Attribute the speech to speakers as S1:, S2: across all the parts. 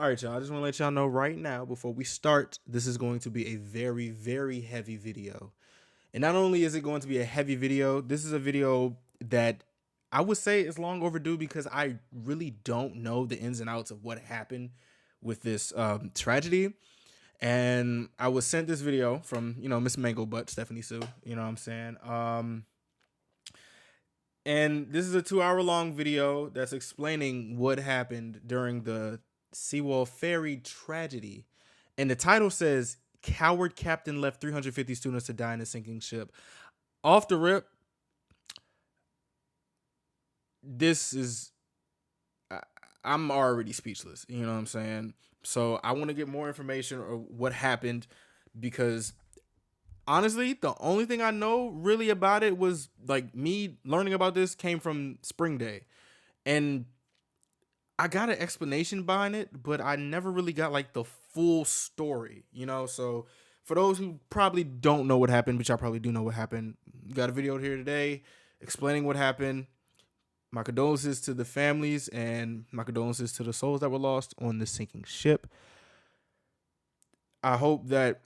S1: All right, y'all. I just want to let y'all know right now before we start, this is going to be a very, very heavy video. And not only is it going to be a heavy video, this is a video that I would say is long overdue because I really don't know the ins and outs of what happened with this tragedy. And I was sent this video from, Miss Mango Butt, Stephanie Sue, you know what I'm saying? And this is a 2 hour long video that's explaining what happened during the Sewol Ferry tragedy. And the title says, Coward Captain Left 350 Students to Die in a Sinking Ship. Off the rip, this is, I'm already speechless. You know what I'm saying? So I want to get more information on what happened because honestly, the only thing I know really about it was like me learning about this came from Spring Day. And I got an explanation behind it, but I never really got like the full story, So for those who probably don't know what happened, which I probably do know what happened, got a video here today explaining what happened. My condolences to the families and my condolences to the souls that were lost on the sinking ship. I hope that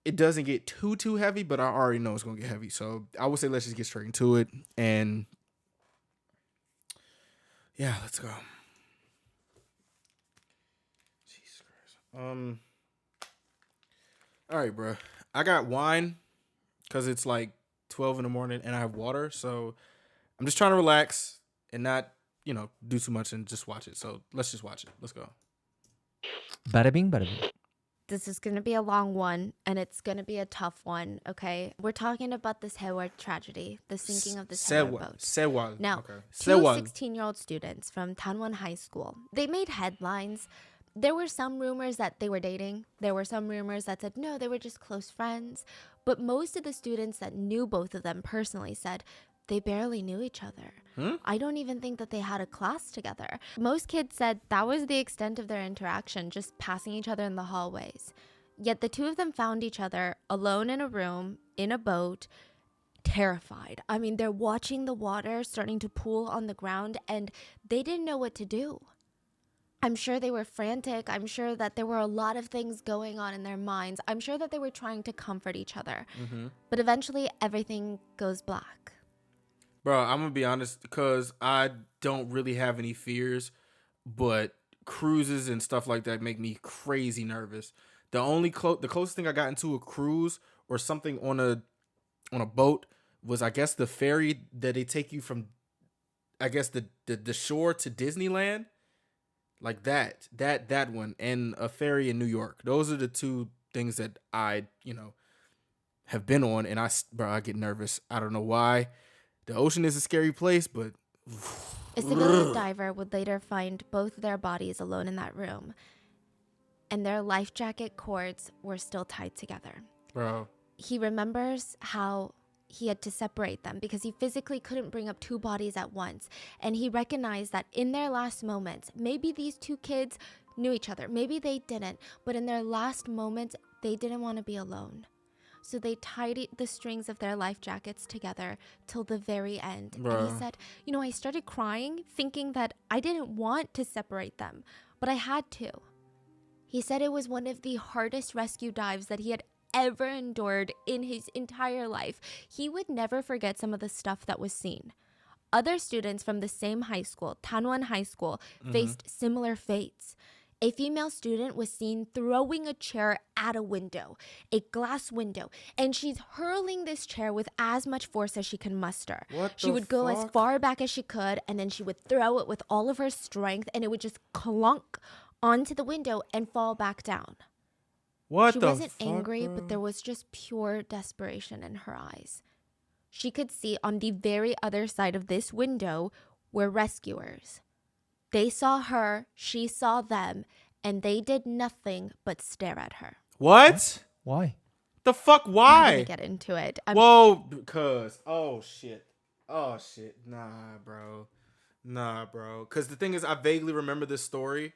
S1: it doesn't get too heavy, but I already know it's going to get heavy. So I would say let's just get straight into it. And yeah, let's go. Jesus Christ. All right, bro. I got wine because it's like 12 in the morning and I have water. So I'm just trying to relax and not, do too much and just watch it. So let's just watch it. Let's go.
S2: Bada bing, bada bing.
S3: This is going to be a long one, and it's going to be a tough one, okay? We're talking about the Sewol tragedy, the sinking of the Sewol boat.
S1: Sewol.
S3: Now,
S1: okay.
S3: two
S1: Sewol.
S3: 16-year-old students from Tanwon High School, they made headlines. There were some rumors that they were dating. There were some rumors that said, no, they were just close friends. But most of the students that knew both of them personally said they barely knew each other. I don't even think that they had a class together. Most kids said that was the extent of their interaction, just passing each other in the hallways. Yet the two of them found each other alone in a room, in a boat, terrified. I mean, they're watching the water starting to pool on the ground, and they didn't know what to do. I'm sure they were frantic. I'm sure that there were a lot of things going on in their minds. I'm sure that they were trying to comfort each other. But eventually, everything goes black.
S1: Bro, I'm going to be honest because I don't really have any fears, but cruises and stuff like that make me crazy nervous. The closest thing I got into a cruise or something on a boat was, I guess, the ferry that they take you from, I guess, the shore to Disneyland. Like that one, and a ferry in New York. Those are the two things that I, have been on, and I get nervous. I don't know why. The ocean is a scary place, but
S3: A civilian diver would later find both their bodies alone in that room, and their life jacket cords were still tied together.
S1: Bro.
S3: He remembers how he had to separate them because he physically couldn't bring up two bodies at once. And he recognized that in their last moments, maybe these two kids knew each other, maybe they didn't, but in their last moments, they didn't want to be alone. So they tied the strings of their life jackets together till the very end.
S1: Bruh.
S3: And he said, I started crying thinking that I didn't want to separate them, but I had to. He said it was one of the hardest rescue dives that he had ever endured in his entire life. He would never forget some of the stuff that was seen. Other students from the same high school, Tanwon High School, faced similar fates. A female student was seen throwing a chair at a window, a glass window, and she's hurling this chair with as much force as she can muster. She would go as far back as she could, and then she would throw it with all of her strength, and it would just clunk onto the window and fall back down. She wasn't angry,
S1: bro?
S3: but there was just pure desperation in her eyes. She could see on the very other side of this window were rescuers. They saw her, she saw them, and they did nothing but stare at her.
S1: What?
S2: Why?
S1: The fuck?
S3: I'm
S1: Why?
S3: gonna get into it.
S1: Whoa, because oh shit, nah, bro. Because the thing is, I vaguely remember this story.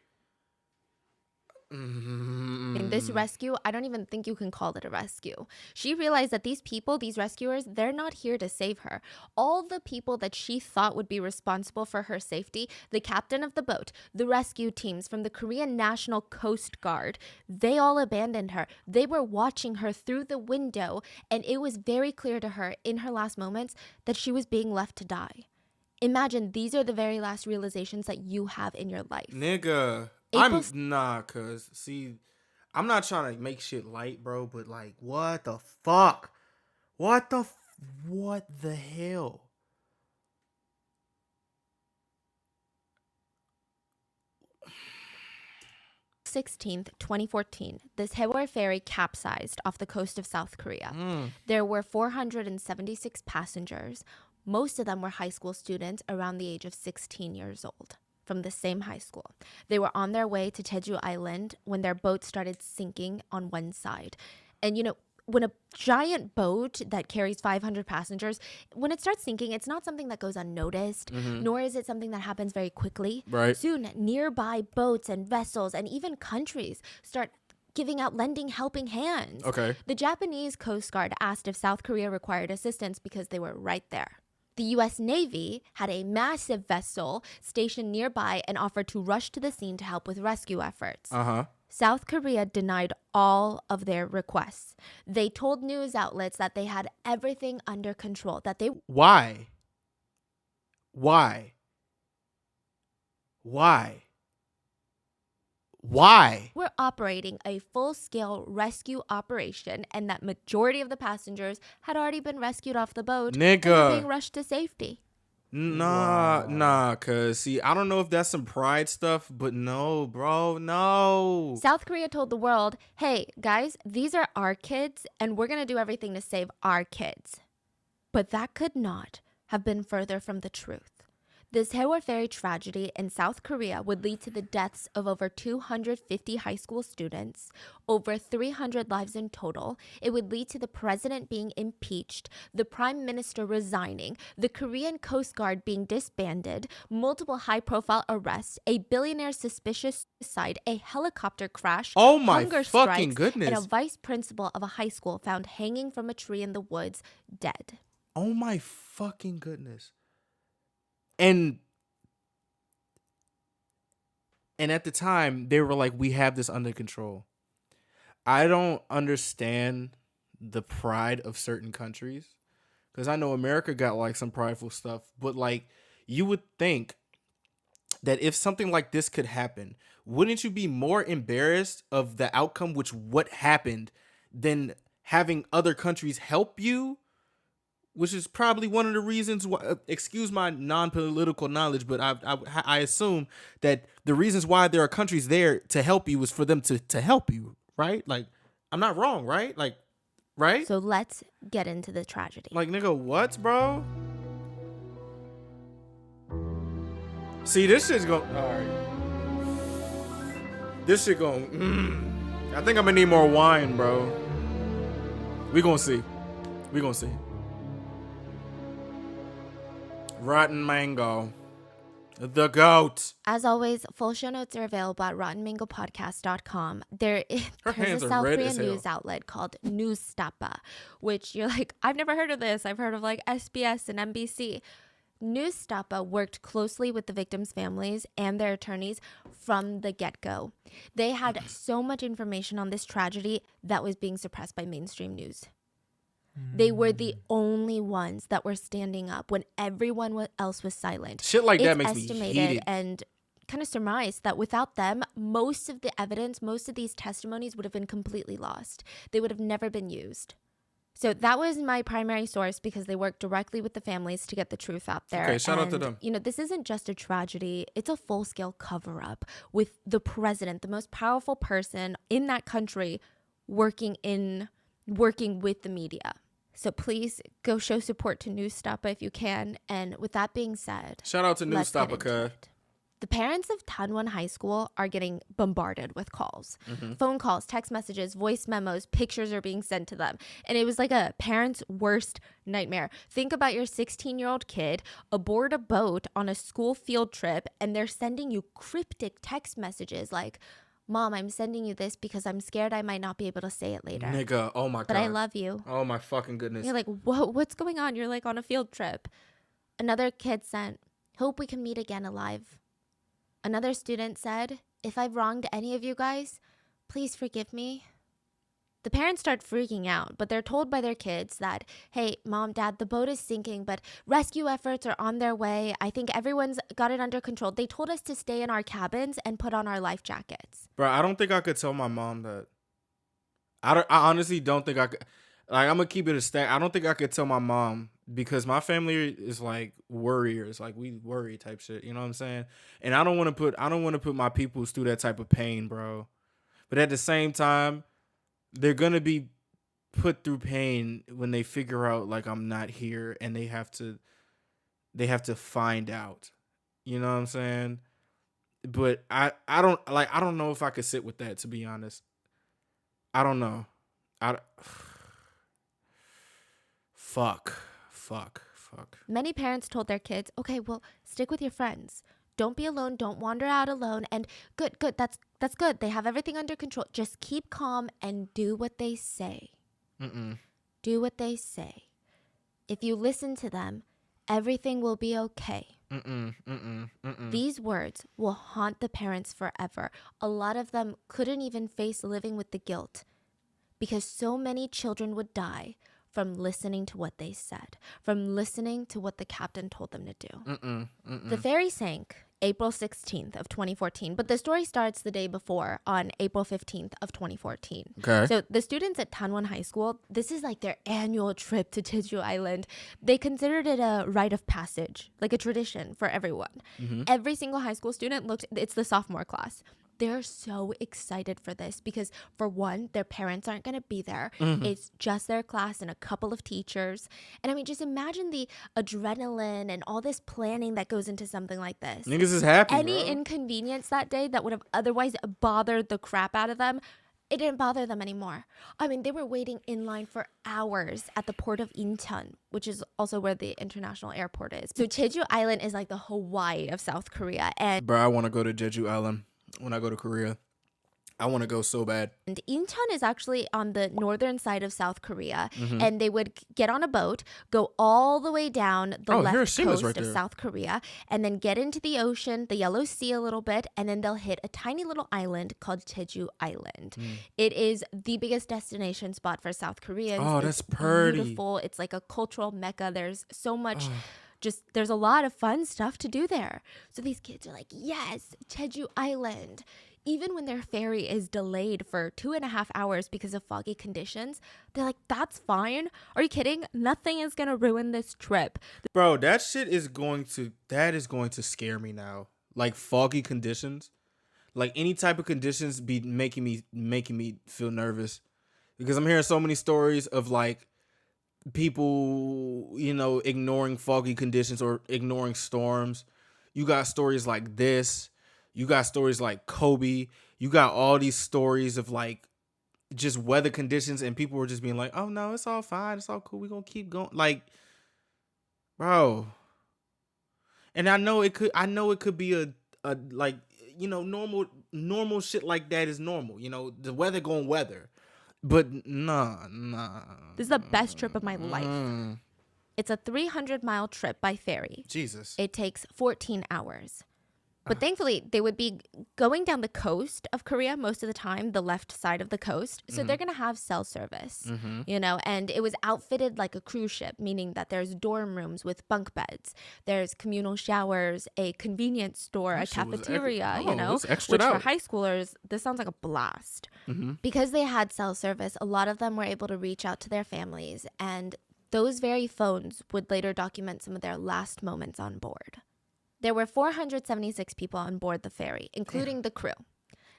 S3: In this rescue, I don't even think you can call it a rescue. She realized that these people, these rescuers, they're not here to save her. All the people that she thought would be responsible for her safety, the captain of the boat, the rescue teams from the Korean National Coast Guard, they all abandoned her. They were watching her through the window, and it was very clear to her in her last moments that she was being left to die. Imagine these are the very last realizations that you have in your life.
S1: Nigga, cause see, I'm not trying to make shit light, bro, but like, what the fuck? What the hell?
S3: April 16th, 2014, the Sewol Ferry capsized off the coast of South Korea. There were 476 passengers. Most of them were high school students around the age of 16 years old from the same high school. They were on their way to Jeju Island when their boat started sinking on one side. And you know, when a giant boat that carries 500 passengers, when it starts sinking, it's not something that goes unnoticed, nor is it something that happens very quickly.
S1: Right.
S3: Soon, nearby boats and vessels and even countries start giving out lending helping hands.
S1: Okay.
S3: The Japanese Coast Guard asked if South Korea required assistance because they were right there. The U.S. Navy had a massive vessel stationed nearby and offered to rush to the scene to help with rescue efforts. South Korea denied all of their requests. They told news outlets that they had everything under control, that they
S1: Why?
S3: were operating a full-scale rescue operation and that majority of the passengers had already been rescued off the boat and were being rushed to safety.
S1: Nah, cause see, I don't know if that's some pride stuff, but no, bro, no.
S3: South Korea told the world, hey, guys, these are our kids, and we're going to do everything to save our kids. But that could not have been further from the truth. The Sewol Ferry tragedy in South Korea would lead to the deaths of over 250 high school students, over 300 lives in total. It would lead to the president being impeached, the prime minister resigning, the Korean Coast Guard being disbanded, multiple high-profile arrests, a billionaire suspicious suicide, a helicopter crash,
S1: Oh my
S3: hunger
S1: fucking
S3: strikes,
S1: goodness.
S3: and a vice principal of a high school found hanging from a tree in the woods, dead.
S1: Oh my fucking goodness. And at the time, they were like, we have this under control. I don't understand the pride of certain countries. Because I know America got like some prideful stuff. But like, you would think that if something like this could happen, wouldn't you be more embarrassed of the outcome, which what happened, than having other countries help you? Which is probably one of the reasons why, excuse my non-political knowledge, but I assume that the reasons why there are countries there to help you is for them to help you, right? Like, I'm not wrong, right? Like, right?
S3: So let's get into the tragedy.
S1: Like, nigga, what, bro? See, this shit's going, all right. This shit going, I think I'm gonna need more wine, bro. We gonna see. Rotten Mango. The GOAT.
S3: As always, full show notes are available at rottenmangopodcast.com. There's
S1: hands
S3: a
S1: are
S3: South
S1: red
S3: Korean
S1: as hell.
S3: news outlet called Newstapa, which you're like, I've never heard of this. I've heard of like SBS and NBC. Newstapa worked closely with the victims' families and their attorneys from the get-go. They had so much information on this tragedy that was being suppressed by mainstream news. They were the only ones that were standing up when everyone else was silent.
S1: Shit like that
S3: It's
S1: makes me
S3: estimated
S1: heated.
S3: and kind of surmised that without them, most of the evidence, most of these testimonies would have been completely lost. They would have never been used. So that was my primary source because they worked directly with the families to get the truth out there.
S1: Okay, shout out to
S3: And,
S1: them.
S3: You know, this isn't just a tragedy. It's a full-scale cover-up with the president, the most powerful person in that country, working with the media. So please go show support to Newstapa if you can. And with that being said,
S1: Shout out to
S3: let's get
S1: Newstapa,
S3: into
S1: cuz.
S3: it. The parents of Tanwon High School are getting bombarded with calls. Phone calls, text messages, voice memos, pictures are being sent to them. And it was like a parent's worst nightmare. Think about your 16-year-old kid aboard a boat on a school field trip, and they're sending you cryptic text messages like, Mom, I'm sending you this because I'm scared I might not be able to say it later.
S1: Nigga, oh my God.
S3: But I love you.
S1: Oh my fucking goodness.
S3: You're like, what's going on? You're like on a field trip. Another kid sent, hope we can meet again alive. Another student said, if I've wronged any of you guys, please forgive me. The parents start freaking out, but they're told by their kids that, hey, Mom, Dad, the boat is sinking, but rescue efforts are on their way. I think everyone's got it under control. They told us to stay in our cabins and put on our life jackets.
S1: Bro, I don't think I could tell my mom that. I honestly don't think I could. Like, I'm going to keep it a stack. I don't think I could tell my mom because my family is like worriers. Like, we worry type shit. You know what I'm saying? And I don't want to put my peoples through that type of pain, bro. But at the same time, they're going to be put through pain when they figure out like I'm not here and they have to find out. You know what I'm saying? But I don't know if I could sit with that, to be honest. I don't know. Fuck.
S3: Many parents told their kids, okay, well, stick with your friends. Don't be alone. Don't wander out alone. And good. That's good. They have everything under control. Just keep calm and do what they say. Do what they say. If you listen to them, everything will be okay. These words will haunt the parents forever. A lot of them couldn't even face living with the guilt because so many children would die from listening to what they said, from listening to what the captain told them to do. The ferry sank April 16th of 2014, but the story starts the day before on April 15th of 2014.
S1: Okay.
S3: So the students at Tanwon High School, this is like their annual trip to Jeju Island. They considered it a rite of passage, like a tradition for everyone. Every single high school student it's the sophomore class. They're so excited for this because, for one, their parents aren't going to be there. It's just their class and a couple of teachers. And I mean, just imagine the adrenaline and all this planning that goes into something like this.
S1: Niggas is happy,
S3: Any
S1: bro.
S3: inconvenience that day that would have otherwise bothered the crap out of them, it didn't bother them anymore. I mean, they were waiting in line for hours at the port of Incheon, which is also where the international airport is. So Jeju Island is like the Hawaii of South Korea. And
S1: Bro, I want to go to Jeju Island when I go to Korea. I want to go so bad.
S3: And Incheon is actually on the northern side of South Korea, and they would get on a boat, go all the way down the left
S1: Hiroshima's
S3: coast
S1: right
S3: of
S1: there.
S3: South Korea, and then get into the ocean, the Yellow Sea a little bit, and then they'll hit a tiny little island called Jeju Island. It is the biggest destination spot for South Koreans.
S1: Oh,
S3: It's
S1: that's pretty.
S3: beautiful. It's like a cultural mecca. There's so much. There's a lot of fun stuff to do there. So these kids are like, yes, Jeju Island. Even when their ferry is delayed for 2.5 hours because of foggy conditions, they're like, that's fine. Are you kidding? Nothing is going to ruin this trip.
S1: Bro, that is going to scare me now. Like foggy conditions. Like any type of conditions be making me feel nervous. Because I'm hearing so many stories of like people, ignoring foggy conditions or ignoring storms. You got stories like this. You got stories like Kobe. You got all these stories of like just weather conditions and people were just being like, oh no, it's all fine. It's all cool. We're going to keep going. Like, bro. And I know it could be a like, normal shit like that is normal. The weather going weather. But nah.
S3: This is the best trip of my life. It's a 300-mile trip by ferry.
S1: Jesus.
S3: It takes 14 hours. But thankfully, they would be going down the coast of Korea most of the time, the left side of the coast. So they're going to have cell service, and it was outfitted like a cruise ship, meaning that there's dorm rooms with bunk beds. There's communal showers, a convenience store, a cafeteria,
S1: it's extra
S3: which for
S1: out.
S3: high schoolers, this sounds like a blast. Because they had cell service, a lot of them were able to reach out to their families, and those very phones would later document some of their last moments on board. There were 476 people on board the ferry, including the crew.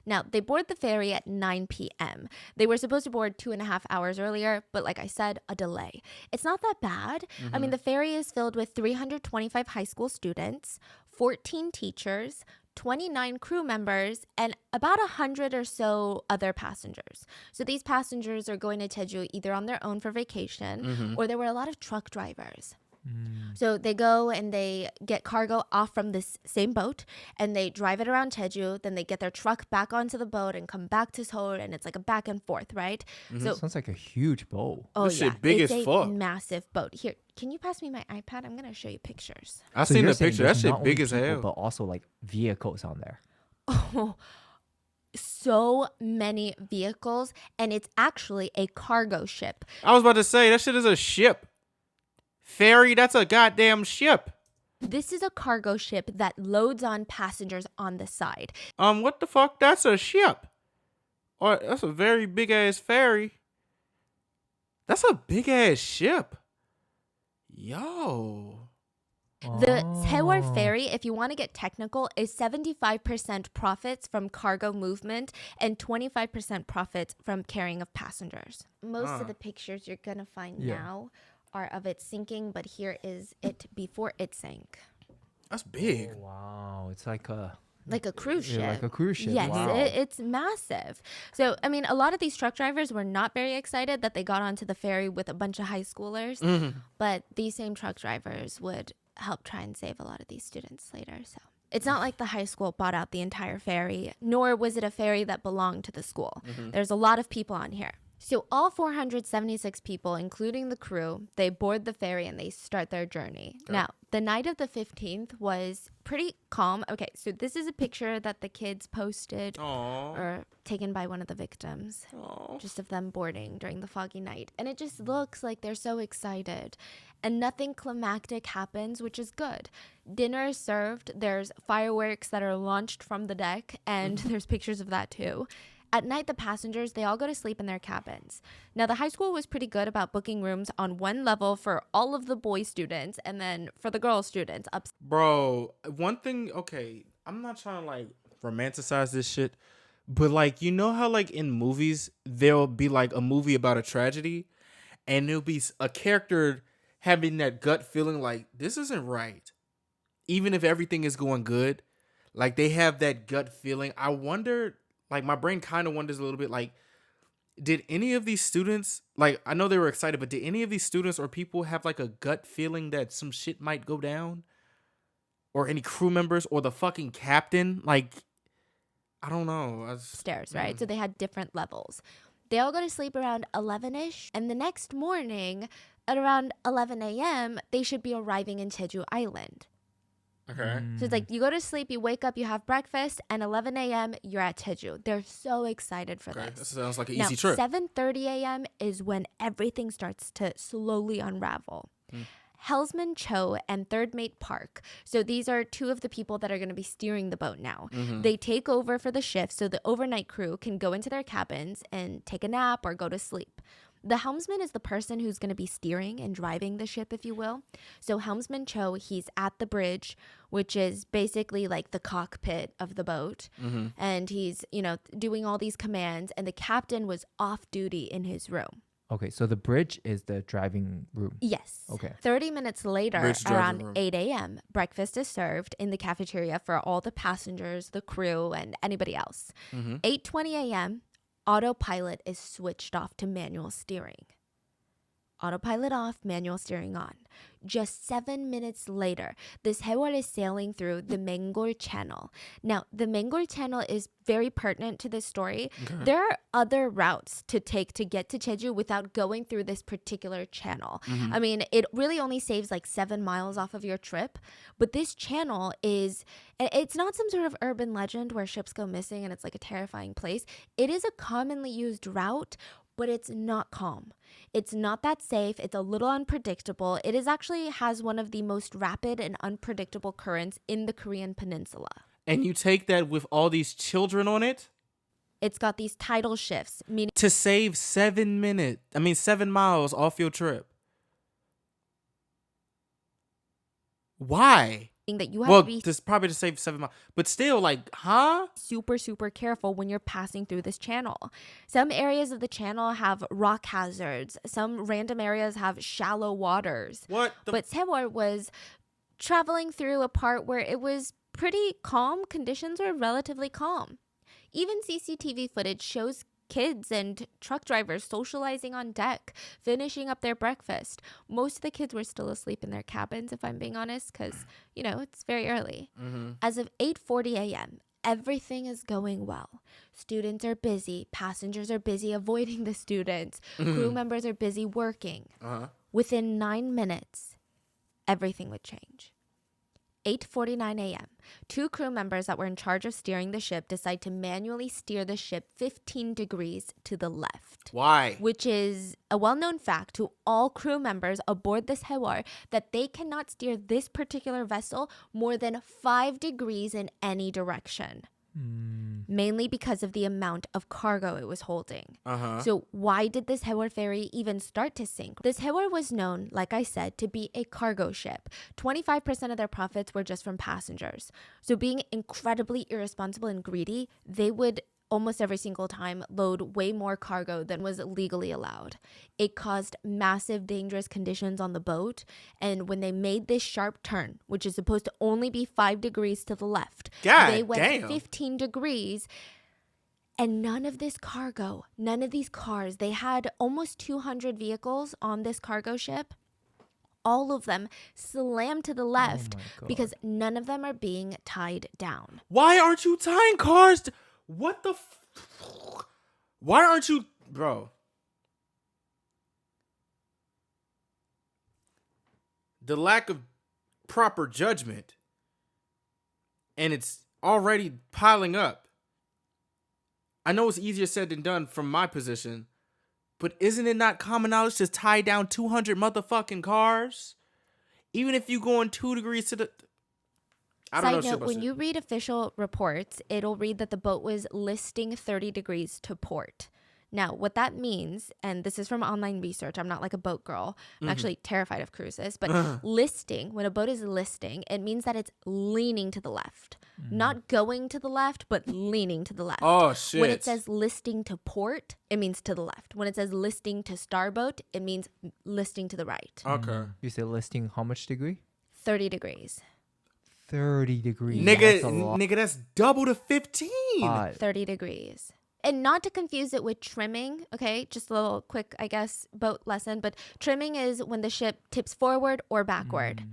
S3: Now, they board the ferry at 9 p.m. They were supposed to board 2.5 hours earlier, but like I said, a delay. It's not that bad. I mean, the ferry is filled with 325 high school students, 14 teachers, 29 crew members, and about 100 or so other passengers. So these passengers are going to Jeju either on their own for vacation, or there were a lot of truck drivers. So they go and they get cargo off from this same boat and they drive it around Jeju. Then they get their truck back onto the boat and come back to Seoul, and it's like a back and forth, right? So,
S2: Sounds like a huge boat.
S3: oh
S1: This
S3: yeah,
S1: shit big
S3: it's
S1: as
S3: a
S1: fuck.
S3: massive boat. Here, can you pass me my iPad? I'm gonna show you pictures.
S1: I
S2: So
S1: seen
S2: you're
S1: the
S2: saying
S1: picture. That
S2: there's
S1: shit
S2: not
S1: big
S2: only
S1: as
S2: people,
S1: hell.
S2: but also like vehicles on there.
S3: Oh, so many vehicles, and it's actually a cargo ship.
S1: I was about to say that shit is a ship. Ferry, that's a goddamn ship.
S3: This is a cargo ship that loads on passengers on the side.
S1: What the fuck? That's a ship. Or that's a very big ass ferry. That's a big ass ship. Yo.
S3: The Sewol
S2: Oh.
S3: Ferry, if you want to get technical, is 75% profits from cargo movement and 25% profits from carrying of passengers. Most of the pictures you're going to find
S2: Yeah.
S3: now are of it sinking, but here is it before it sank.
S1: That's big.
S2: Oh, wow, it's like a
S3: Cruise ship.
S2: like a cruise ship.
S3: Yes,
S2: Wow.
S3: it's massive. So, I mean, a lot of these truck drivers were not very excited that they got onto the ferry with a bunch of high schoolers, but these same truck drivers would help try and save a lot of these students later. So, it's not like the high school bought out the entire ferry, nor was it a ferry that belonged to the school. There's a lot of people on here. So all 476 people, including the crew, they board the ferry and they start their journey.
S1: Okay.
S3: Now, the night of the 15th was pretty calm. Okay, so this is a picture that the kids posted
S1: Aww.
S3: or taken by one of the victims,
S1: Aww.
S3: just of them boarding during the foggy night. And it just looks like they're so excited. And nothing climactic happens, which is good. Dinner is served. There's fireworks that are launched from the deck, and there's pictures of that too. At night, the passengers, they all go to sleep in their cabins. Now, the high school was pretty good about booking rooms on one level for all of the boy students, and then for the girl students, up.
S1: Bro, one thing, okay, I'm not trying to like romanticize this shit, but like, you know how like in movies, there'll be like a movie about a tragedy, and there'll be a character having that gut feeling like this isn't right. Even if everything is going good, like they have that gut feeling. I wonder, like my brain kind of wonders a little bit, like, did any of these students, like, I know they were excited, but did any of these students or people have like a gut feeling that some shit might go down? Or any crew members or the fucking captain? Like, I don't know.
S3: Stairs, right? So they had different levels. They all go to sleep around 11-ish, and the next morning at around 11 a.m., they should be arriving in Jeju Island.
S1: Okay.
S3: So it's like you go to sleep, you wake up, you have breakfast, and 11 a.m. you're at Jeju. They're so excited for
S1: Okay. That
S3: this.
S1: sounds like an
S3: Now,
S1: easy trip.
S3: 7:30 a.m. is when everything starts to slowly unravel. Helsman Cho and Third Mate Park. So these are two of the people that are going to be steering the boat now. They take over for the shift so the overnight crew can go into their cabins and take a nap or go to sleep. The helmsman is the person who's going to be steering and driving the ship, if you will. So Helmsman Cho, he's at the bridge, which is basically like the cockpit of the boat. And he's, doing all these commands. And the captain was off duty in his room.
S2: Okay, so the bridge is the driving room.
S3: Yes.
S2: Okay.
S3: 30 minutes later,
S1: Bridge driving
S3: around
S1: room.
S3: 8 a.m., breakfast is served in the cafeteria for all the passengers, the crew, and anybody else. 8:20 a.m., autopilot is switched off to manual steering. Autopilot off, manual steering on. Just 7 minutes later, the Sewol is sailing through the Mengol Channel. Now, the Mengol Channel is very pertinent to this story. There are other routes to take to get to Jeju without going through this particular channel. I mean, it really only saves like 7 miles off of your trip. But this channel it's not some sort of urban legend where ships go missing and it's like a terrifying place. It is a commonly used route, but it's not calm. It's not that safe. It's a little unpredictable. It actually has one of the most rapid and unpredictable currents in the Korean peninsula.
S1: And you take that with all these children on it
S3: It's got these tidal shifts, meaning
S1: to save 7 miles off your trip. Why?
S3: that you have
S1: Well,
S3: to be
S1: this probably to save 7 miles, but still, like, huh?
S3: super, super careful when you're passing through this channel. Some areas of the channel have rock hazards. Some random areas have shallow waters.
S1: What?
S3: But Sewol was traveling through a part where it was pretty calm. Conditions were relatively calm. Even CCTV footage shows kids and truck drivers socializing on deck, finishing up their breakfast. Most of the kids were still asleep in their cabins, if I'm being honest, because, it's very early. As of 8:40 a.m., everything is going well. Students are busy. Passengers are busy avoiding the students. Crew members are busy working. Within 9 minutes, everything would change. 8:49 a.m. 2 crew members that were in charge of steering the ship decide to manually steer the ship 15 degrees to the left.
S1: Why?
S3: Which is a well-known fact to all crew members aboard this Sewol that they cannot steer this particular vessel more than 5 degrees in any direction. Mainly because of the amount of cargo it was holding. So why did this Sewol ferry even start to sink? This Sewol was known, like I said, to be a cargo ship. 25% of their profits were just from passengers. So being incredibly irresponsible and greedy, they would almost every single time load way more cargo than was legally allowed. It caused massive dangerous conditions on the boat, and when they made this sharp turn, which is supposed to only be 5 degrees to the left, they went 15 degrees, and none of this cargo, none of these cars, they had almost 200 vehicles on this cargo ship. All of them slammed to the left because none of them are being tied down.
S1: Why aren't you tying cars? What the? Why aren't you, bro? The lack of proper judgment, and it's already piling up. I know it's easier said than done from my position, but isn't it not common knowledge to tie down 200 motherfucking cars? Even if you going 2 degrees to the...
S3: Side note, when you read official reports, it'll read that the boat was listing 30 degrees to port. Now, what that means, and this is from online research, I'm not like a boat girl. I'm actually terrified of cruises. But listing, when a boat is listing, it means that it's leaning to the left. Not going to the left, but leaning to the left.
S1: Oh, shit.
S3: When it says listing to port, it means to the left. When it says listing to starboat, it means listing to the right.
S1: Okay.
S2: You said listing how much degree?
S3: 30 degrees.
S2: 30 degrees.
S1: Nigga, that's double to 15.
S3: 30 degrees. And not to confuse it with trimming, okay? Just a little quick, I guess, boat lesson. But trimming is when the ship tips forward or backward.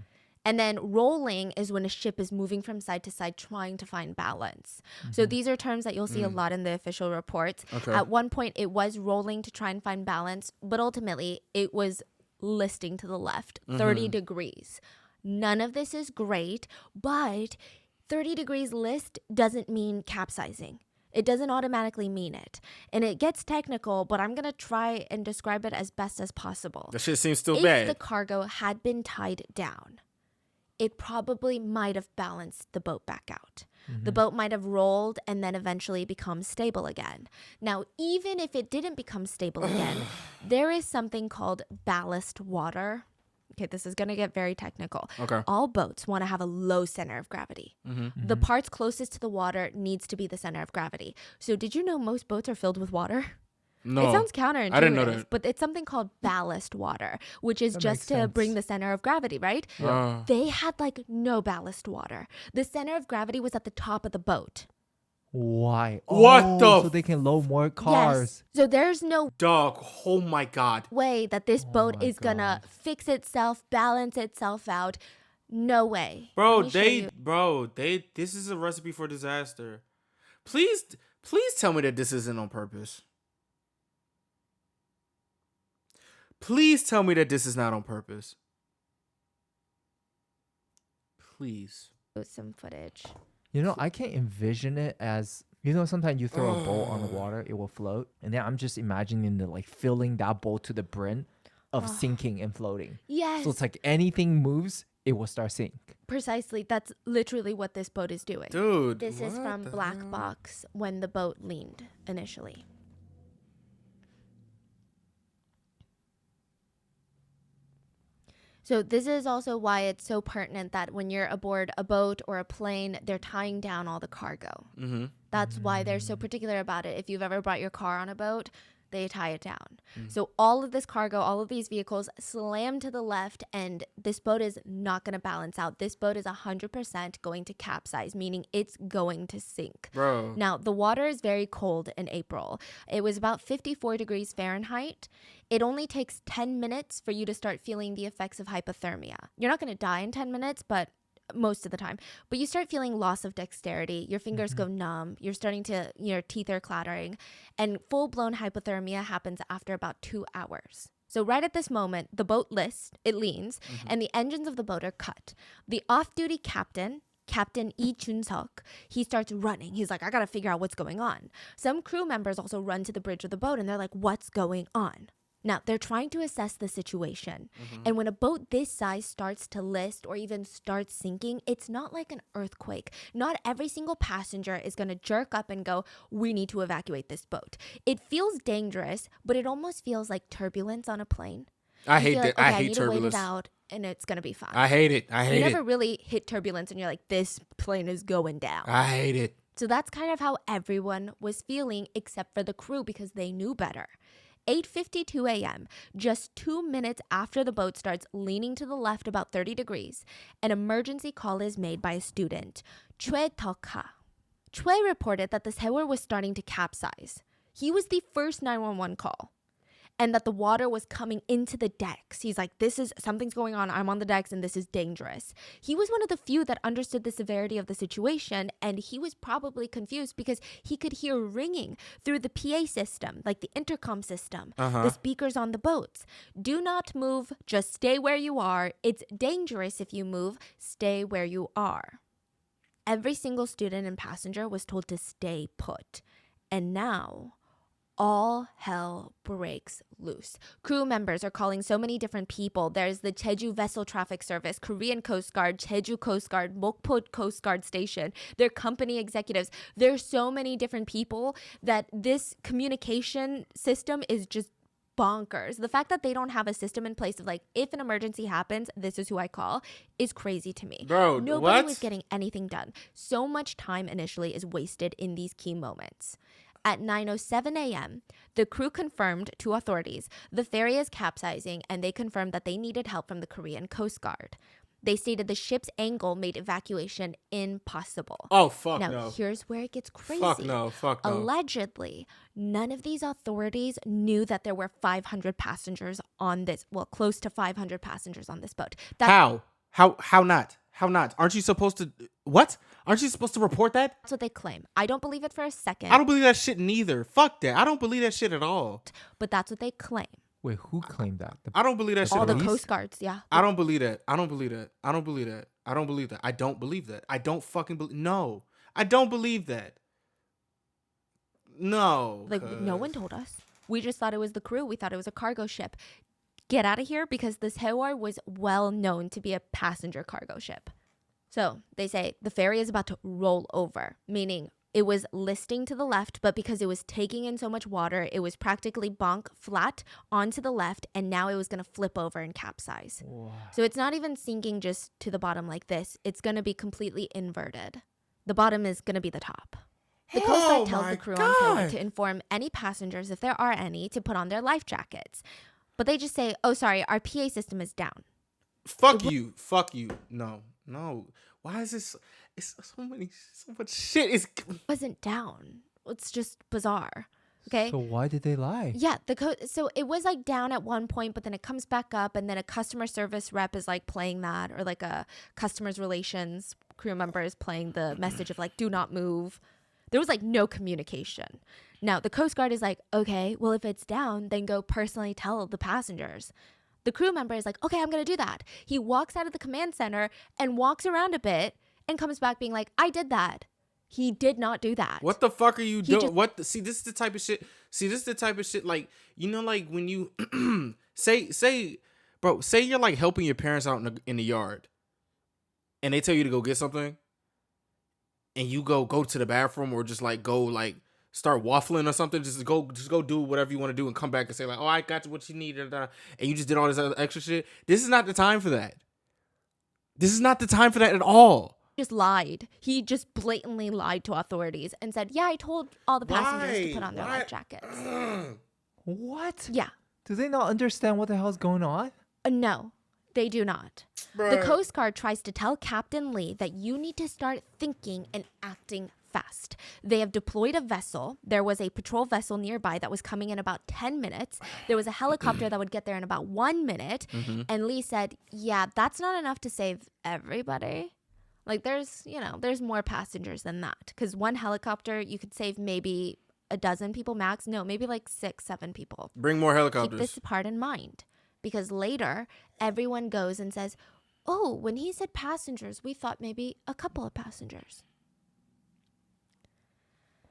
S3: And then rolling is when a ship is moving from side to side trying to find balance. So these are terms that you'll see a lot in the official reports.
S1: Okay.
S3: At one point, it was rolling to try and find balance. But ultimately, it was listing to the left, 30 degrees. None of this is great, but 30 degrees list doesn't mean capsizing. It doesn't automatically mean it. And it gets technical, but I'm going to try and describe it as best as possible.
S1: That shit seems still
S3: if
S1: bad.
S3: If the cargo had been tied down, it probably might have balanced the boat back out. The boat might have rolled and then eventually become stable again. Now, even if it didn't become stable again, there is something called ballast water. Okay, this is going to get very technical.
S1: Okay.
S3: All boats want to have a low center of gravity. The parts closest to the water needs to be the center of gravity. So did you know most boats are filled with water?
S1: No.
S3: It sounds counterintuitive,
S1: I didn't know that.
S3: but it's something called ballast water, which is
S2: That
S3: just
S2: makes
S3: to
S2: sense.
S3: bring the center of gravity, right?
S1: Yeah.
S3: They had like no ballast water. The center of gravity was at the top of the boat.
S2: Why?
S1: What the
S2: So they can load more cars.
S3: Yes. So there's no
S1: Dog, oh my God.
S3: way that this boat
S2: my
S3: is gonna fix itself, balance itself out. No way.
S1: Bro,
S3: Let me show you.
S1: this is a recipe for disaster. Please tell me that this isn't on purpose. Please tell me that this is not on purpose. Please.
S3: Some footage.
S2: You know, I can envision it as, sometimes you throw a boat on the water, it will float. And then I'm just imagining filling that boat to the brim of sinking and floating.
S3: Yes.
S2: So it's like anything moves, it will start sink.
S3: Precisely. That's literally what this boat is doing.
S1: Dude.
S3: This is
S1: what
S3: from
S1: the
S3: Black
S1: hell?
S3: Box when the boat leaned initially. So this is also why it's so pertinent that when you're aboard a boat or a plane, they're tying down all the cargo. That's why they're so particular about it. If you've ever brought your car on a boat, they tie it down. So all of this cargo, all of these vehicles slam to the left, and this boat is not going to balance out. This boat is 100% going to capsize, meaning it's going to sink.
S1: Bro.
S3: Now, the water is very cold in April. It was about 54 degrees Fahrenheit. It only takes 10 minutes for you to start feeling the effects of hypothermia. You're not going to die in 10 minutes, but most of the time, but you start feeling loss of dexterity. Your fingers go numb. You're starting to, your teeth are clattering, and full-blown hypothermia happens after about 2 hours. So right at this moment, the boat leans, and the engines of the boat are cut. The off-duty Captain Lee Chun-seok, he starts running. He's like, I gotta figure out what's going on. Some crew members also run to the bridge of the boat, and they're like, what's going on? Now, they're trying to assess the situation. And when a boat this size starts to list or even starts sinking, it's not like an earthquake. Not every single passenger is going to jerk up and go, we need to evacuate this boat. It feels dangerous, but it almost feels like turbulence on a plane.
S1: I
S3: You
S1: hate
S3: feel
S1: that.
S3: like, okay,
S1: I
S3: I
S1: hate
S3: need to wait
S1: turbulence.
S3: it out, and it's going to be fine.
S1: I hate it. I
S3: You
S1: hate
S3: never
S1: it.
S3: really hit turbulence and you're like, this plane is going down.
S1: I hate it.
S3: So that's kind of how everyone was feeling except for the crew because they knew better. 8:52 a.m., just 2 minutes after the boat starts leaning to the left about 30 degrees, an emergency call is made by a student, Choi Tok-ha. Choi reported that the Sewol was starting to capsize. He was the first 911 call, and that the water was coming into the decks. He's like, something's going on. I'm on the decks and this is dangerous. He was one of the few that understood the severity of the situation, and he was probably confused because he could hear ringing through the PA system, like the intercom system, the speakers on the boats. Do not move. Just stay where you are. It's dangerous if you move. Stay where you are. Every single student and passenger was told to stay put. And now, all hell breaks loose. Crew members are calling so many different people. There's the Jeju Vessel Traffic Service, Korean Coast Guard, Jeju Coast Guard, Mokpo Coast Guard Station, their company executives. There's so many different people that this communication system is just bonkers. The fact that they don't have a system in place of like, if an emergency happens, this is who I call, is crazy to me.
S1: Bro,
S3: Nobody
S1: what?
S3: was getting anything done. So much time initially is wasted in these key moments. At 9:07 a.m., the crew confirmed to authorities the ferry is capsizing, and they confirmed that they needed help from the Korean Coast Guard. They stated the ship's angle made evacuation impossible.
S1: Oh, fuck
S3: Now,
S1: no.
S3: here's where it gets crazy.
S1: Fuck no. Fuck no.
S3: Allegedly, none of these authorities knew that there were 500 passengers on this, well, close to 500 passengers on this boat.
S1: How? How not? How not? Aren't you supposed to... What? Aren't you supposed to report that?
S3: That's what they claim. I don't believe it for a second,
S1: I don't believe that shit neither. Fuck that. I don't believe that shit at all.
S3: but that's what they claim.
S2: Wait, who claimed that?
S1: I don't believe that shit
S3: All
S1: at
S3: the
S1: all.
S3: Coast Guards, yeah.
S1: I don't believe that. I don't believe that. I don't believe that. I don't believe that. I don't believe that. I don't fucking believe... No. I don't believe that. No.
S3: Like, no one told us. We just thought it was the crew. We thought it was a cargo ship. Get out of here, because this Sewol was well known to be a passenger cargo ship. So they say the ferry is about to roll over, meaning it was listing to the left, but because it was taking in so much water, it was practically bonk flat onto the left, and now it was going to flip over and capsize.
S2: Wow.
S3: So it's not even sinking just to the bottom like this. It's going to be completely inverted. The bottom is going to be the top. The Coast Guard tells the crew on board to inform any passengers, if there are any, to put on their life jackets. But they just say, oh, sorry, our PA system is down.
S1: Fuck you. Fuck you. No. Why is this? It's so much shit. It's...
S3: It wasn't down. It's just bizarre. Okay.
S2: So why did they lie?
S3: Yeah, so it was like down at one point, but then it comes back up, and then a customer service rep is like playing that, or like a customers relations crew member is playing the message of like, do not move. There was like no communication. Now the Coast Guard is like, okay, well, if it's down, then go personally tell the passengers. The crew member is like, okay, I'm going to do that. He walks out of the command center and walks around a bit and comes back being like, I did that. He did not do that.
S1: What the fuck are you doing?
S3: just-
S1: See, this is the type of shit. Like, you know, like when you say you're like helping your parents out in the yard, and they tell you to go get something, and you go to the bathroom, or just like go like start waffling or something. Just go do whatever you want to do and come back and say like, oh, I got what you need, and you just did all this other extra shit. This is not the time for that. This is not the time for that at all.
S3: Just lied. He just blatantly lied to authorities and said, yeah, I told all the passengers to put on their life jackets.
S2: What?
S3: Yeah.
S2: Do they not understand what the hell's going on?
S3: No, they do not. The Coast Guard tries to tell Captain Lee that you need to start thinking and acting fast. They have deployed a vessel. There was a patrol vessel nearby that was coming in about 10 minutes. There was a helicopter that would get there in about 1 minute. And Lee said, yeah, that's not enough to save everybody. Like there's more passengers than that. Because one helicopter, you could save maybe a dozen people max. No, maybe like 6, 7 people.
S1: Bring more helicopters.
S3: Keep this part in mind. Because later, everyone goes and says, oh, when he said passengers, we thought maybe a couple of passengers.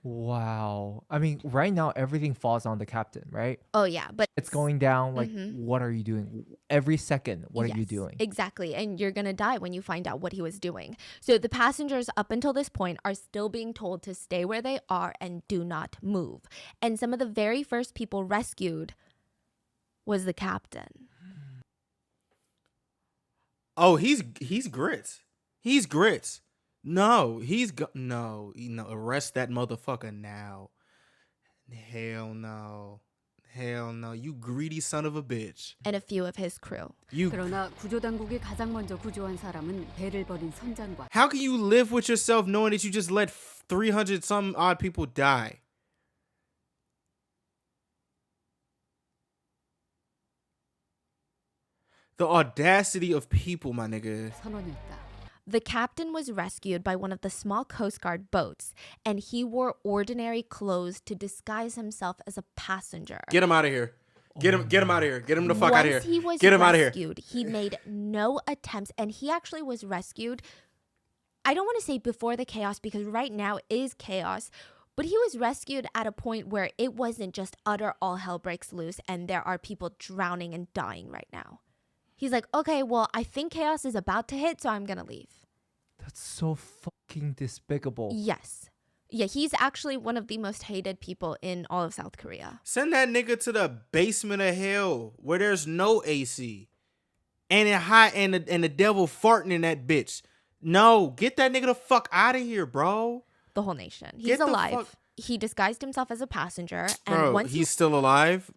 S2: Wow. I mean, right now, everything falls on the captain, right?
S3: Oh, yeah. But
S2: It's going down. Like, what are you doing? Every second, what are you
S3: yes,
S2: doing?
S3: Exactly. And you're going to die when you find out what he was doing. So the passengers up until this point are still being told to stay where they are and do not move. And some of the very first people rescued was the captain.
S1: Oh, he's grits. He's grits. No, no, arrest that motherfucker now. Hell no. Hell no. You greedy son of a bitch.
S3: And a few of his crew.
S4: 그러나 구조당국이 가장 먼저 구조한 사람은 배를 버린 선장과
S1: How can you live with yourself knowing that you just let 300 some odd people die? The audacity of people, my nigga.
S4: 선원이었다.
S3: The captain was rescued by one of the small Coast Guard boats, and he wore ordinary clothes to disguise himself as a passenger.
S1: Get him out of here. Get him out of here. Get him the fuck out of here.
S3: Once he was
S1: Get him out of here.
S3: rescued, he made no attempts, and he actually was rescued. I don't want to say before the chaos because right now is chaos, but he was rescued at a point where it wasn't just utter all hell breaks loose and there are people drowning and dying right now. He's like, okay, well, I think chaos is about to hit, so I'm going to leave.
S2: That's so fucking despicable.
S3: Yes. Yeah, he's actually one of the most hated people in all of South Korea.
S1: Send that nigga to the basement of hell where there's no AC. And it hot and the devil farting in that bitch. No, get that nigga the fuck out of here, bro.
S3: The whole nation. He's
S1: Get the
S3: alive.
S1: fuck-
S3: He disguised himself as a passenger. And
S1: Bro,
S3: once
S1: he's still alive?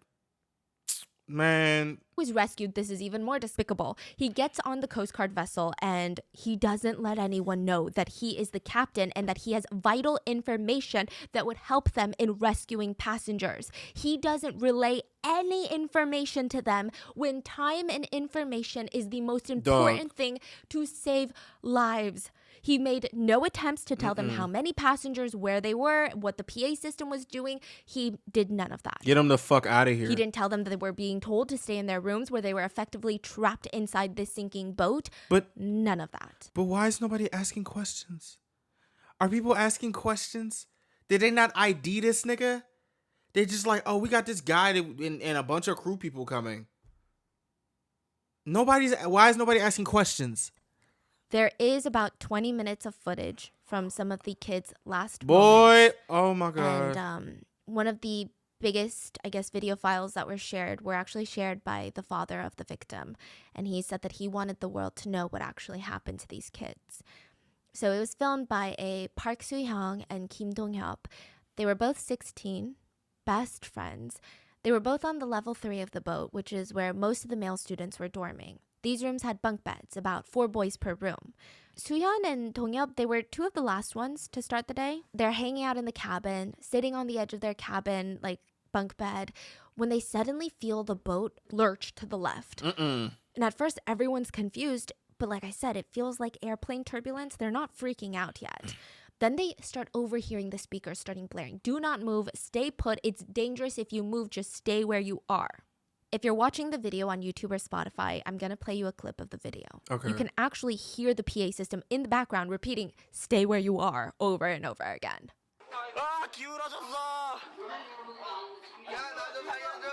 S1: Man.
S3: was rescued, this is even more despicable. He gets on the Coast Guard vessel and he doesn't let anyone know that he is the captain and that he has vital information that would help them in rescuing passengers. He doesn't relay any information to them when time and information is the most important thing to save lives. He made no attempts to tell them how many passengers, where they were, what the PA system was doing. He did none of that.
S1: Get him the fuck out of here.
S3: He didn't tell them that they were being told to stay in their rooms where they were effectively trapped inside this sinking boat.
S1: But
S3: None of that.
S1: But why is nobody asking questions? Are people asking questions? Did they not ID this nigga? They just like, oh, we got this guy and a bunch of crew people coming. Why is nobody asking questions?
S3: There is about 20 minutes of footage from some of the kids' last
S1: Boy,
S3: moments.
S1: oh my God.
S3: And one of the biggest, I guess, video files that were actually shared by the father of the victim. And he said that he wanted the world to know what actually happened to these kids. So it was filmed by a Park Soo-hyung and Kim Dong-hyuk. They were both 16, best friends. They were both on the level 3 of the boat, which is where most of the male students were dorming. These rooms had bunk beds, about 4 boys per room. Soo-hyun and Dong-hyuk, they were 2 of the last ones to start the day. They're hanging out in the cabin, sitting on the edge of their cabin, like bunk bed, when they suddenly feel the boat lurch to the left. And at first, everyone's confused, but like I said, it feels like airplane turbulence. They're not freaking out yet. Then they start overhearing the speakers starting blaring. Do not move. Stay put. It's dangerous if you move. Just stay where you are. If you're watching the video on YouTube or Spotify, I'm going to play you a clip of the video.
S1: Okay.
S3: You can actually hear the PA system in the background repeating, stay where you are, over and over again.
S5: 아 기울어졌어. 야 나 좀 살려줘.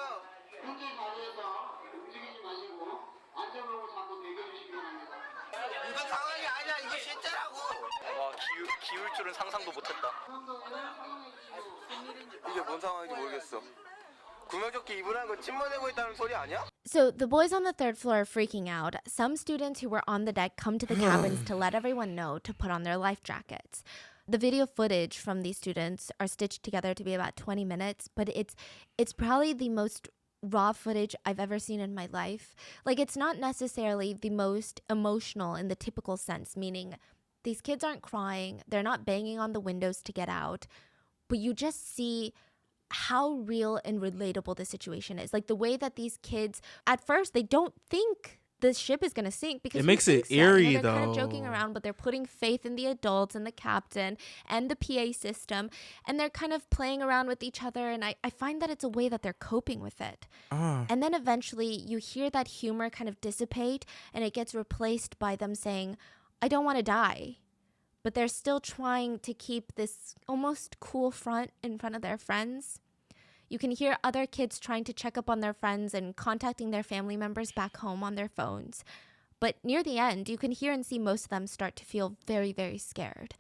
S5: 이거 상황이 아니야. 이거 실제라고. 와 기울 줄은 상상도 못했다. 이게 뭔 상황인지 모르겠어. 구명조끼 입으라는 건 침몰되고 있다는 소리 아니야?
S3: So the boys on the 3rd floor are freaking out. Some students who were on the deck come to the cabins to let everyone know to put on their life jackets. The video footage from these students are stitched together to be about 20 minutes, but it's probably the most raw footage I've ever seen in my life. Like, it's not necessarily the most emotional in the typical sense, meaning these kids aren't crying, they're not banging on the windows to get out, but you just see how real and relatable the situation is. Like, the way that these kids, at first, they don't think the ship is going to sink because
S1: It
S3: who
S1: makes it
S3: thinks that?
S1: eerie,
S3: They're kind of joking
S1: though.
S3: around, but they're putting faith in the adults and the captain and the PA system, and they're kind of playing around with each other, and I find that it's a way that they're coping with it. And then eventually you hear that humor kind of dissipate, and it gets replaced by them saying, I don't want to die. But they're still trying to keep this almost cool front in front of their friends. You can hear other kids trying to check up on their friends and contacting their family members back home on their phones. But near the end, you can hear and see most of them start to feel very, very scared.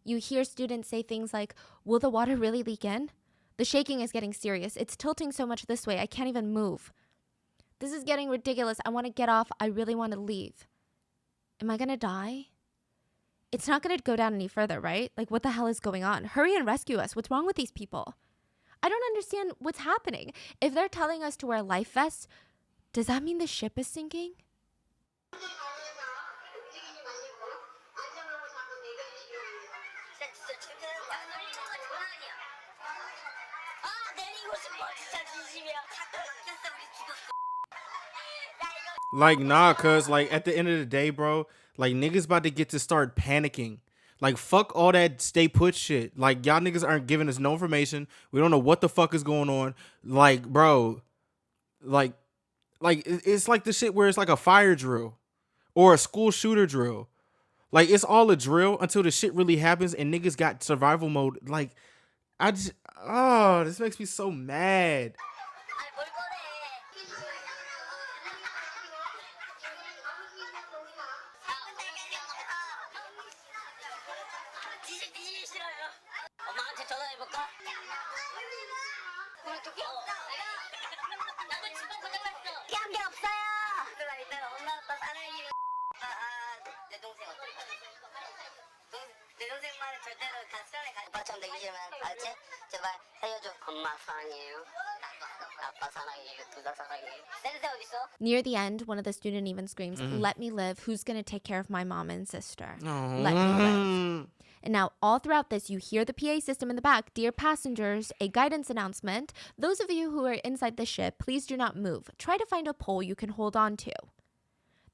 S3: You hear students say things like, will the water really leak in? The shaking is getting serious. It's tilting so much this way, I can't even move. This is getting ridiculous. I want to get off. I really want to leave. Am I going to die? It's not going to go down any further, right? Like, what the hell is going on? Hurry and rescue us. What's wrong with these people? I don't understand what's happening. If they're telling us to wear life vests, does that mean the ship is sinking?
S1: Like, nah, cuz, like, at the end of the day, bro, like, niggas about to get to start panicking. Like, fuck all that stay put shit. Like, y'all niggas aren't giving us no information. We don't know what the fuck is going on. Like, bro, like it's like the shit where it's like a fire drill or a school shooter drill. Like, it's all a drill until the shit really happens and niggas got survival mode. Like, this makes me so mad.
S3: Near the end, one of the students even screams, let me live. Who's going to take care of my mom and sister? Let me live. And now, all throughout this, you hear the PA system in the back. Dear passengers, a guidance announcement. Those of you who are inside the ship, please do not move. Try to find a pole you can hold on to.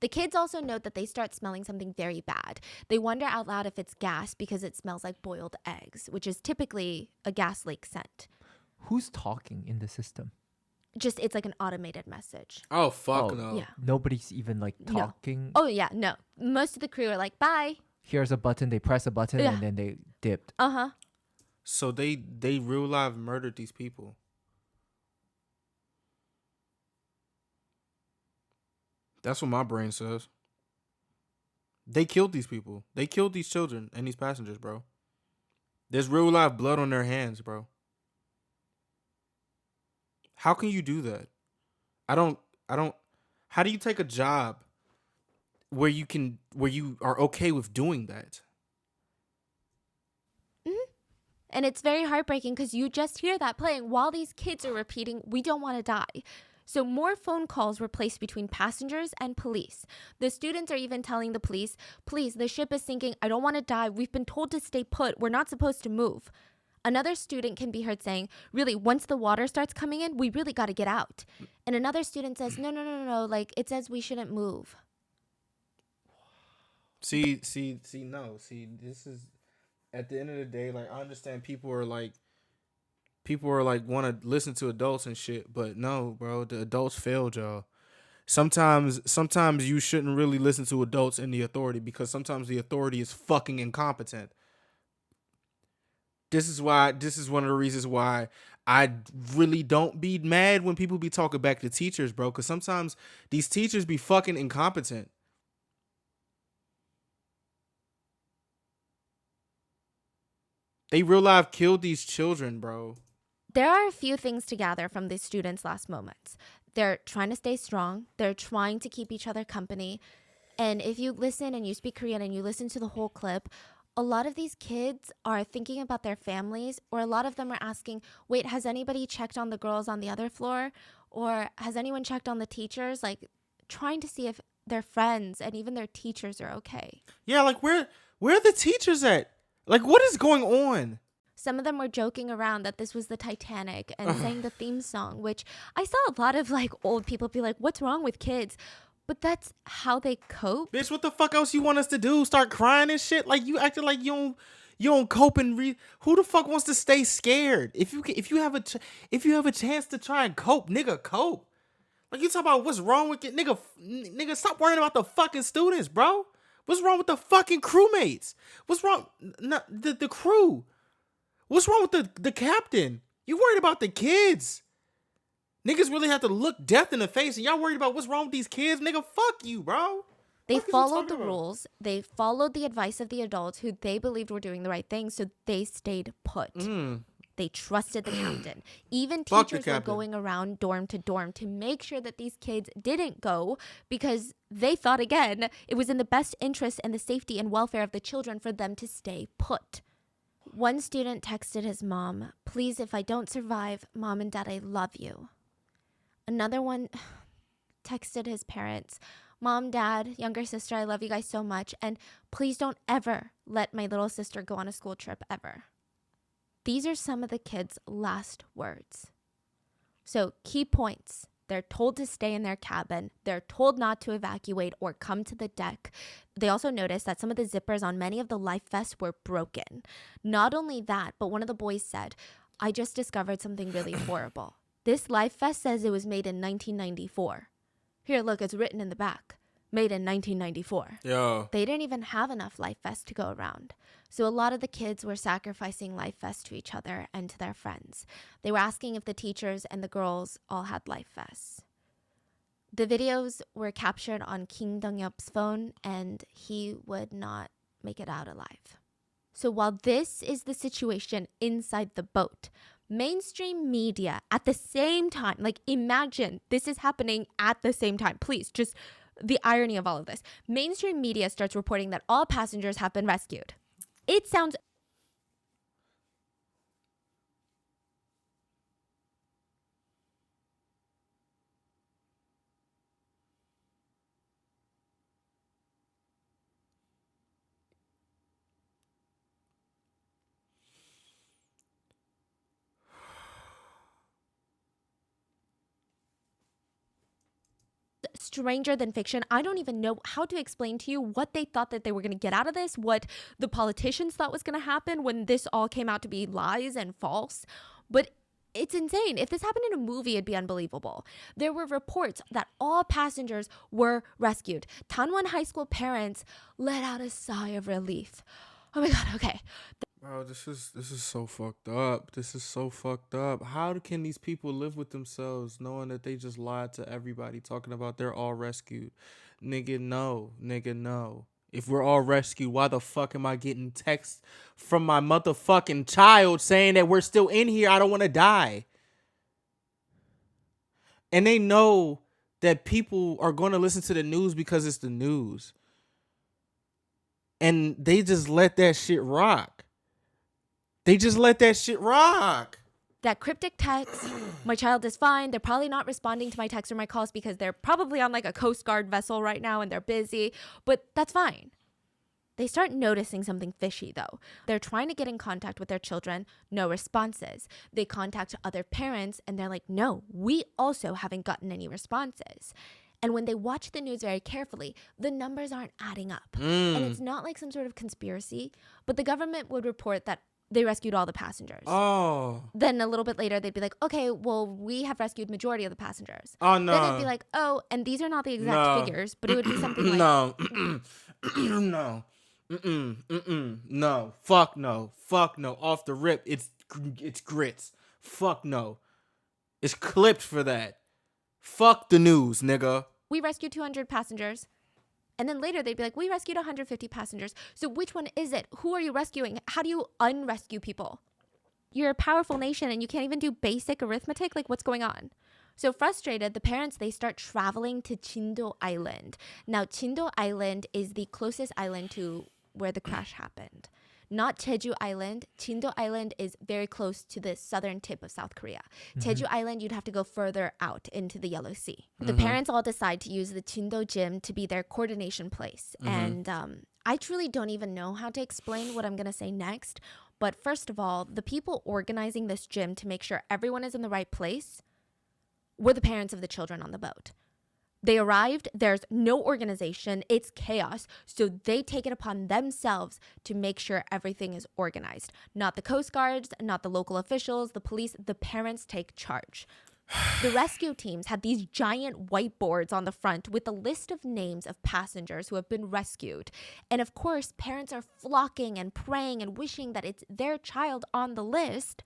S3: The kids also note that they start smelling something very bad. They wonder out loud if it's gas because it smells like boiled eggs, which is typically a gas leak scent.
S2: Who's talking in the system?
S3: Just, it's like an automated message.
S1: Oh, fuck
S2: Oh,
S1: no.
S3: Yeah.
S2: Nobody's even like
S3: No.
S2: talking.
S3: Oh, yeah, no. Most of the crew are like, bye.
S2: Here's a button. They press a button
S3: Yeah.
S2: and then they dipped.
S3: Uh-huh.
S1: So they real life murdered these people. That's what my brain says. They killed these people. They killed these children and these passengers, bro. There's real life blood on their hands, bro. How can you do that? I don't how do you take a job where you are okay with doing that?
S3: And it's very heartbreaking because you just hear that playing while these kids are repeating, we don't want to die. So more phone calls were placed between passengers and police. The students are even telling the police, please, the ship is sinking. I don't want to die. We've been told to stay put. We're not supposed to move. Another student can be heard saying, really, once the water starts coming in, we really got to get out. And another student says, no. Like, it says we shouldn't move.
S1: See, this is, at the end of the day, like, I understand people are like want to listen to adults and shit, but no, bro, the adults failed y'all. Sometimes you shouldn't really listen to adults in the authority because sometimes the authority is fucking incompetent. This is one of the reasons why I really don't be mad when people be talking back to teachers, bro, because sometimes these teachers be fucking incompetent. They real life killed these children, bro.
S3: There are a few things to gather from these students' last moments. They're trying to stay strong. They're trying to keep each other company. And if you listen and you speak Korean and you listen to the whole clip, a lot of these kids are thinking about their families, or a lot of them are asking, wait, has anybody checked on the girls on the other floor? Or has anyone checked on the teachers? Like trying to see if their friends and even their teachers are okay.
S1: Yeah, like where are the teachers at? Like what is going on?
S3: Some of them were joking around that this was the Titanic and sang the theme song, which I saw a lot of like old people be like, what's wrong with kids? But that's how they cope.
S1: Bitch, what the fuck else you want us to do? Start crying and shit? Like you acting like you don't cope and who the fuck wants to stay scared? If you have a chance to try and cope, nigga, cope. Like you talk about what's wrong with it, nigga, stop worrying about the fucking students, bro. What's wrong with the fucking crewmates? What's wrong? Not the crew. What's wrong with the captain? You worried about the kids. Niggas really have to look death in the face and y'all worried about what's wrong with these kids? Nigga, fuck you, bro.
S3: They
S1: Fuck is you
S3: followed
S1: talking
S3: the
S1: about?
S3: rules. They followed the advice of the adults who they believed were doing the right thing, so they stayed put. They trusted the captain. Even
S1: Fuck the
S3: teachers were
S1: captain.
S3: going around dorm to dorm to make sure that these kids didn't go because they thought, again, it was in the best interest and the safety and welfare of the children for them to stay put. One student texted his mom, please, if I don't survive, mom and dad, I love you. Another one texted his parents, mom, dad, younger sister, I love you guys so much. And please don't ever let my little sister go on a school trip ever. These are some of the kids' last words. So key points. They're told to stay in their cabin. They're told not to evacuate or come to the deck. They also noticed that some of the zippers on many of the life vests were broken. Not only that, but one of the boys said, I just discovered something really horrible. This life vest says it was made in 1994. Here, look, it's written in the back. Made in 1994.
S1: Yo.
S3: They didn't even have enough life vests to go around. So a lot of the kids were sacrificing life vests to each other and to their friends. They were asking if the teachers and the girls all had life vests. The videos were captured on Kim Dong-yeop's phone, and he would not make it out alive. So while this is the situation inside the boat, mainstream media at the same time, like imagine this is happening at the same time. Please, just the irony of all of this. Mainstream media starts reporting that all passengers have been rescued. It sounds stranger than fiction. I don't even know how to explain to you what they thought that they were going to get out of this, what the politicians thought was going to happen when this all came out to be lies and false. But it's insane. If this happened in a movie, it'd be unbelievable. There were reports that all passengers were rescued. Tanwon High School parents let out a sigh of relief. Oh my God, okay.
S1: Bro, this is so fucked up. This is so fucked up. How can these people live with themselves knowing that they just lied to everybody talking about they're all rescued? Nigga, no. Nigga, no. If we're all rescued, why the fuck am I getting texts from my motherfucking child saying that we're still in here? I don't want to die. And they know that people are going to listen to the news because it's the news. And they just let that shit rock. They just let that shit rock.
S3: That cryptic text, my child is fine. They're probably not responding to my texts or my calls because they're probably on like a Coast Guard vessel right now and they're busy, but that's fine. They start noticing something fishy though. They're trying to get in contact with their children, no responses. They contact other parents and they're like, no, we also haven't gotten any responses. And when they watch the news very carefully, the numbers aren't adding up. And it's not like some sort of conspiracy, but the government would report that they rescued all the passengers.
S1: Oh.
S3: Then a little bit later, they'd be like, okay, well, we have rescued majority of the passengers.
S1: Oh, no.
S3: Then it'd be like, oh, and these are not the exact
S1: No.
S3: figures, but it would be something like,
S1: No. No. No. Fuck no. Fuck no. Off the rip, it's grits. Fuck no. It's clipped for that. Fuck the news, nigga.
S3: we rescued 200 passengers. And then later they'd be like, we rescued 150 passengers. So which one is it? Who are you rescuing? How do you unrescue people? You're a powerful nation and you can't even do basic arithmetic? Like, what's going on? So frustrated, the parents, they start traveling to Chindo Island. Now, Chindo Island is the closest island to where the crash happened. not Jeju Island. Chindo Island is very close to the southern tip of South Korea. Jeju Island, you'd have to go further out into the Yellow Sea. The parents all decide to use the Chindo gym to be their coordination place. And I truly don't even know how to explain what I'm going to say next. But first of all, the people organizing this gym to make sure everyone is in the right place were the parents of the children on the boat. They arrived, there's no organization, it's chaos, so they take it upon themselves to make sure everything is organized. Not the Coast Guards, not the local officials, the police, the parents take charge. The rescue teams had these giant whiteboards on the front with a list of names of passengers who have been rescued. And of course, parents are flocking and praying and wishing that it's their child on the list.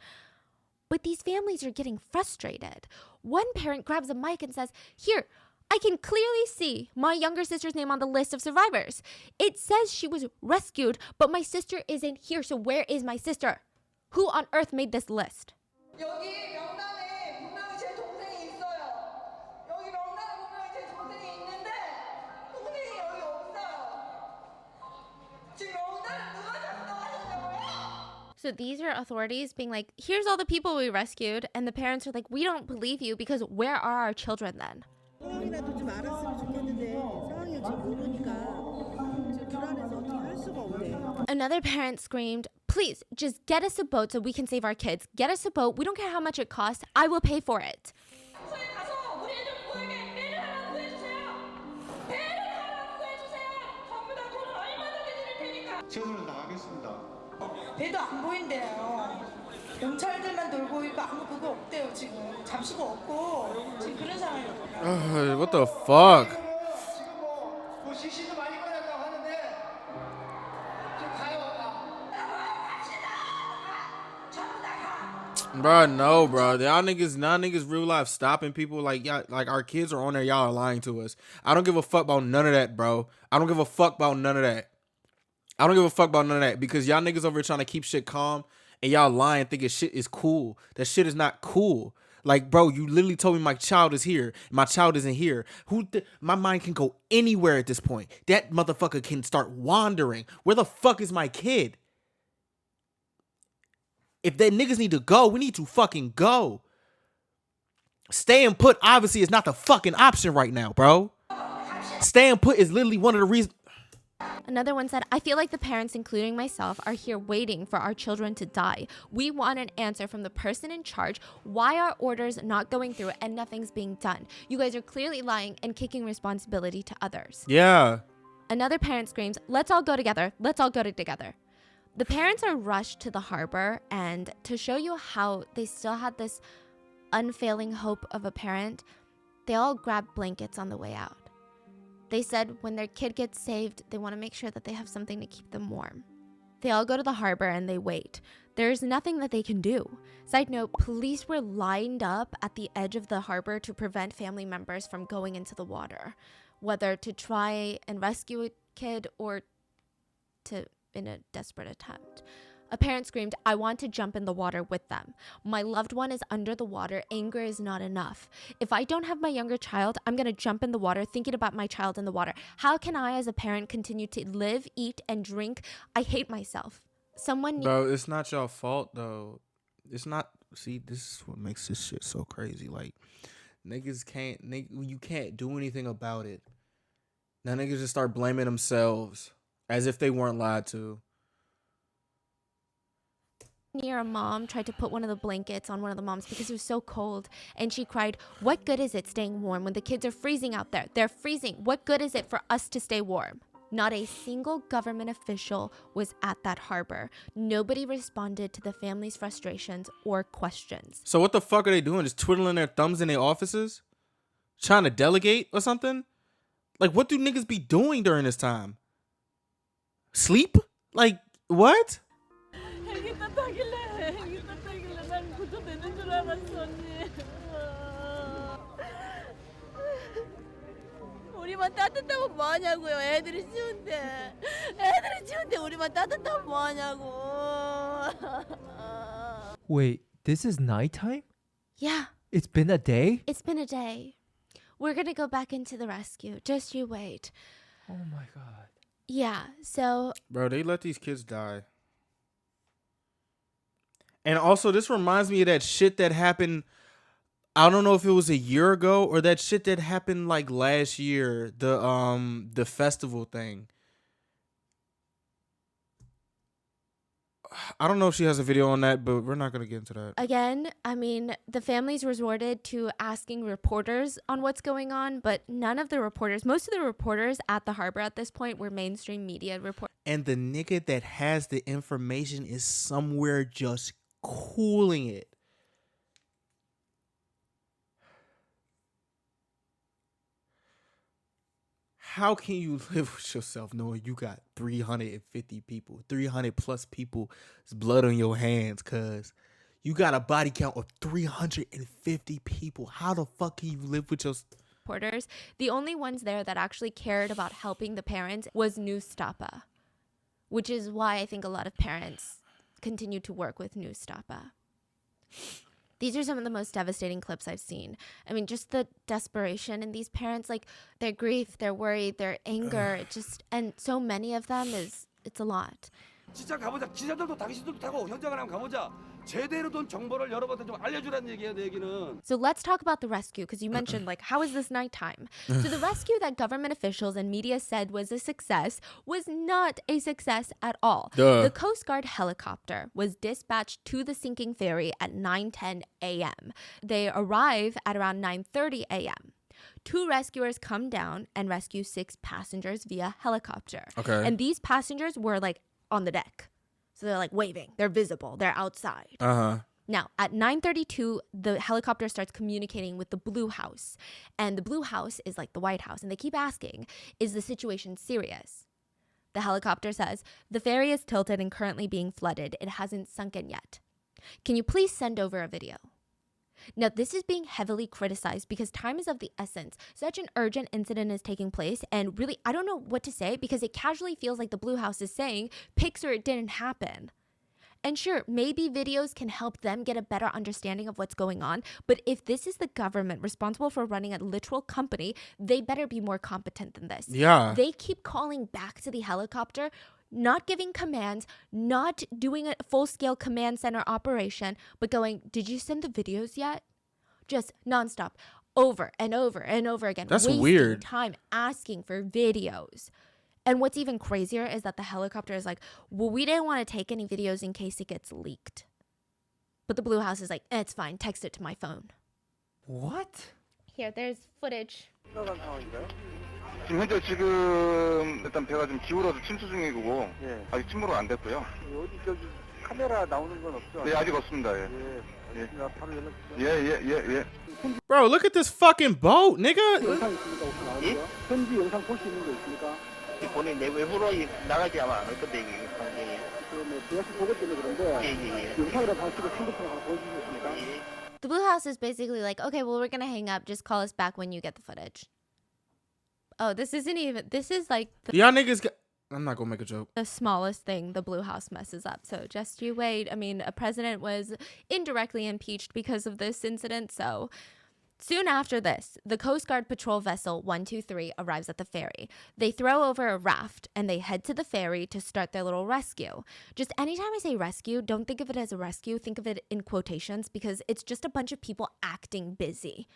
S3: But these families are getting frustrated. One parent grabs a mic and says, "Here, I can clearly see my younger sister's name on the list of survivors. It says she was rescued, but my sister isn't here, so where is my sister? Who on earth made this list?"
S6: 여기 명단에 분명히 제 동생이 있어요. 여기 명단에 분명히 제 동생이 있는데 동생이 여기 없어요. 지금 명단을 누가 작성하셨냐고요?
S3: So these are authorities being like, here's all the people we rescued. And the parents are like, we don't believe you because where are our children then?
S7: 상황이라도 좀 알았으면 좋겠는데 상황을 지금 모르니까 지금 불안해서 어떻게 할 수가 없네.
S3: Another parent screamed, please, just get us a boat so we can save our kids. Get us a boat. We don't care how much it costs. I will pay for it.
S6: 저희 가서 우리 애들 부모에게 배를 하나 구해주세요. 배를 하나 구해주세요. 전부 다 돈 얼마든지 드릴 테니까.
S5: 최선을 다하겠습니다.
S6: 배도 안 보인대요. 경찰들만 돌고 있고 아무 그거 없대요 지금. 잡수가 없고 지금 그런 상황이에요.
S1: What the fuck?
S5: 지금 뭐 시신도 많이 꺼냈다고 하는데 지금 가요.
S1: Bro, no, bro. Y'all niggas real life stopping people like y'all, like our kids are on there. Y'all are lying to us. I don't give a fuck about none of that, bro. I don't give a fuck about none of that. I don't give a fuck about none of that because y'all niggas over here trying to keep shit calm and y'all lying thinking shit is cool. That shit is not cool. Like, bro, you literally told me my child is here. My child isn't here. My mind can go anywhere at this point. That motherfucker can start wandering. Where the fuck is my kid? If that niggas need to go, we need to fucking go. Staying put obviously is not the fucking option right now, bro. Staying put is literally one of the reasons.
S3: Another one said, I feel like the parents, including myself, are here waiting for our children to die. We want an answer from the person in charge. Why are orders not going through and nothing's being done? You guys are clearly lying and kicking responsibility to others.
S1: Yeah.
S3: Another parent screams, let's all go together. Let's all go together. The parents are rushed to the harbor, and to show you how they still had this unfailing hope of a parent, they all grabbed blankets on the way out. They said when their kid gets saved, they want to make sure that they have something to keep them warm. They all go to the harbor and they wait. There's nothing that they can do. Side note, police were lined up at the edge of the harbor to prevent family members from going into the water, whether to try and rescue a kid or to in a desperate attempt. A parent screamed, I want to jump in the water with them. My loved one is under the water. Anger is not enough. If I don't have my younger child, I'm going to jump in the water thinking about my child in the water. How can I, as a parent, continue to live, eat, and drink? I hate myself.
S1: Bro, it's not your fault, though. It's not. See, this is what makes this shit so crazy. Like, you can't do anything about it. Now niggas just start blaming themselves as if they weren't lied to.
S3: Near a mom tried to put one of the blankets on one of the moms because it was so cold, and she cried, what good is it staying warm when the kids are freezing out there? They're freezing. What good is it for us to stay warm? Not a single government official was at that harbor. Nobody responded to the family's frustrations or questions.
S1: So what the fuck are they doing? Just twiddling their thumbs in their offices? Trying to delegate or something? Like, what do niggas be doing during this time? Sleep? Like, what?
S7: 헬기 탔다길래 난 구조되는 줄 알았어 언니. 우리만 따뜻하면 뭐하냐고요. 애들이 추운데 우리만 따뜻하면 뭐하냐고.
S2: Wait, this is nighttime?
S3: Yeah,
S2: It's been a day?
S3: it's been a day. We're gonna go back into the rescue. Just you wait.
S2: Oh my god.
S3: Yeah, so
S1: Bro, they let these kids die. And also, this reminds me of that shit that happened. I don't know if it was a year ago or that shit that happened like last year. The festival thing. I don't know if she has a video on that, but we're not gonna get into that.
S3: Again, I mean, the families resorted to asking reporters on what's going on, but most of the reporters at the harbor at this point were mainstream media reporters.
S1: And the nigga that has the information is somewhere just cooling it. How can you live with yourself knowing you got 350 people, 300 plus people's blood on your hands, cuz you got a body count of 350 people? How the fuck can you live with yourself?
S3: Reporters. The only ones there that actually cared about helping the parents was Newstapa, which is why I think a lot of parents continue to work with Newstapa. These are some of the most devastating clips I've seen. I mean, just the desperation in these parents, like their grief, their worry, their anger, and so many of them it's a lot.
S8: 진짜 가보자. 기자들도 당신들도 타고 현장을 한번 가보자. 제대로 된 정보를 여러분한테 좀 알려주라는 얘기야, 내 얘기는.
S3: So let's talk about the rescue, because you mentioned, like, how is this nighttime? So the rescue that government officials and media said was a success was not a success at all.
S1: Duh.
S3: The Coast Guard helicopter was dispatched to the sinking ferry at 9:10 a.m. They arrive at around 9:30 a.m. 2 rescuers come down and rescue 6 passengers via helicopter.
S1: Okay.
S3: And these passengers were, like, on the deck. So they're like waving, they're visible, they're outside. Now, at 9:32, the helicopter starts communicating with the Blue House. And the Blue House is like the White House. And they keep asking, is the situation serious? The helicopter says, the ferry is tilted and currently being flooded. It hasn't sunken yet. Can you please send over a video? Now, this is being heavily criticized because time is of the essence. Such an urgent incident is taking place, and really, I don't know what to say because it casually feels like the Blue House is saying, pics or it didn't happen. And sure, maybe videos can help them get a better understanding of what's going on, but if this is the government responsible for running a literal company, they better be more competent than this.
S1: Yeah.
S3: They keep calling back to the helicopter, not giving commands, not doing a full-scale command center operation, but going, did you send the videos yet? Just nonstop, over and over and over again.
S1: That's
S3: wasting
S1: weird.
S3: time asking for videos. And what's even crazier is that the helicopter is like, well, we didn't want to take any videos in case it gets leaked. But the Blue House is like, it's fine, text it to my phone.
S2: What?
S3: Here, there's footage.
S9: 지금 현재 지금 일단 배가 좀 기울어서 침수 중이고 아직 침몰은 안 됐고요.
S5: 어디 저기 카메라 나오는 건 없죠?
S9: 네 아직 없습니다. 예.
S5: 나 바로 연락 주세요.
S9: 예.
S1: Bro, look at this fucking boat, nigga.
S5: 영상 있습니까? 혹시 나오는 거? 현지 영상 볼 수 있는 거 있습니까?
S10: 본인 내 외부로 나가지 아마 않을 건데 이게 방송이.
S5: 그뭐 비아시 보고 때문에 그런데 영상이라도 하시고 친구처럼 한번 보여주시겠습니까?
S3: The Blue House is basically like, okay, well, we're going to hang up. Just call us back when you get the footage. Oh, this is like
S1: Y'all niggas got... I'm not gonna make a joke.
S3: the smallest thing the Blue House messes up. So just you wait. I mean, a president was indirectly impeached because of this incident. So soon after this, the Coast Guard patrol vessel 123 arrives at the ferry. They throw over a raft and they head to the ferry to start their little rescue. Just anytime I say rescue, don't think of it as a rescue. Think of it in quotations because it's just a bunch of people acting busy.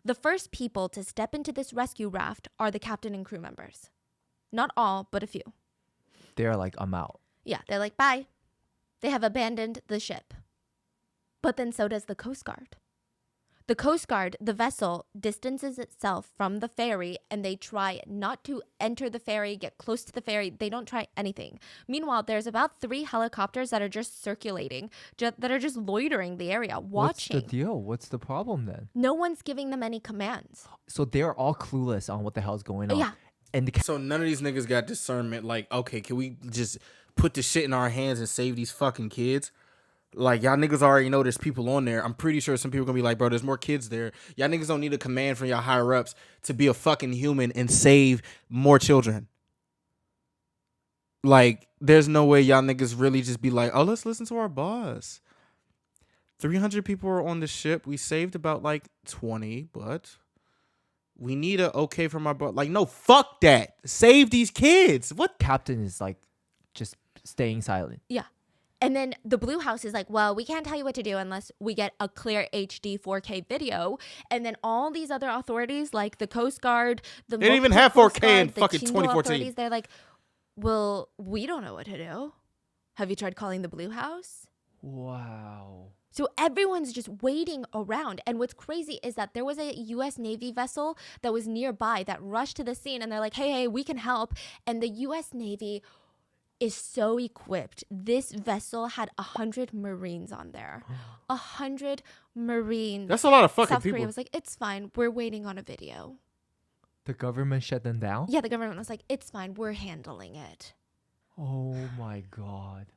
S3: The first people to step into this rescue raft are the captain and crew members. Not all, but a few.
S2: They're like, I'm out.
S3: Yeah, they're like, bye. They have abandoned the ship. But then so does the Coast Guard. The Coast Guard, the vessel, distances itself from the ferry and they try not to enter the ferry, get close to the ferry. They don't try anything. Meanwhile, there's about 3 helicopters that are just circulating, that are just loitering the area, watching.
S2: What's the deal? What's the problem then?
S3: No one's giving them any commands.
S2: So they're all clueless on what the hell's going on.
S3: Yeah.
S2: And the
S1: So none of these niggas got discernment. Like, okay, can we just put the shit in our hands and save these fucking kids? Like, y'all niggas already know there's people on there. I'm pretty sure some people gonna be like, bro, there's more kids there. Y'all niggas don't need a command from y'all higher ups to be a fucking human and save more children. Like, there's no way y'all niggas really just be like, oh, let's listen to our boss. 300 people are on the ship. We saved about like 20, but we need a okay from our boss. Like, no, fuck that. Save these kids. What?
S2: captain is like just staying silent.
S3: Yeah. And then the Blue House is like, well, we can't tell you what to do unless we get a clear HD 4K video. And then all these other authorities, like the Coast Guard, the
S1: They didn't even have 4K in fucking 2014.
S3: They're like, well, we don't know what to do. Have you tried calling the Blue House?
S2: Wow.
S3: So everyone's just waiting around. And what's crazy is that there was a U.S. Navy vessel that was nearby that rushed to the scene. And they're like, hey, we can help. And the U.S. Navy is so equipped. This vessel had 100 Marines on there. 100 Marines.
S1: That's a lot of fucking
S3: South
S1: people.
S3: Korea was like, it's fine. We're waiting on a video.
S2: The government shut them down?
S3: Yeah, the government was like, it's fine. We're handling it.
S2: Oh my God.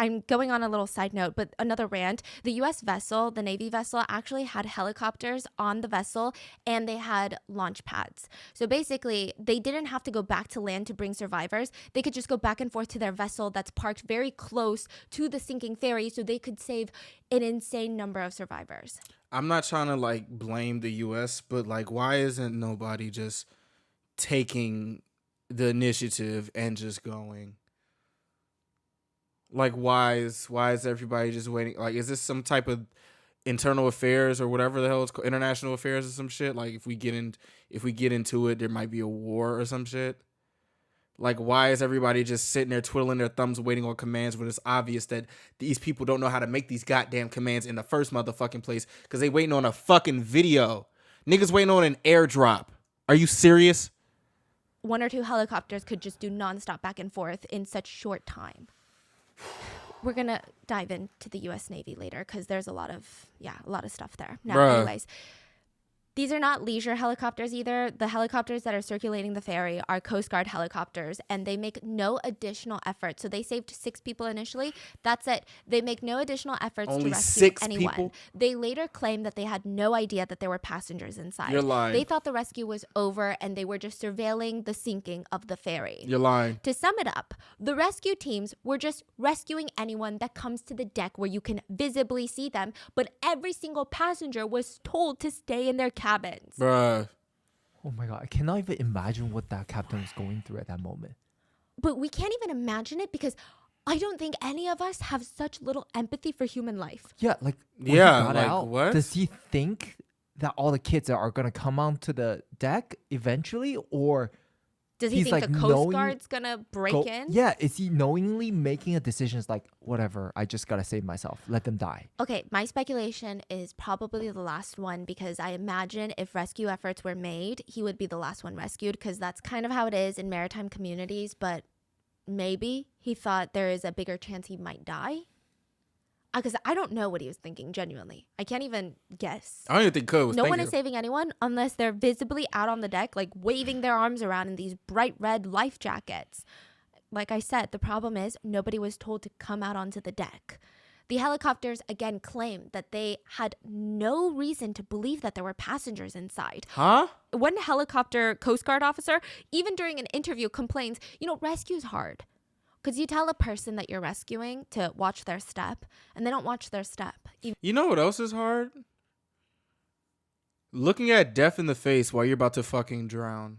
S3: I'm going on a little side note, but another rant. The U.S. vessel, the Navy vessel, actually had helicopters on the vessel and they had launch pads. So basically, they didn't have to go back to land to bring survivors. They could just go back and forth to their vessel that's parked very close to the sinking ferry so they could save an insane number of survivors.
S1: I'm not trying to like blame the U.S., but like, why isn't nobody just taking the initiative and just going? Like, why is everybody just waiting? Like, is this some type of internal affairs or whatever the hell it's called, international affairs or some shit? Like, if we get into it, there might be a war or some shit. Like, why is everybody just sitting there twiddling their thumbs waiting on commands when it's obvious that these people don't know how to make these goddamn commands in the first motherfucking place because they waiting on a fucking video. Niggas waiting on an airdrop. Are you serious?
S3: 1 or 2 helicopters could just do nonstop back and forth in such short time. We're going to dive into the U.S. Navy later because there's a lot of stuff there. Now, anyways, these are not leisure helicopters either. The helicopters that are circulating the ferry are Coast Guard helicopters, and they make no additional effort. So they saved 6 people initially. That's it. They make no additional efforts
S1: Only
S3: to rescue
S1: 6
S3: anyone.
S1: people?
S3: They later claimed that they had no idea that there were passengers inside.
S1: You're lying.
S3: They thought the rescue was over, and they were just surveilling the sinking of the ferry.
S1: You're lying.
S3: To sum it up, the rescue teams were just rescuing anyone that comes to the deck where you can visibly see them, but every single passenger was told to stay in their cabins.
S1: Bruh.
S2: Oh my God. I cannot even imagine what that captain was going through at that moment.
S3: But we can't even imagine it because I don't think any of us have such little empathy for human life.
S2: Yeah, like when
S1: Yeah,
S2: he got
S1: like,
S2: out,
S1: what?
S2: does he think that all the kids are going to come onto the deck eventually? Or
S3: Does he
S2: he's,
S3: think
S2: like,
S3: the Coast
S2: knowing-
S3: Guard's gonna break in?
S2: Yeah, is he knowingly making a decision like, whatever, I just got to save myself. Let them die.
S3: Okay, my speculation is probably the last one because I imagine if rescue efforts were made, he would be the last one rescued because that's kind of how it is in maritime communities. But maybe he thought there is a bigger chance he might die. Because I don't know what he was thinking, genuinely. I can't even guess.
S1: I don't even think Code was
S3: No
S1: thinking.
S3: one is saving anyone unless they're visibly out on the deck, like waving their arms around in these bright red life jackets. Like I said, the problem is nobody was told to come out onto the deck. The helicopters again claim that they had no reason to believe that there were passengers inside.
S1: Huh?
S3: One helicopter Coast Guard officer, even during an interview, complains, rescue's hard. Because you tell a person that you're rescuing to watch their step, and they don't watch their step.
S1: You know what else is hard? Looking at death in the face while you're about to fucking drown.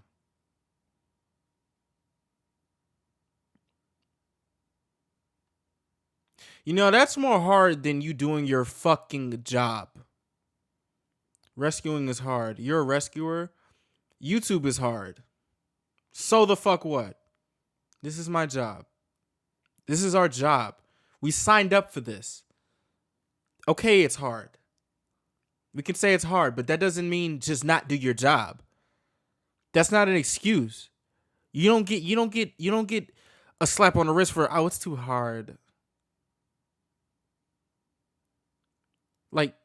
S1: That's more hard than you doing your fucking job. Rescuing is hard. You're a rescuer. YouTube is hard. So the fuck what? This is my job. This is our job. We signed up for this. Okay, it's hard. We can say it's hard, but that doesn't mean just not do your job. That's not an excuse. You don't get a slap on the wrist for, it's too hard. Like,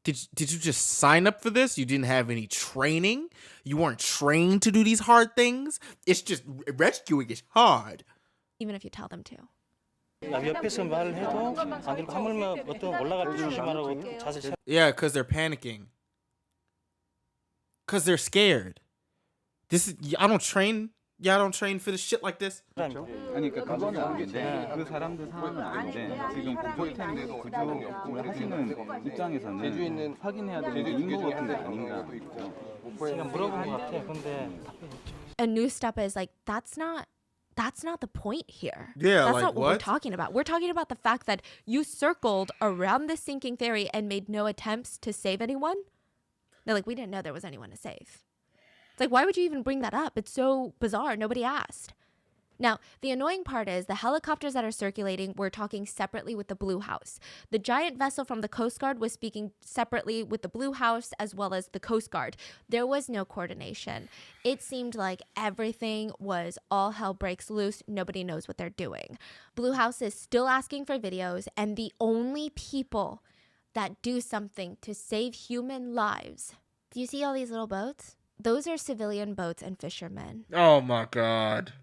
S1: did you just sign up for this? You didn't have any training? You weren't trained to do these hard things? It's just rescuing is hard.
S3: Even if you tell them to.
S10: 옆에서 말을 해도 안 들고 하물며 어떤 올라갈 때 조심하라고 자세.
S1: Yeah, because they're panicking. Because they're scared. I don't train for this shit like this.
S11: 아니 그러니까 그거는 알겠는데 그 사람들 상황이 있는데 지금 호텔 구조를 하시는 입장에서는 확인해야 되는 인구 같은 게 아닌가.
S10: 제가 물어본 것 같아. 근데
S3: A new step is like, that's not that's not the point here.
S1: Yeah,
S3: that's
S1: like,
S3: not what we're
S1: what?
S3: talking about. We're talking about the fact that you circled around this sinking ferry and made no attempts to save anyone. They're like, we didn't know there was anyone to save. It's like, why would you even bring that up? It's so bizarre. Nobody asked. Now, the annoying part is the helicopters that are circulating were talking separately with the Blue House. The giant vessel from the Coast Guard was speaking separately with the Blue House as well as the Coast Guard. There was no coordination. It seemed like everything was all hell breaks loose. Nobody knows what they're doing. Blue House is still asking for videos, and the only people that do something to save human lives. Do you see all these little boats? Those are civilian boats and fishermen.
S1: Oh my God.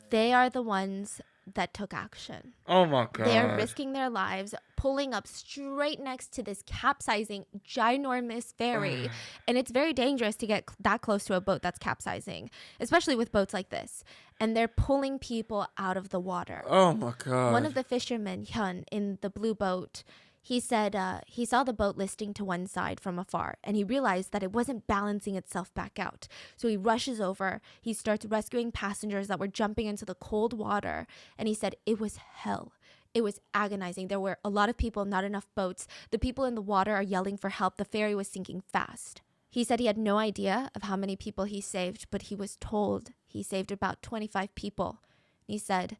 S3: They are the ones that took action.
S1: Oh my God.
S3: They are risking their lives, pulling up straight next to this capsizing, ginormous ferry. And it's very dangerous to get that close to a boat that's capsizing, especially with boats like this. And they're pulling people out of the water.
S1: Oh my God.
S3: One of the fishermen, Hyun, in the blue boat, he said he saw the boat listing to one side from afar, and he realized that it wasn't balancing itself back out. So he rushes over, he starts rescuing passengers that were jumping into the cold water, and he said it was hell. It was agonizing. There were a lot of people, not enough boats. The people in the water are yelling for help. The ferry was sinking fast. He said he had no idea of how many people he saved, but he was told he saved about 25 people. He said,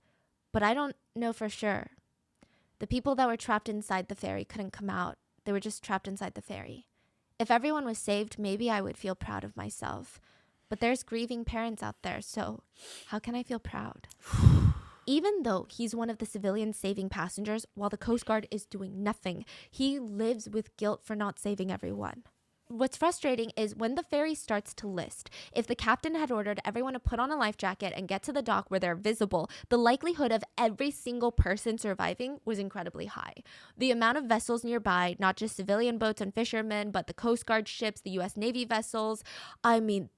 S3: but I don't know for sure. The people that were trapped inside the ferry couldn't come out. They were just trapped inside the ferry. If everyone was saved, maybe I would feel proud of myself. But there's grieving parents out there, so how can I feel proud? Even though he's one of the civilians saving passengers, while the Coast Guard is doing nothing, he lives with guilt for not saving everyone. What's frustrating is when the ferry starts to list, if the captain had ordered everyone to put on a life jacket and get to the dock where they're visible, the likelihood of every single person surviving was incredibly high. The amount of vessels nearby, not just civilian boats and fishermen, but the Coast Guard ships, the US Navy vessels, I mean,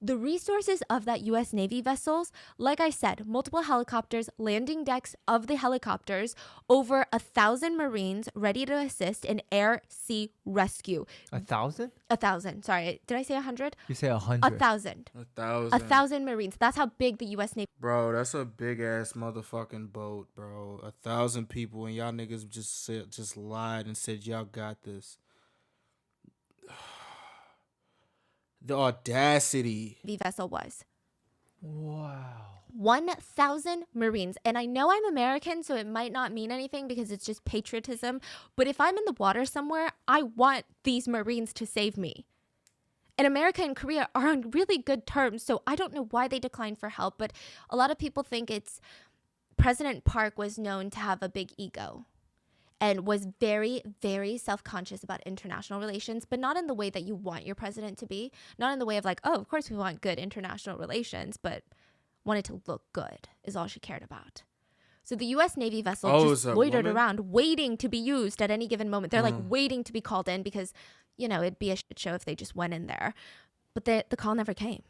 S3: the resources of that US Navy vessels, like I said, multiple helicopters, landing decks of the helicopters, over 1,000 Marines ready to assist in air-sea rescue.
S2: 1,000?
S3: 1,000. Sorry, did I say 100?
S2: You say 100.
S3: 1,000.
S1: 1,000.
S3: 1,000 Marines. That's how big the US Navy.
S1: Bro, that's a big ass motherfucking boat, bro. 1,000 people, and y'all niggas just lied and said y'all got this. The audacity.
S3: The vessel was.
S2: Wow.
S3: 1,000 Marines. And I know I'm American, so it might not mean anything because it's just patriotism. But if I'm in the water somewhere, I want these Marines to save me. And America and Korea are on really good terms, so I don't know why they declined for help. But a lot of people think it's President Park was known to have a big ego and was very, very self-conscious about international relations, but not in the way that you want your president to be. Not in the way of like, oh, of course we want good international relations, but wanted to look good is all she cared about. So the U.S. Navy vessel just loitered around waiting to be used at any given moment. They're like waiting to be called in because, you know, it'd be a shit show if they just went in there. But the call never came.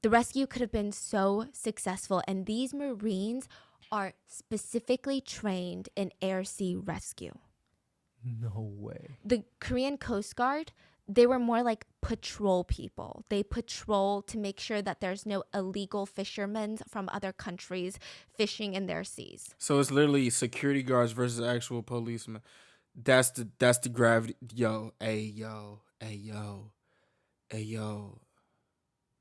S3: The rescue could have been so successful, and these Marines are specifically trained in air-sea rescue.
S2: No way.
S3: The Korean Coast Guard, they were more like patrol people. They patrol to make sure that there's no illegal fishermen from other countries fishing in their seas.
S1: So it's literally security guards versus actual policemen. That's the gravity. Yo.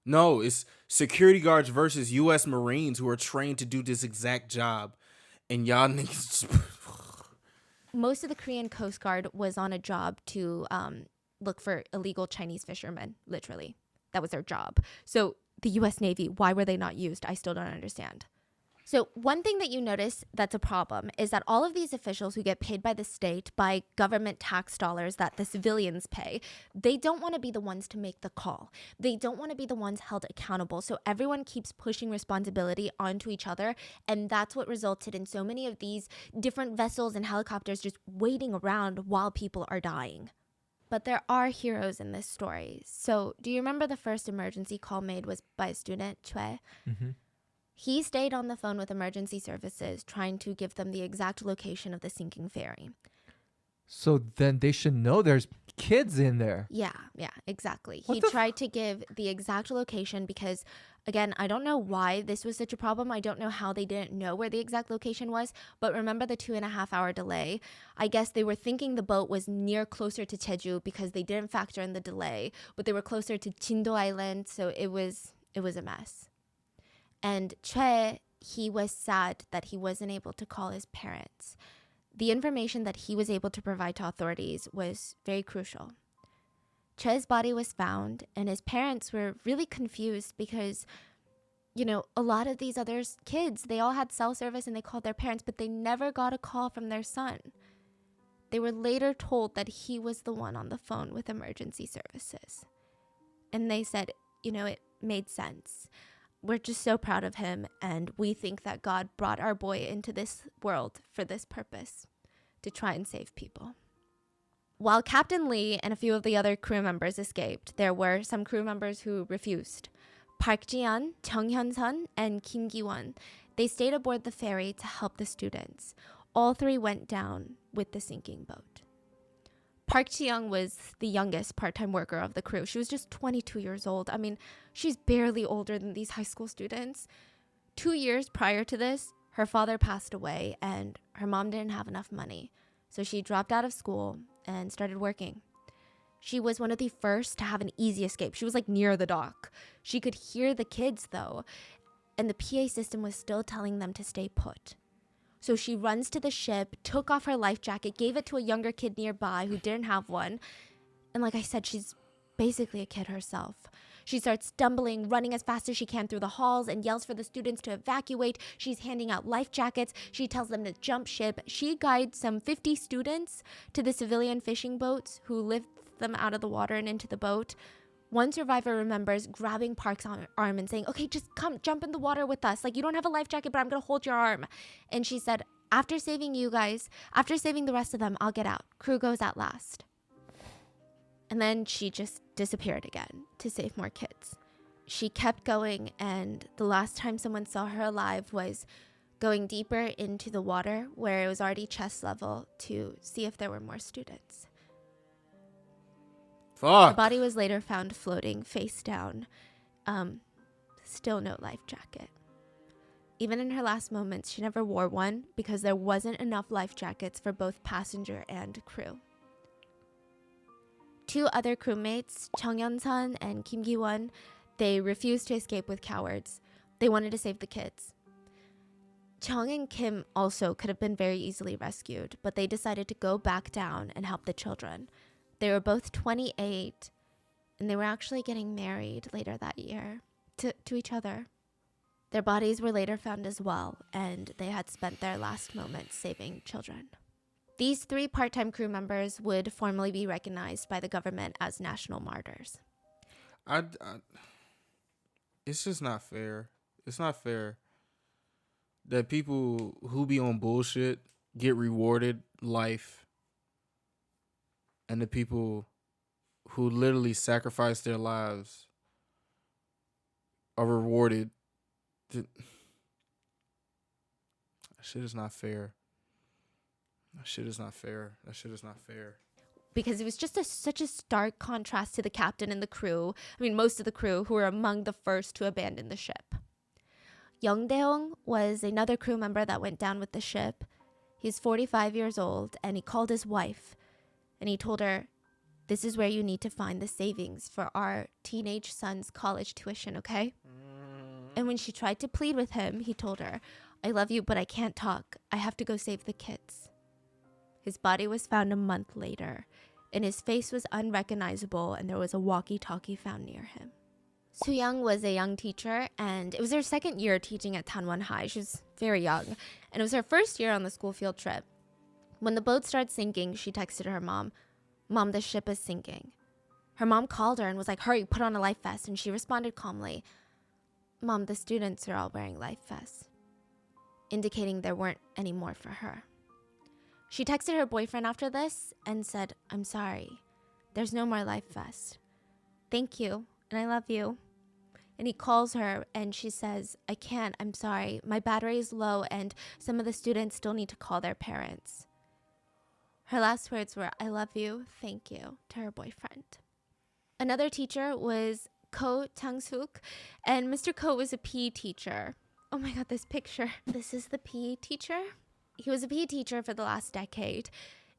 S1: No, it's security guards versus U.S. Marines who are trained to do this exact job. And y'all niggas just...
S3: Most of the Korean Coast Guard was on a job to look for illegal Chinese fishermen, literally. That was their job. So the U.S. Navy, why were they not used? I still don't understand. So one thing that you notice that's a problem is that all of these officials who get paid by the state, by government tax dollars that the civilians pay, they don't want to be the ones to make the call. They don't want to be the ones held accountable. So everyone keeps pushing responsibility onto each other. And that's what resulted in so many of these different vessels and helicopters just waiting around while people are dying. But there are heroes in this story. So do you remember the first emergency call made was by a student, Chue?
S2: Mm-hmm.
S3: He stayed on the phone with emergency services, trying to give them the exact location of the sinking ferry.
S2: So then they should know there's kids in there.
S3: Yeah, exactly.
S2: What
S3: He
S2: the
S3: tried to give the exact location because, again, I don't know why this was such a problem. I don't know how they didn't know where the exact location was. But remember the 2.5 hour delay? I guess they were thinking the boat was closer to Jeju because they didn't factor in the delay, but they were closer to Jindo Island, so it was a mess. And Choi, he was sad that he wasn't able to call his parents. The information that he was able to provide to authorities was very crucial. Choi's body was found, and his parents were really confused because, you know, a lot of these other kids, they all had cell service and they called their parents, but they never got a call from their son. They were later told that he was the one on the phone with emergency services. And they said, you know, it made sense. We're just so proud of him, and we think that God brought our boy into this world for this purpose, to try and save people. While Captain Lee and a few of the other crew members escaped, there were some crew members who refused. Park Ji-yeon, Chung Hyun-sun, and Kim Gi-won, they stayed aboard the ferry to help the students. All three went down with the sinking boat. Park Ji-young was the youngest part-time worker of the crew. She was just 22 years old. I mean, she's barely older than these high school students. 2 years prior to this, her father passed away and her mom didn't have enough money. So she dropped out of school and started working. She was one of the first to have an easy escape. She was like near the dock. She could hear the kids though, and the PA system was still telling them to stay put. So she runs to the ship, took off her life jacket, gave it to a younger kid nearby who didn't have one. And like I said, she's basically a kid herself. She starts stumbling, running as fast as she can through the halls and yells for the students to evacuate. She's handing out life jackets. She tells them to jump ship. She guides some 50 students to the civilian fishing boats who lift them out of the water and into the boat. One survivor remembers grabbing Park's arm and saying, okay, just come, jump in the water with us. Like, you don't have a life jacket, but I'm going to hold your arm. And she said, after saving you guys, after saving the rest of them, I'll get out. Crew goes out last. And then she just disappeared again to save more kids. She kept going, and the last time someone saw her alive was going deeper into the water where it was already chest level to see if there were more students.
S1: Fuck.
S3: Her body was later found floating face down. Still no life jacket. Even in her last moments, she never wore one because there wasn't enough life jackets for both passenger and crew. 2 other crewmates, Chung Hyun-sun and Kim Gi-won, they refused to escape with cowards. They wanted to save the kids. Chung and Kim also could have been very easily rescued, but they decided to go back down and help the children. They were both 28, and they were actually getting married later that year to each other. Their bodies were later found as well, and they had spent their last moments saving children. These 3 part-time crew members would formally be recognized by the government as national martyrs.
S1: It's just not fair. It's not fair that people who be on bullshit get rewarded life, and the people who literally sacrifice their lives are rewarded. That shit is not fair. That shit is not fair. That shit is not fair.
S3: Because it was just such a stark contrast to the captain and the crew. I mean, most of the crew who were among the first to abandon the ship. Young Dae-hong was another crew member that went down with the ship. He's 45 years old, and he called his wife. And he told her, this is where you need to find the savings for our teenage son's college tuition, okay? And when she tried to plead with him, he told her, I love you, but I can't talk. I have to go save the kids. His body was found a month later, and his face was unrecognizable, and there was a walkie-talkie found near him. Soo-young was a young teacher, and it was her second year teaching at Tanwon High. She was very young, and it was her first year on the school field trip. When the boat started sinking, she texted her mom, Mom, the ship is sinking. Her mom called her and was like, hurry, put on a life vest, and she responded calmly, Mom, the students are all wearing life vests, indicating there weren't any more for her. She texted her boyfriend after this and said, I'm sorry, there's no more life vest. Thank you, and I love you. And he calls her and she says, I can't, I'm sorry, my battery is low and some of the students still need to call their parents. Her last words were, "I love you, thank you," to her boyfriend. Another teacher was Ko Chang-suk, and Mr. Ko was a PE teacher. Oh my god, this picture. This is the PE teacher. He was a PE teacher for the last decade.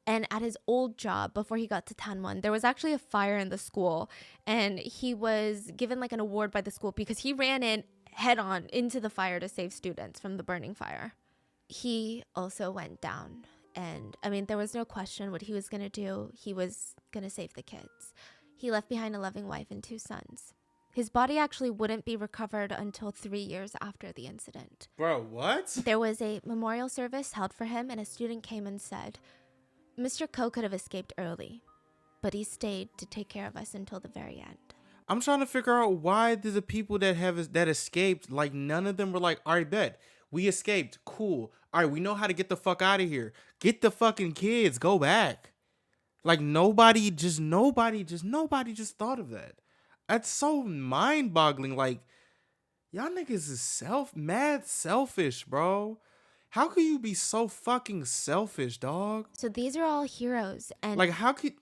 S3: And at his old job, before he got to Tanwon, there was actually a fire in the school. And he was given like an award by the school because he ran in head on into the fire to save students from the burning fire. He also went down. And I mean, there was no question what he was going to do. He was going to save the kids. He left behind a loving wife and 2 sons. His body actually wouldn't be recovered until 3 years after the incident.
S1: Bro, what?
S3: There was a memorial service held for him, and a student came and said, "Mr. Ko could have escaped early, but he stayed to take care of us until the very end."
S1: I'm trying to figure out why did the people that escaped, like none of them were like, all right, bet. We escaped. Cool. All right, we know how to get the fuck out of here. Get the fucking kids. Go back. Like nobody just thought of that. That's so mind-boggling. Like, y'all niggas is mad selfish, bro. How could you be so fucking selfish, dog?
S3: So these are all heroes, and
S1: like, how could...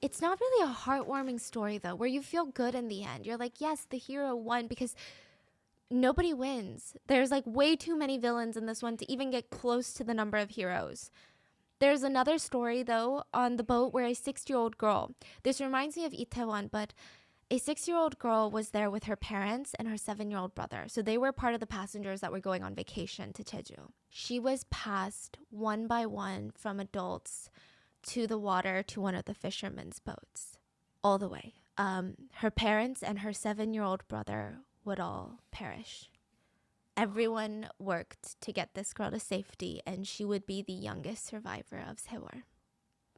S3: It's not really a heartwarming story, though, where you feel good in the end. You're like, yes, the hero won, because nobody wins. There's like way too many villains in this one to even get close to the number of heroes. There's another story, though, on the boat where a 6-year-old girl, this reminds me of Itaewon, but a 6-year-old girl was there with her parents and her 7-year-old brother. So they were part of the passengers that were going on vacation to Jeju. She was passed one by one from adults to the water to one of the fishermen's boats. All the way. Her parents and her 7-year-old brother would all perish. Everyone worked to get this girl to safety, and she would be the youngest survivor of Sewol.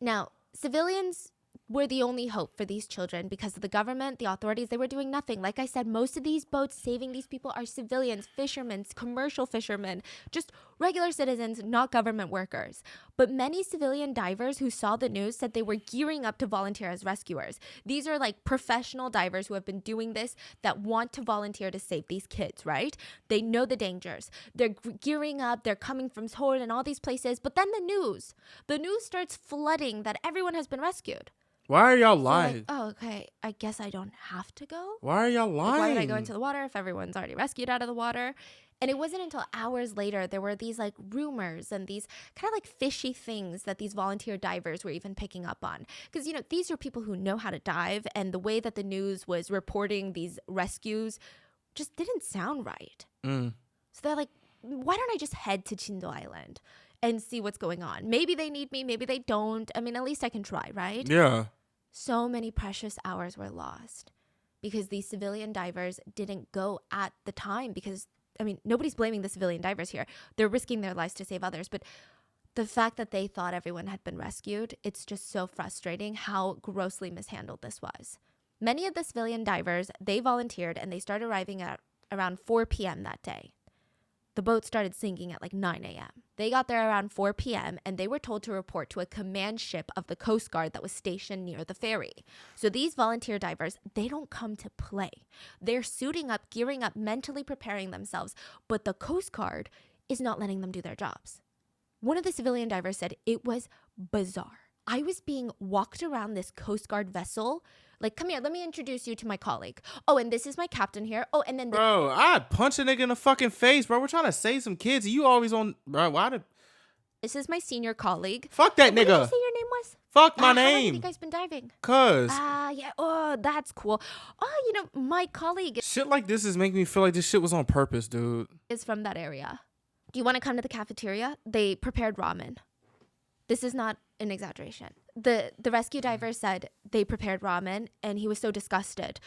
S3: Now, civilians were the only hope for these children because of the government, the authorities, they were doing nothing. Like I said, most of these boats saving these people are civilians, fishermen, commercial fishermen, just regular citizens, not government workers. But many civilian divers who saw the news said they were gearing up to volunteer as rescuers. These are like professional divers who have been doing this that want to volunteer to save these kids, right? They know the dangers. They're gearing up, they're coming from Seoul and all these places. But then the news starts flooding that everyone has been rescued.
S1: Why are y'all
S3: So
S1: lying?
S3: like, oh, okay, I guess I don't have to go.
S1: Why are y'all lying?
S3: Like, why would I go into the water if everyone's already rescued out of the water? And it wasn't until hours later there were these like rumors and these kind of like fishy things that these volunteer divers were even picking up on. Because, you know, these are people who know how to dive, and the way that the news was reporting these rescues just didn't sound right. So they're like, why don't I just head to Chindo Island and see what's going on? Maybe they need me, maybe they don't. I mean, at least I can try, right?
S1: Yeah.
S3: So many precious hours were lost because these civilian divers didn't go at the time because, I mean, nobody's blaming the civilian divers here. They're risking their lives to save others. But the fact that they thought everyone had been rescued, it's just so frustrating how grossly mishandled this was. Many of the civilian divers, they volunteered and they started arriving at around 4 p.m. that day. The boat started sinking at like 9 a.m. They got there around 4 p.m. and they were told to report to a command ship of the Coast Guard that was stationed near the ferry. So these volunteer divers, they don't come to play. They're suiting up, gearing up, mentally preparing themselves, but the Coast Guard is not letting them do their jobs. One of the civilian divers said it was bizarre. I was being walked around this Coast Guard vessel. Like, come here, let me introduce you to my colleague. Oh, and this is my captain here. Oh, and then...
S1: Bro, I'd punch a nigga in the fucking face, bro. We're trying to save some kids. You always on... Bro, why did...
S3: This is my senior colleague.
S1: Fuck that
S3: What
S1: nigga.
S3: did you say your name was?
S1: Fuck my
S3: How long have
S1: name.
S3: you guys been diving?
S1: Cuz.
S3: Yeah. Oh, that's cool. Oh, you know, my colleague
S1: Shit like this is making me feel like this shit was on purpose, dude.
S3: is from that area. Do you want to come to the cafeteria? They prepared ramen. This is not an exaggeration. The rescue diver said they prepared ramen and he was so disgusted.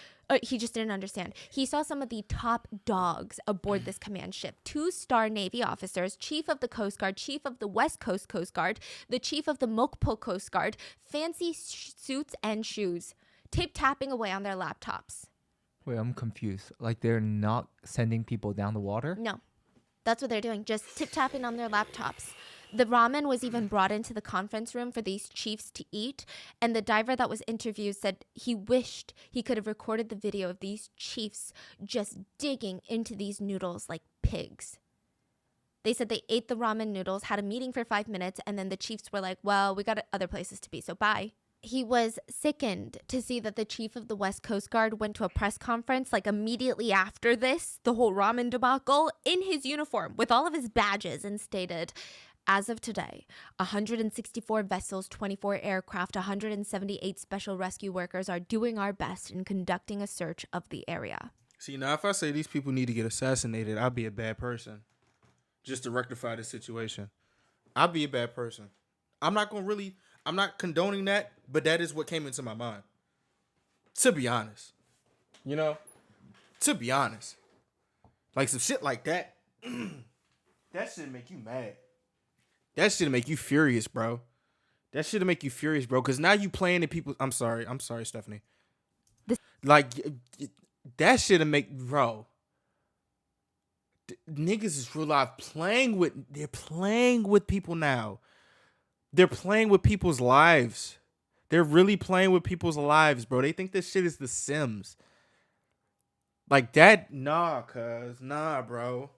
S3: He just didn't understand. He saw some of the top dogs aboard this command ship. 2-star Navy officers, chief of the Coast Guard, chief of the West Coast Coast Guard, the chief of the Mokpo Coast Guard, fancy suits and shoes, tapping away on their laptops.
S2: Wait, I'm confused. Like they're not sending people down the water?
S3: No, that's what they're doing. Just tapping on their laptops. The ramen was even brought into the conference room for these chiefs to eat. And the diver that was interviewed said he wished he could have recorded the video of these chiefs just digging into these noodles like pigs. They said they ate the ramen noodles, had a meeting for 5 minutes, and then the chiefs were like, well, we got other places to be, so bye. He was sickened to see that the chief of the West Coast Guard went to a press conference like immediately after this, the whole ramen debacle, in his uniform with all of his badges, and stated, as of today, 164 vessels, 24 aircraft, 178 special rescue workers are doing our best in conducting a search of the area.
S1: See, now if I say these people need to get assassinated, I'll be a bad person. Just to rectify the situation. I'll be a bad person. I'm not condoning that, but that is what came into my mind. To be honest. You know? To be honest. Like some shit like that. That shit make you mad. That shit make you furious, bro. That shit make you furious, bro. Because now you playing in people. I'm sorry, Stephanie. Like, that shit make, bro. Niggas is real life they're playing with people now. They're playing with people's lives. They're really playing with people's lives, bro. They think this shit is The Sims. Like that, nah, bro.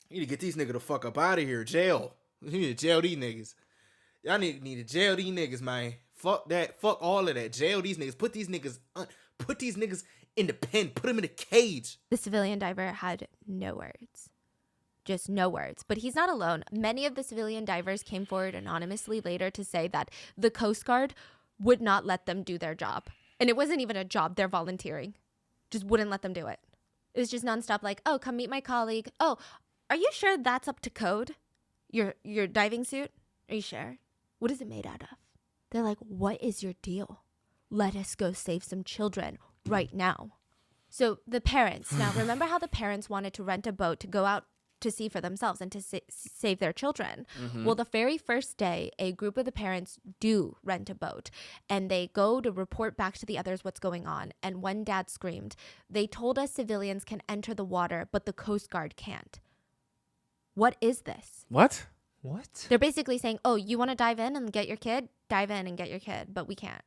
S1: You need to get these niggas the fuck up out of here. Jail. You need to jail these niggas. Y'all need to jail these niggas, man. Fuck that. Fuck all of that. Jail these niggas. Put these niggas in the pen. Put them in a cage.
S3: The civilian diver had no words. Just no words. But he's not alone. Many of the civilian divers came forward anonymously later to say that the Coast Guard would not let them do their job. And it wasn't even a job. They're volunteering. Just wouldn't let them do it. It was just nonstop like, oh, come meet my colleague. Oh, are you sure that's up to code? Your diving suit? Are you sure? What is it made out of? They're like, what is your deal? Let us go save some children right now. So the parents, now remember how the parents wanted to rent a boat to go out to sea for themselves and to save their children. Mm-hmm. Well, the very first day, a group of the parents do rent a boat and they go to report back to the others what's going on. And one dad screamed, "They told us civilians can enter the water, but the Coast Guard can't." What is this?
S1: What?
S3: They're basically saying, oh, you want to dive in and get your kid? Dive in and get your kid, but we can't.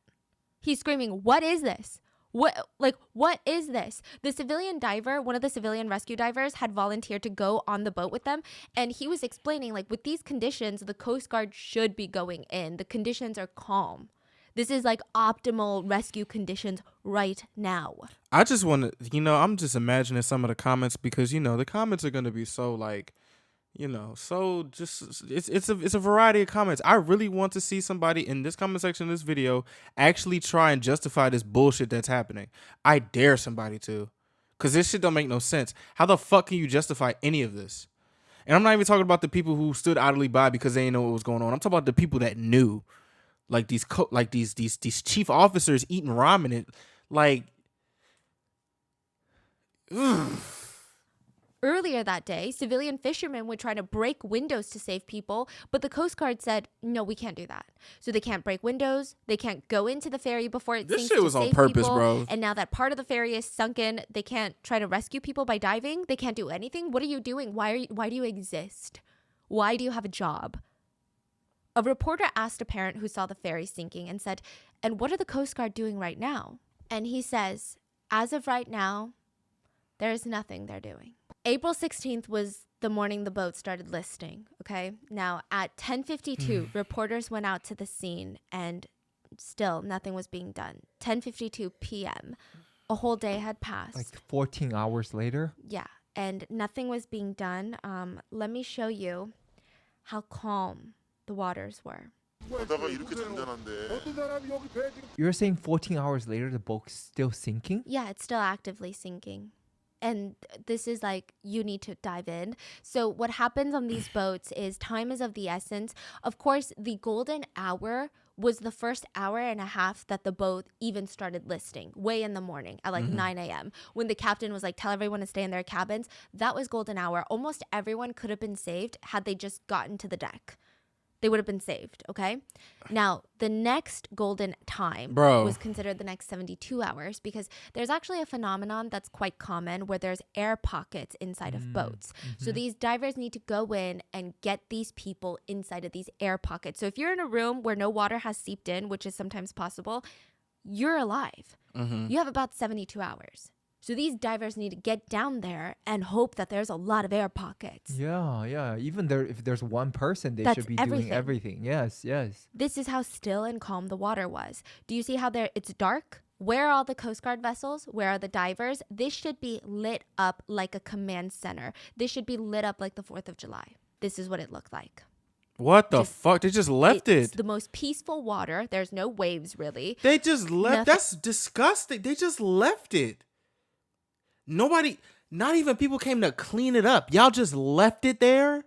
S3: He's screaming, what is this? What is this? The civilian diver, one of the civilian rescue divers, had volunteered to go on the boat with them. And he was explaining, like, with these conditions, the Coast Guard should be going in. The conditions are calm. This is like optimal rescue conditions right now.
S1: I just want to, I'm just imagining some of the comments because, the comments are going to be so like, so just it's a variety of comments. I really want to see somebody in this comment section of this video actually try and justify this bullshit that's happening. I dare somebody to, because this shit don't make no sense. How the fuck can you justify any of this? And I'm not even talking about the people who stood idly by because they didn't know what was going on. I'm talking about the people that knew, like these chief officers eating ramen and like. Ugh.
S3: Earlier that day, civilian fishermen would try to break windows to save people, but the Coast Guard said, no, we can't do that. So they can't break windows, they can't go into the ferry before it sinks.
S1: This shit was on purpose, bro.
S3: And now that part of the ferry is sunken, they can't try to rescue people by diving. They can't do anything. What are you doing? Why do you exist? Why do you have a job? A reporter asked a parent who saw the ferry sinking and said, and what are the Coast Guard doing right now? And he says, as of right now, there is nothing they're doing. April 16th was the morning the boat started listing, okay? Now, at 10:52, reporters went out to the scene and still nothing was being done. 10:52 p.m., a whole day had passed.
S2: Like 14 hours later?
S3: Yeah, and nothing was being done. Let me show you how calm the waters were.
S2: You're saying 14 hours later the boat's still sinking?
S3: Yeah, it's still actively sinking. And this is like, you need to dive in. So what happens on these boats is time is of the essence. Of course, the golden hour was the first hour and a half that the boat even started listing, way in the morning at like 9 a.m. When the captain was like, tell everyone to stay in their cabins. That was golden hour. Almost everyone could have been saved had they just gotten to the deck. They would have been saved, okay? Now, the next golden time was considered the next 72 hours because there's actually a phenomenon that's quite common where there's air pockets inside of boats. So these divers need to go in and get these people inside of these air pockets. So if you're in a room where no water has seeped in, which is sometimes possible, you're alive. You have about 72 hours. So these divers need to get down there and hope that there's a lot of air pockets.
S2: Yeah. Even there, if there's one person, they
S3: That's
S2: should be
S3: everything.
S2: doing everything. Yes.
S3: This is how still and calm the water was. Do you see how it's dark? Where are all the Coast Guard vessels? Where are the divers? This should be lit up like a command center. This should be lit up like the 4th of July. This is what it looked like.
S1: What the fuck? They just left
S3: It's
S1: it.
S3: the most peaceful water. There's no waves, really.
S1: They just left.
S3: Nothing.
S1: That's disgusting. They just left it. Nobody, not even people came to clean it up. Y'all just left it there?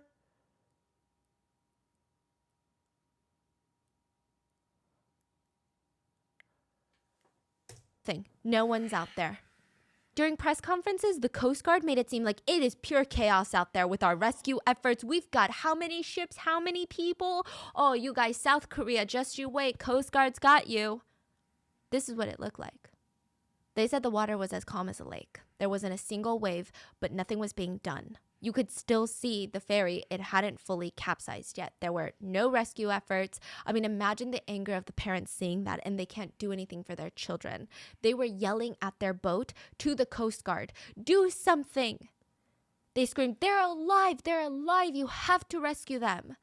S3: No one's out there. During press conferences, the Coast Guard made it seem like it is pure chaos out there with our rescue efforts. We've got how many ships, how many people? Oh, you guys, South Korea, just you wait. Coast Guard's got you. This is what it looked like. They said the water was as calm as a lake. There wasn't a single wave, but nothing was being done. You could still see the ferry. It hadn't fully capsized yet. There were no rescue efforts. I mean, imagine the anger of the parents seeing that and they can't do anything for their children. They were yelling at their boat to the Coast Guard, do something. They screamed, they're alive, you have to rescue them.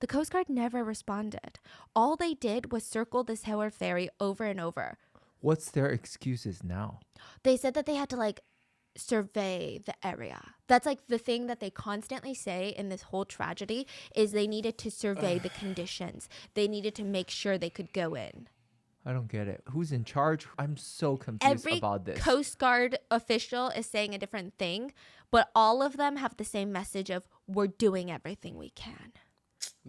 S3: The Coast Guard never responded. All they did was circle the Sewol Ferry over and over.
S2: What's their excuses now?
S3: They said that they had to survey the area. That's the thing that they constantly say in this whole tragedy is they needed to survey the conditions. They needed to make sure they could go in.
S2: I don't get it. Who's in charge? I'm so confused about this.
S3: Every Coast Guard official is saying a different thing, but all of them have the same message of we're doing everything we can.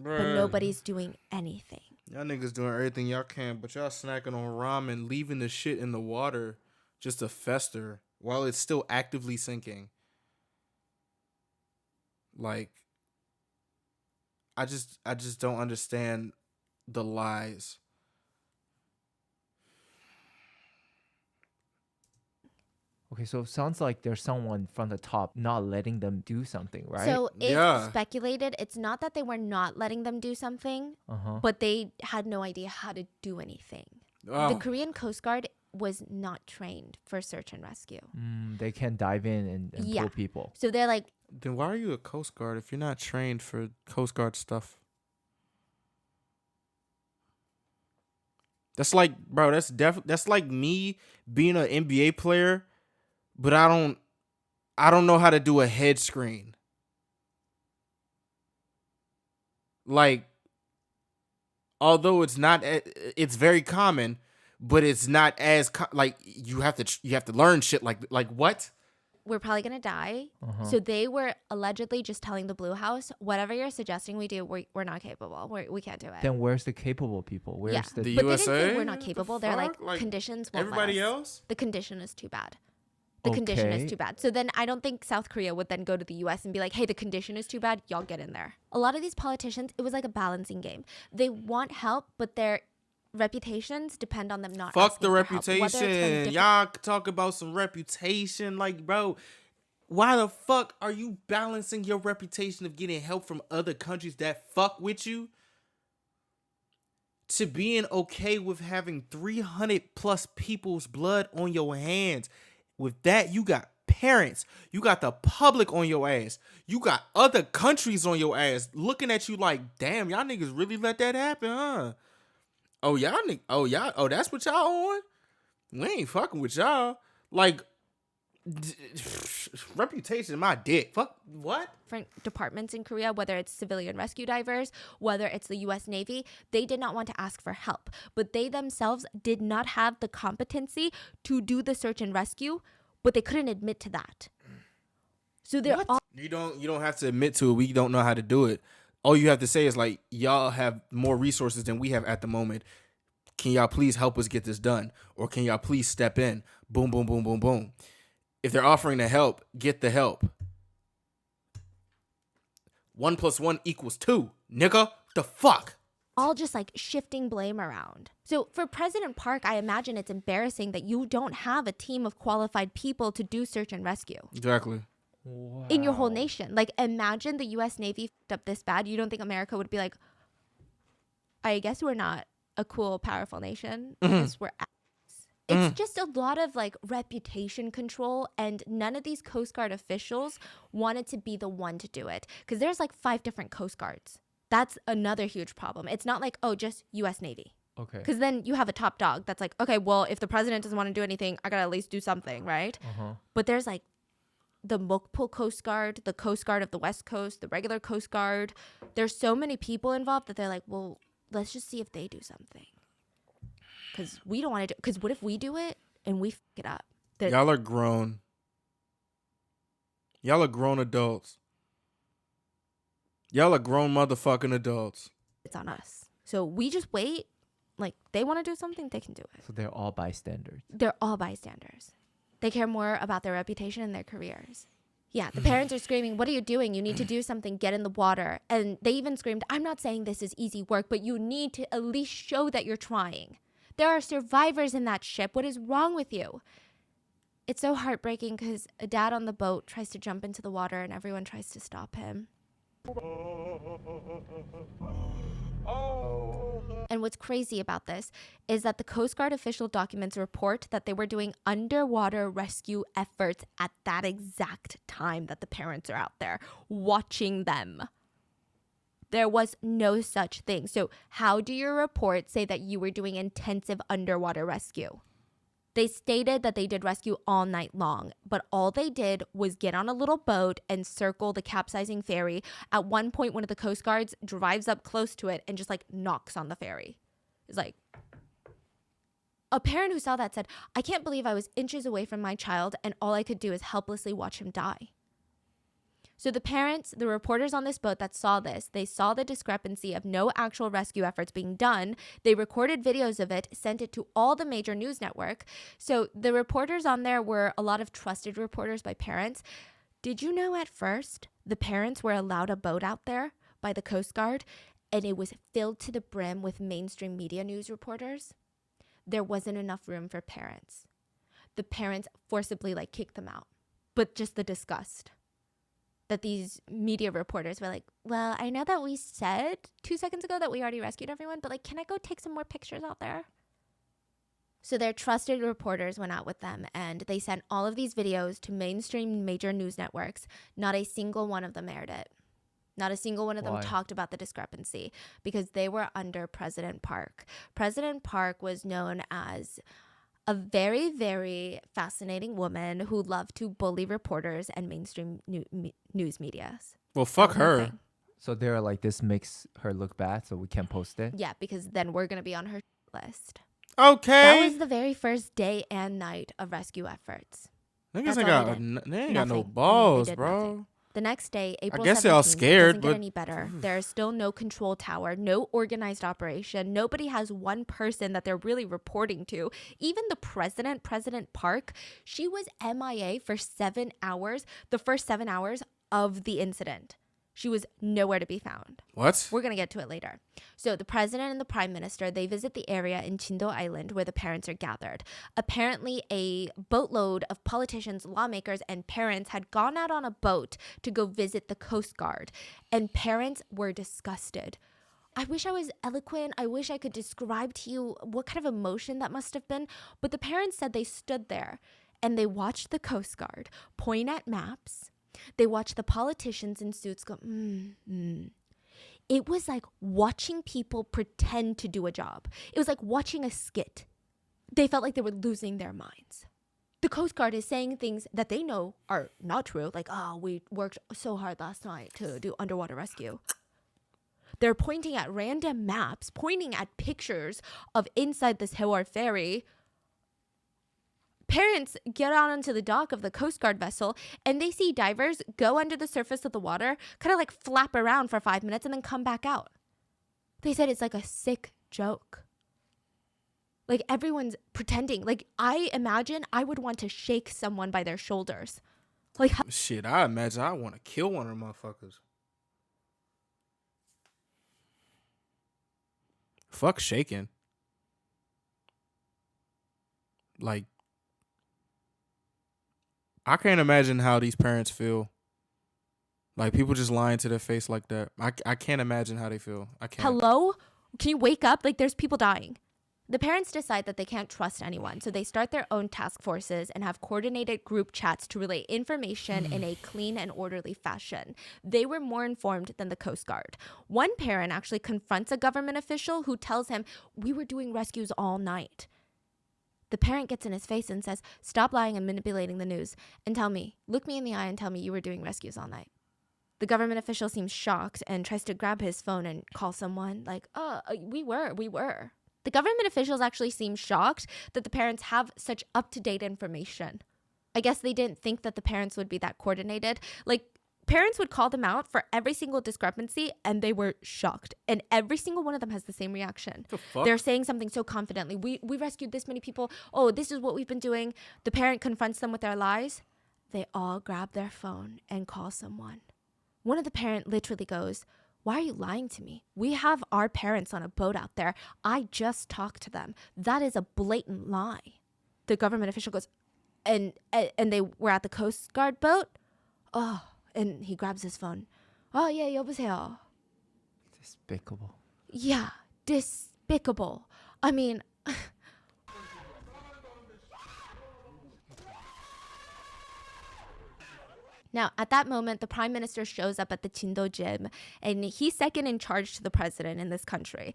S1: Bruh.
S3: But nobody's doing anything.
S1: Y'all niggas doing everything y'all can, but y'all snacking on ramen, leaving the shit in the water just to fester while it's still actively sinking. I just don't understand the lies.
S2: Okay, so it sounds like there's someone from the top not letting them do something, right?
S3: So it's speculated. It's not that they were not letting them do something, but they had no idea how to do anything.
S1: Oh.
S3: The Korean Coast Guard was not trained for search and rescue.
S2: They can dive in and pull people.
S3: So they're like,
S1: then why are you a Coast Guard if you're not trained for Coast Guard stuff? That's like, bro, that's like me being an NBA player, but I don't know how to do a head screen. Although it's very common, but it's not as you have to learn shit like what?
S3: we're probably going to die. So they were allegedly just telling the Blue House, whatever you're suggesting we do, we're not capable. We can't do it.
S2: Then where's the capable people? Where's
S1: the
S3: but
S1: USA?
S3: they didn't say we're not capable. They're like, conditions won't
S1: everybody
S3: let us.
S1: else?
S3: The condition is too bad. The condition is too bad. So then I don't think South Korea would then go to the US and be like, hey, the condition is too bad. Y'all get in there. A lot of these politicians, it was like a balancing game. They want help, but their reputations depend on them not
S1: Fuck
S3: asking
S1: the
S3: for help. Whether it's from
S1: reputation. Y'all talk about some reputation. Like, bro, why the fuck are you balancing your reputation of getting help from other countries that fuck with you to being okay with having 300 plus people's blood on your hands? With that, you got parents, you got the public on your ass, you got other countries on your ass looking at you like, damn, y'all niggas really let that happen, huh? Oh, y'all, that's what y'all on? We ain't fucking with y'all. Like, reputation, my dick. Fuck, what?
S3: Different departments in Korea, whether it's civilian rescue divers, whether it's the US Navy, they did not want to ask for help, but they themselves did not have the competency to do the search and rescue, but they couldn't admit to that. So they're all
S1: You don't have to admit to it. We don't know how to do it. All you have to say is like, y'all have more resources than we have at the moment. Can y'all please help us get this done? Or can y'all please step in? Boom, boom, boom, boom, boom. If they're offering to help, get the help. 1 + 1 = 2. Nigga, the fuck?
S3: all just like shifting blame around. So for President Park, I imagine it's embarrassing that you don't have a team of qualified people to do search and rescue.
S1: Exactly.
S2: Wow.
S3: In your whole nation. Like, imagine the US Navy fucked up this bad. You don't think America would be like, I guess we're not a cool, powerful nation. I guess we're It's just a lot of like reputation control, and none of these Coast Guard officials wanted to be the one to do it because there's like 5 different Coast Guards. That's another huge problem. It's not like, oh, just US Navy.
S2: Okay.
S3: Because then you have a top dog that's like, okay, well, if the president doesn't want to do anything, I got to at least do something, right? But there's like the Mokpo Coast Guard, the Coast Guard of the West Coast, the regular Coast Guard. There's so many people involved that they're like, well, let's just see if they do something. Because we don't want to do, because what if we do it and we f it up?
S1: Y'all are grown. Y'all are grown adults. Y'all are grown motherfucking adults.
S3: It's on us. So we just wait. Like, they want to do something, they can do it.
S2: So they're all bystanders.
S3: They're all bystanders. They care more about their reputation and their careers. Yeah, the parents are screaming, what are you doing? You need to do something. Get in the water. And they even screamed, I'm not saying this is easy work, but you need to at least show that you're trying. There are survivors in that ship. What is wrong with you? It's so heartbreaking because a dad on the boat tries to jump into the water and everyone tries to stop him. And what's crazy about this is that the Coast Guard official documents report that they were doing underwater rescue efforts at that exact time that the parents are out there watching them. There was no such thing. So how do your report say that you were doing intensive underwater rescue? They stated that they did rescue all night long, but all they did was get on a little boat and circle the capsizing ferry. At one point, one of the Coast Guards drives up close to it and just like knocks on the ferry. It's like, a parent who saw that said, I can't believe I was inches away from my child and all I could do is helplessly watch him die. So the parents, the reporters on this boat that saw this, they saw the discrepancy of no actual rescue efforts being done. They recorded videos of it, sent it to all the major news network. So the reporters on there were a lot of trusted reporters by parents. Did you know at first the parents were allowed a boat out there by the Coast Guard and it was filled to the brim with mainstream media news reporters? There wasn't enough room for parents. The parents forcibly like kicked them out, but just the disgust. That these media reporters were like, well, I know that we said 2 seconds ago that we already rescued everyone, but like, can I go take some more pictures out there? So their trusted reporters went out with them and they sent all of these videos to mainstream major news networks. Not a single one of them aired it. Not a single one of them talked about the discrepancy because they were under President Park. President Park was known as a very, very fascinating woman who loved to bully reporters and mainstream news medias.
S1: Well, fuck her.
S2: So they're like, this makes her look bad, so we can't post it?
S3: Yeah, because then we're going to be on her list.
S1: Okay.
S3: That was the very first day and night of rescue efforts.
S1: Niggas ain't got no balls, bro.
S3: Nothing. The next day, April 17th,
S1: I guess they're all scared,
S3: doesn't
S1: but
S3: get any better. There's still no control tower, no organized operation. Nobody has one person that they're really reporting to. Even the president, President Park, she was MIA for 7 hours, the first 7 hours of the incident. She was nowhere to be found.
S1: What?
S3: We're going to get to it later. So the president and the prime minister, they visit the area in Chindo Island where the parents are gathered. Apparently, a boatload of politicians, lawmakers, and parents had gone out on a boat to go visit the Coast Guard. And parents were disgusted. I wish I was eloquent. I wish I could describe to you what kind of emotion that must have been. But the parents said they stood there and they watched the Coast Guard point at maps. They watched the politicians in suits go, It was like watching people pretend to do a job. It was like watching a skit. They felt like they were losing their minds. The Coast Guard is saying things that they know are not true. Like, we worked so hard last night to do underwater rescue. They're pointing at random maps, pointing at pictures of inside the Sewol Ferry. Parents get out onto the dock of the Coast Guard vessel and they see divers go under the surface of the water, kind of like flap around for 5 minutes and then come back out. They said it's like a sick joke. Like everyone's pretending. Like I imagine I would want to shake someone by their shoulders. Like
S1: shit, I imagine I want to kill one of them motherfuckers. Fuck shaking. Like, I can't imagine how these parents feel. Like, people just lying to their face like that. I can't imagine how they feel. I can't.
S3: Hello? Can you wake up? Like, there's people dying. The parents decide that they can't trust anyone, so they start their own task forces and have coordinated group chats to relay information in a clean and orderly fashion. They were more informed than the Coast Guard. One parent actually confronts a government official who tells him, "We were doing rescues all night." The parent gets in his face and says, "Stop lying and manipulating the news and look me in the eye and tell me you were doing rescues all night." The government official seems shocked and tries to grab his phone and call someone like, we were. The government officials actually seem shocked that the parents have such up-to-date information. I guess they didn't think that the parents would be that coordinated. Like, parents would call them out for every single discrepancy and they were shocked. And every single one of them has the same reaction.
S1: The fuck?
S3: They're saying something so confidently. We rescued this many people. Oh, this is what we've been doing. The parent confronts them with their lies. They all grab their phone and call someone. One of the parent literally goes, "Why are you lying to me? We have our parents on a boat out there. I just talked to them. That is a blatant lie." The government official goes, and they were at the Coast Guard boat? Oh, and he grabs his phone. "Oh, yeah, 여보세요."
S2: Despicable.
S3: Yeah, despicable. I mean, now, at that moment, the prime minister shows up at the Chindo gym, and he's second in charge to the president in this country.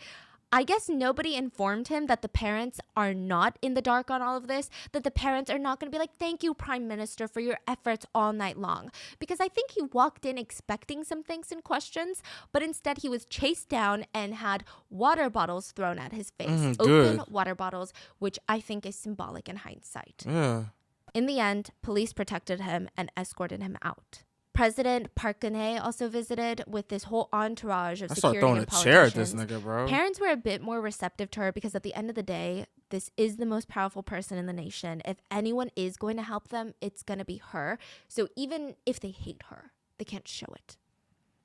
S3: I guess nobody informed him that the parents are not in the dark on all of this, that the parents are not going to be like, "Thank you, prime minister, for your efforts all night long." Because I think he walked in expecting some things and questions, but instead he was chased down and had water bottles thrown at his face.
S1: Good.
S3: Open water bottles, which I think is symbolic in hindsight.
S1: Yeah.
S3: In the end, police protected him and escorted him out. President Park Geun-hye also visited with this whole entourage of
S1: I start
S3: security
S1: throwing
S3: and
S1: a chair at this
S3: politicians.
S1: nigga, bro.
S3: Parents were a bit more receptive to her because at the end of the day, this is the most powerful person in the nation. If anyone is going to help them, it's going to be her. So even if they hate her, they can't show it.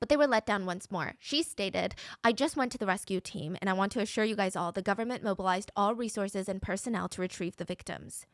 S3: But they were let down once more. She stated, "I just went to the rescue team, and I want to assure you guys all the government mobilized all resources and personnel to retrieve the victims."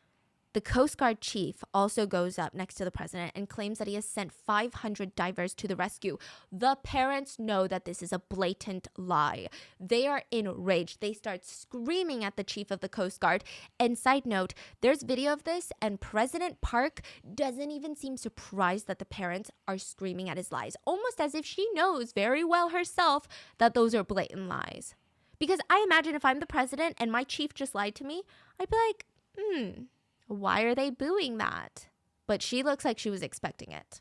S3: The Coast Guard chief also goes up next to the president and claims that he has sent 500 divers to the rescue. The parents know that this is a blatant lie. They are enraged. They start screaming at the chief of the Coast Guard. And side note, there's video of this, and President Park doesn't even seem surprised that the parents are screaming at his lies, almost as if she knows very well herself that those are blatant lies. Because I imagine if I'm the president and my chief just lied to me, I'd be like, why are they booing that? But she looks like she was expecting it.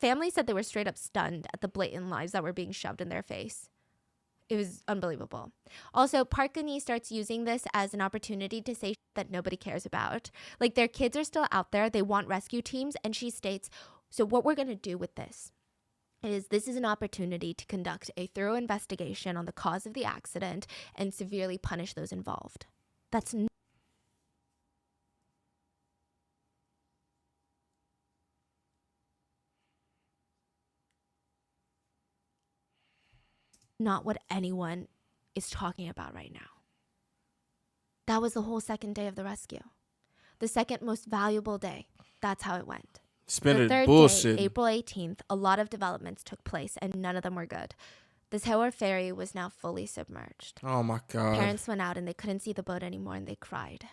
S3: Family said they were straight up stunned at the blatant lies that were being shoved in their face. It was unbelievable. Also, Park Geun-hye starts using this as an opportunity to say that nobody cares about. Like, their kids are still out there. They want rescue teams. And she states, "So what we're going to do with this is an opportunity to conduct a thorough investigation on the cause of the accident and severely punish those involved." That's not what anyone is talking about right now. That was the whole second day of the rescue. The second most valuable day. That's how it went.
S1: Spend
S3: The
S1: it
S3: third
S1: bullshit.
S3: day, April 18th, a lot of developments took place and none of them were good. The Sewol Ferry was now fully submerged.
S1: Oh my God.
S3: Parents went out and they couldn't see the boat anymore and they cried.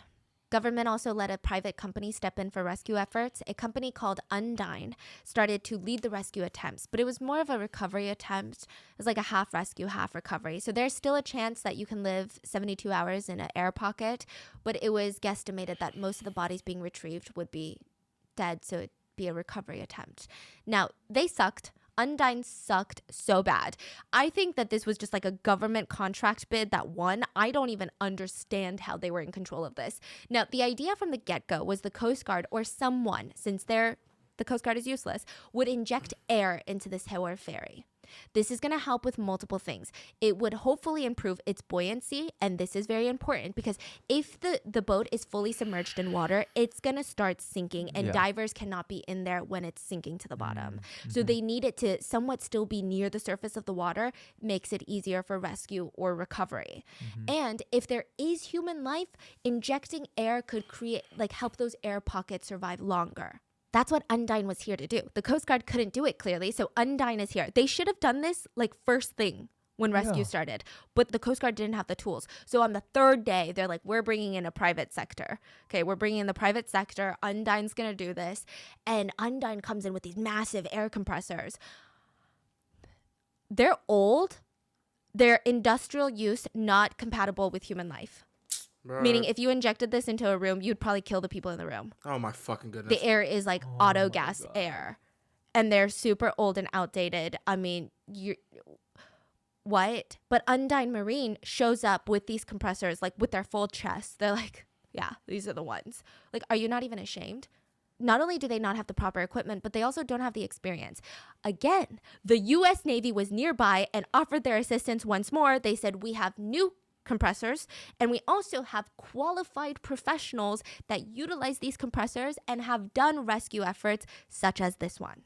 S3: Government also let a private company step in for rescue efforts. A company called Undyne started to lead the rescue attempts, but it was more of a recovery attempt. It was like a half rescue, half recovery. So there's still a chance that you can live 72 hours in an air pocket, but it was guesstimated that most of the bodies being retrieved would be dead, so it'd be a recovery attempt. Now, they sucked. Undyne sucked so bad. I think that this was just like a government contract bid that won. I don't even understand how they were in control of this. Now, the idea from the get-go was the Coast Guard or someone, since the Coast Guard is useless, would inject air into this Sewol Ferry. This is going to help with multiple things. It would hopefully improve its buoyancy, and this is very important because if the boat is fully submerged in water, it's going to start sinking, and divers cannot be in there when it's sinking to the bottom. So they need it to somewhat still be near the surface of the water, makes it easier for rescue or recovery. And if there is human life, injecting air could help those air pockets survive longer. That's what Undyne was here to do. The Coast Guard couldn't do it clearly, so Undyne is here. They should have done this like first thing when rescue started, but the Coast Guard didn't have the tools. So on the third day, they're like, we're bringing in a private sector. Okay, we're bringing in the private sector. Undyne's going to do this. And Undyne comes in with these massive air compressors. They're old. They're industrial use, not compatible with human life.
S1: Bruh.
S3: Meaning if you injected this into a room, you'd probably kill the people in the room.
S1: Oh my fucking goodness.
S3: The air is like auto gas air. And they're super old and outdated. I mean, what? But Undyne Marine shows up with these compressors, like with their full chest. They're like, yeah, these are the ones. Like, are you not even ashamed? Not only do they not have the proper equipment, but they also don't have the experience. Again, the U.S. Navy was nearby and offered their assistance once more. They said, we have new compressors, and we also have qualified professionals that utilize these compressors and have done rescue efforts such as this one.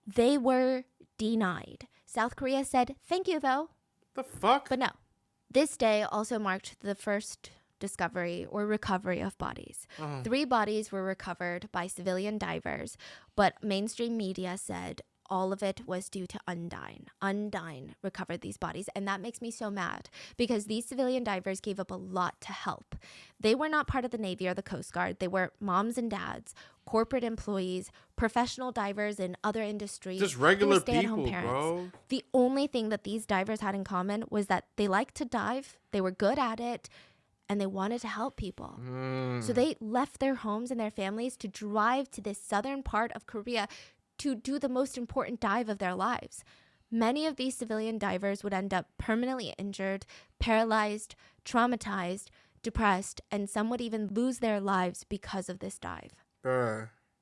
S3: They were denied. South Korea said, thank you, though.
S1: The fuck?
S3: But no. This day also marked the first discovery or recovery of bodies. 3 bodies were recovered by civilian divers, but mainstream media said all of it was due to Undyne. Undyne recovered these bodies, and that makes me so mad because these civilian divers gave up a lot to help. They were not part of the Navy or the Coast Guard. They were moms and dads, corporate employees, professional divers in other industries.
S1: Just regular
S3: stay-at-home
S1: people, bro.
S3: The only thing that these divers had in common was that they liked to dive, they were good at it, and they wanted to help people. So they left their homes and their families to drive to this southern part of Korea to do the most important dive of their lives. Many of these civilian divers would end up permanently injured, paralyzed, traumatized, depressed, and some would even lose their lives because of this dive.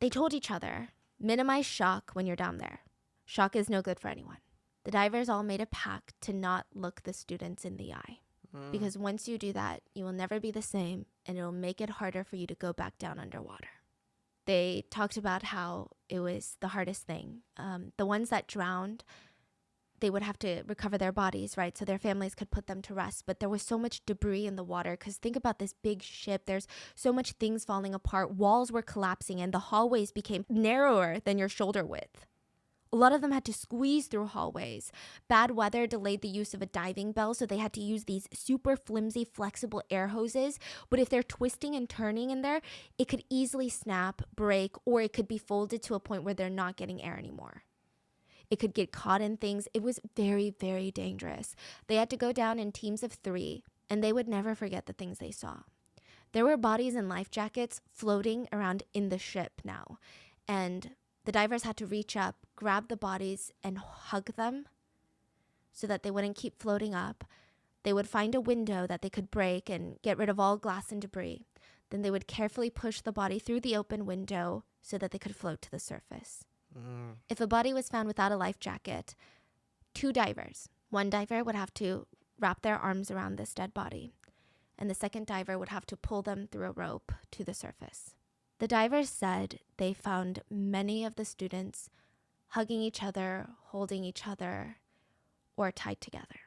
S3: They told each other, minimize shock when you're down there. Shock is no good for anyone. The divers all made a pact to not look the students in the eye. Because once you do that, you will never be the same, and it'll make it harder for you to go back down underwater. They talked about how it was the hardest thing. The ones that drowned, they would have to recover their bodies, right? So their families could put them to rest. But there was so much debris in the water because think about this big ship. There's so much things falling apart. Walls were collapsing and the hallways became narrower than your shoulder width. A lot of them had to squeeze through hallways. Bad weather delayed the use of a diving bell, so they had to use these super flimsy, flexible air hoses. But if they're twisting and turning in there, it could easily snap, break, or it could be folded to a point where they're not getting air anymore. It could get caught in things. It was very, very dangerous. They had to go down in teams of 3, and they would never forget the things they saw. There were bodies in life jackets floating around in the ship now, and the divers had to reach up, grab the bodies, and hug them so that they wouldn't keep floating up. They would find a window that they could break and get rid of all glass and debris. Then they would carefully push the body through the open window so that they could float to the surface. If a body was found without a life jacket, 2 divers, one diver would have to wrap their arms around this dead body, and the second diver would have to pull them through a rope to the surface. The divers said they found many of the students hugging each other, holding each other, or tied together.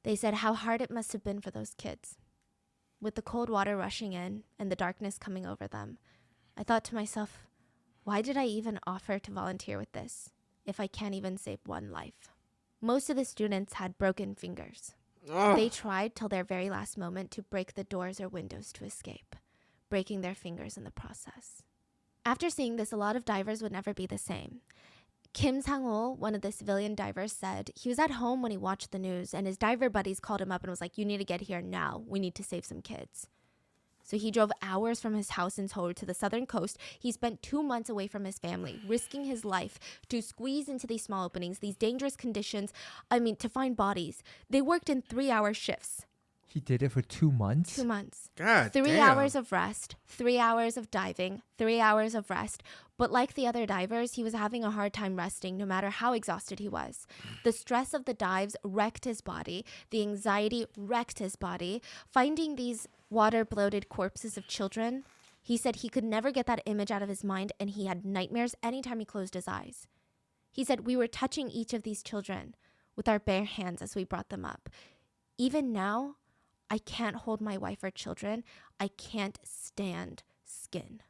S3: They said how hard it must have been for those kids. With the cold water rushing in and the darkness coming over them, I thought to myself, why did I even offer to volunteer with this if I can't even save one life? Most of the students had broken fingers. They tried till their very last moment to break the doors or windows to escape, breaking their fingers in the process. After seeing this, a lot of divers would never be the same. Kim Sang-ul, one of the civilian divers, said he was at home when he watched the news and his diver buddies called him up and was like, you need to get here now. We need to save some kids. So he drove hours from his house in Seoul to the southern coast. He spent 2 months away from his family, risking his life to squeeze into these small openings, these dangerous conditions, to find bodies. They worked in 3-hour shifts.
S2: He did it for 2 months?
S3: 2 months.
S1: God
S3: 3
S1: damn.
S3: hours of rest, 3 hours of diving, 3 hours of rest. But like the other divers, he was having a hard time resting no matter how exhausted he was. The stress of the dives wrecked his body. The anxiety wrecked his body. Finding these water-bloated corpses of children, he said he could never get that image out of his mind and he had nightmares anytime he closed his eyes. He said, we were touching each of these children with our bare hands as we brought them up. Even now, I can't hold my wife or children. I can't stand skin.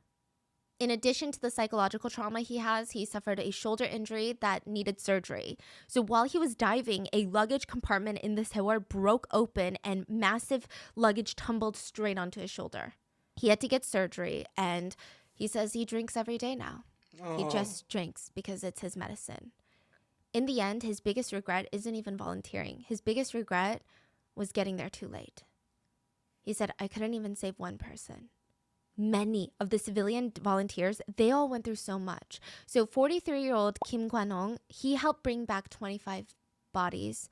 S3: In addition to the psychological trauma he suffered a shoulder injury that needed surgery. So while he was diving, a luggage compartment in the Sewol broke open and massive luggage tumbled straight onto his shoulder. He had to get surgery, and he says he drinks every day now. He just drinks because it's his medicine. In the end, his biggest regret isn't even volunteering. His biggest regret was getting there too late. He said, I couldn't even save one person. Many of the civilian volunteers, they all went through so much. So 43-year-old Kim Kwan-ong, he helped bring back 25 bodies.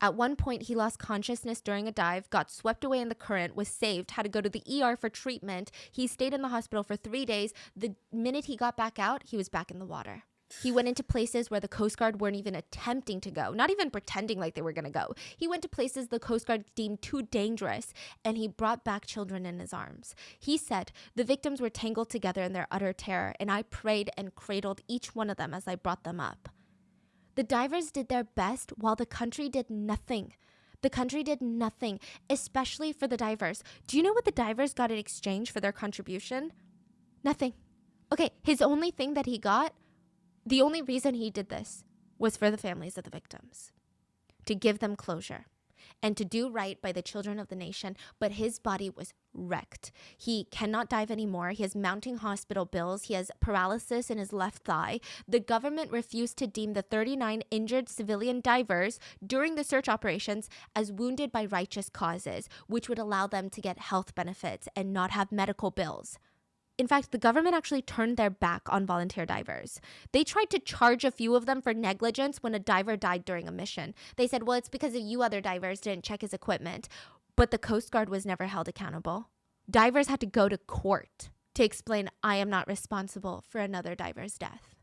S3: At one point, he lost consciousness during a dive, got swept away in the current, was saved, had to go to the ER for treatment. He stayed in the hospital for 3 days. The minute he got back out, he was back in the water. He went into places where the Coast Guard weren't even attempting to go, not even pretending like they were going to go. He went to places the Coast Guard deemed too dangerous, and he brought back children in his arms. He said, the victims were tangled together in their utter terror, and I prayed and cradled each one of them as I brought them up. The divers did their best while the country did nothing. The country did nothing, especially for the divers. Do you know what the divers got in exchange for their contribution? Nothing. Okay, his only thing that he got, the only reason he did this was for the families of the victims, to give them closure and to do right by the children of the nation. But his body was wrecked. He cannot dive anymore. He has mounting hospital bills. He has paralysis in his left thigh. The government refused to deem the 39 injured civilian divers during the search operations as wounded by righteous causes, which would allow them to get health benefits and not have medical bills. In fact, the government actually turned their back on volunteer divers. They tried to charge a few of them for negligence when a diver died during a mission. They said, well, it's because of you other divers didn't check his equipment. But the Coast Guard was never held accountable. Divers had to go to court to explain, I am not responsible for another diver's death.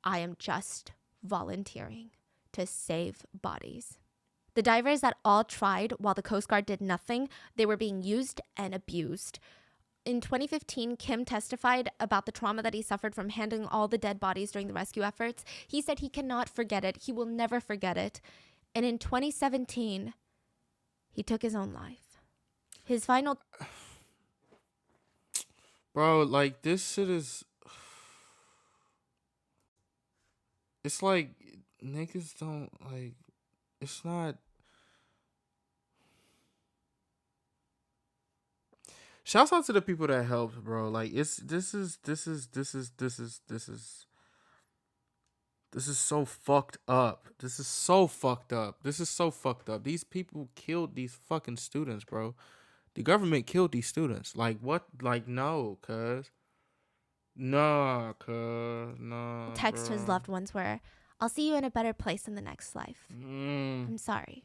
S3: I am just volunteering to save bodies. The divers that all tried while the Coast Guard did nothing, they were being used and abused. In 2015, Kim testified about the trauma that he suffered from handling all the dead bodies during the rescue efforts. He said he cannot forget it. He will never forget it. And in 2017, he took his own life. His final...
S1: Bro, like, this shit is... It's like, niggas don't, like... It's not... Shouts out to the people that helped, bro. Like, this is so fucked up. This is so fucked up. This is so fucked up. These people killed these fucking students, bro. The government killed these students. Like, what? Like, no, cuz. Nah, cuz. Nah.
S3: Text to his loved ones were, I'll see you in a better place in the next life. I'm sorry.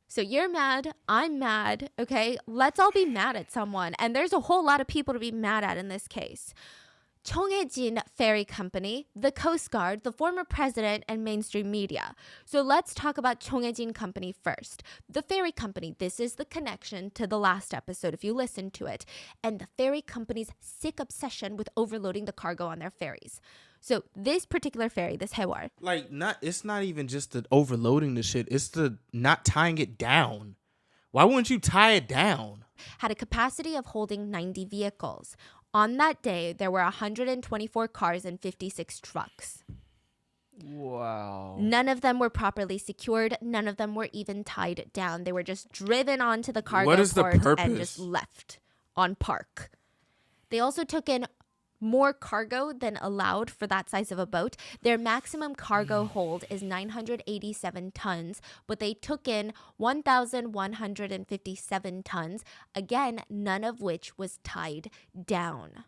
S3: So you're mad, I'm mad, okay? Let's all be mad at someone. And there's a whole lot of people to be mad at in this case. Cheonghaejin Ferry Company, the Coast Guard, the former president, and mainstream media. So let's talk about Cheonghaejin Company first. The ferry company, this is the connection to the last episode if you listen to it, and the ferry company's sick obsession with overloading the cargo on their ferries. So this particular ferry, this Sewol,
S1: like, it's not even just the overloading the shit, it's the not tying it down. Why wouldn't you tie it down?
S3: Had a capacity of holding 90 vehicles. On that day, there were 124 cars and 56 trucks.
S2: Wow.
S3: None of them were properly secured. None of them were even tied down. They were just driven onto the cargo port and just left on park. They also took in more cargo than allowed for that size of a boat. Their maximum cargo hold is 987 tons, but they took in 1,157 tons. Again, none of which was tied down.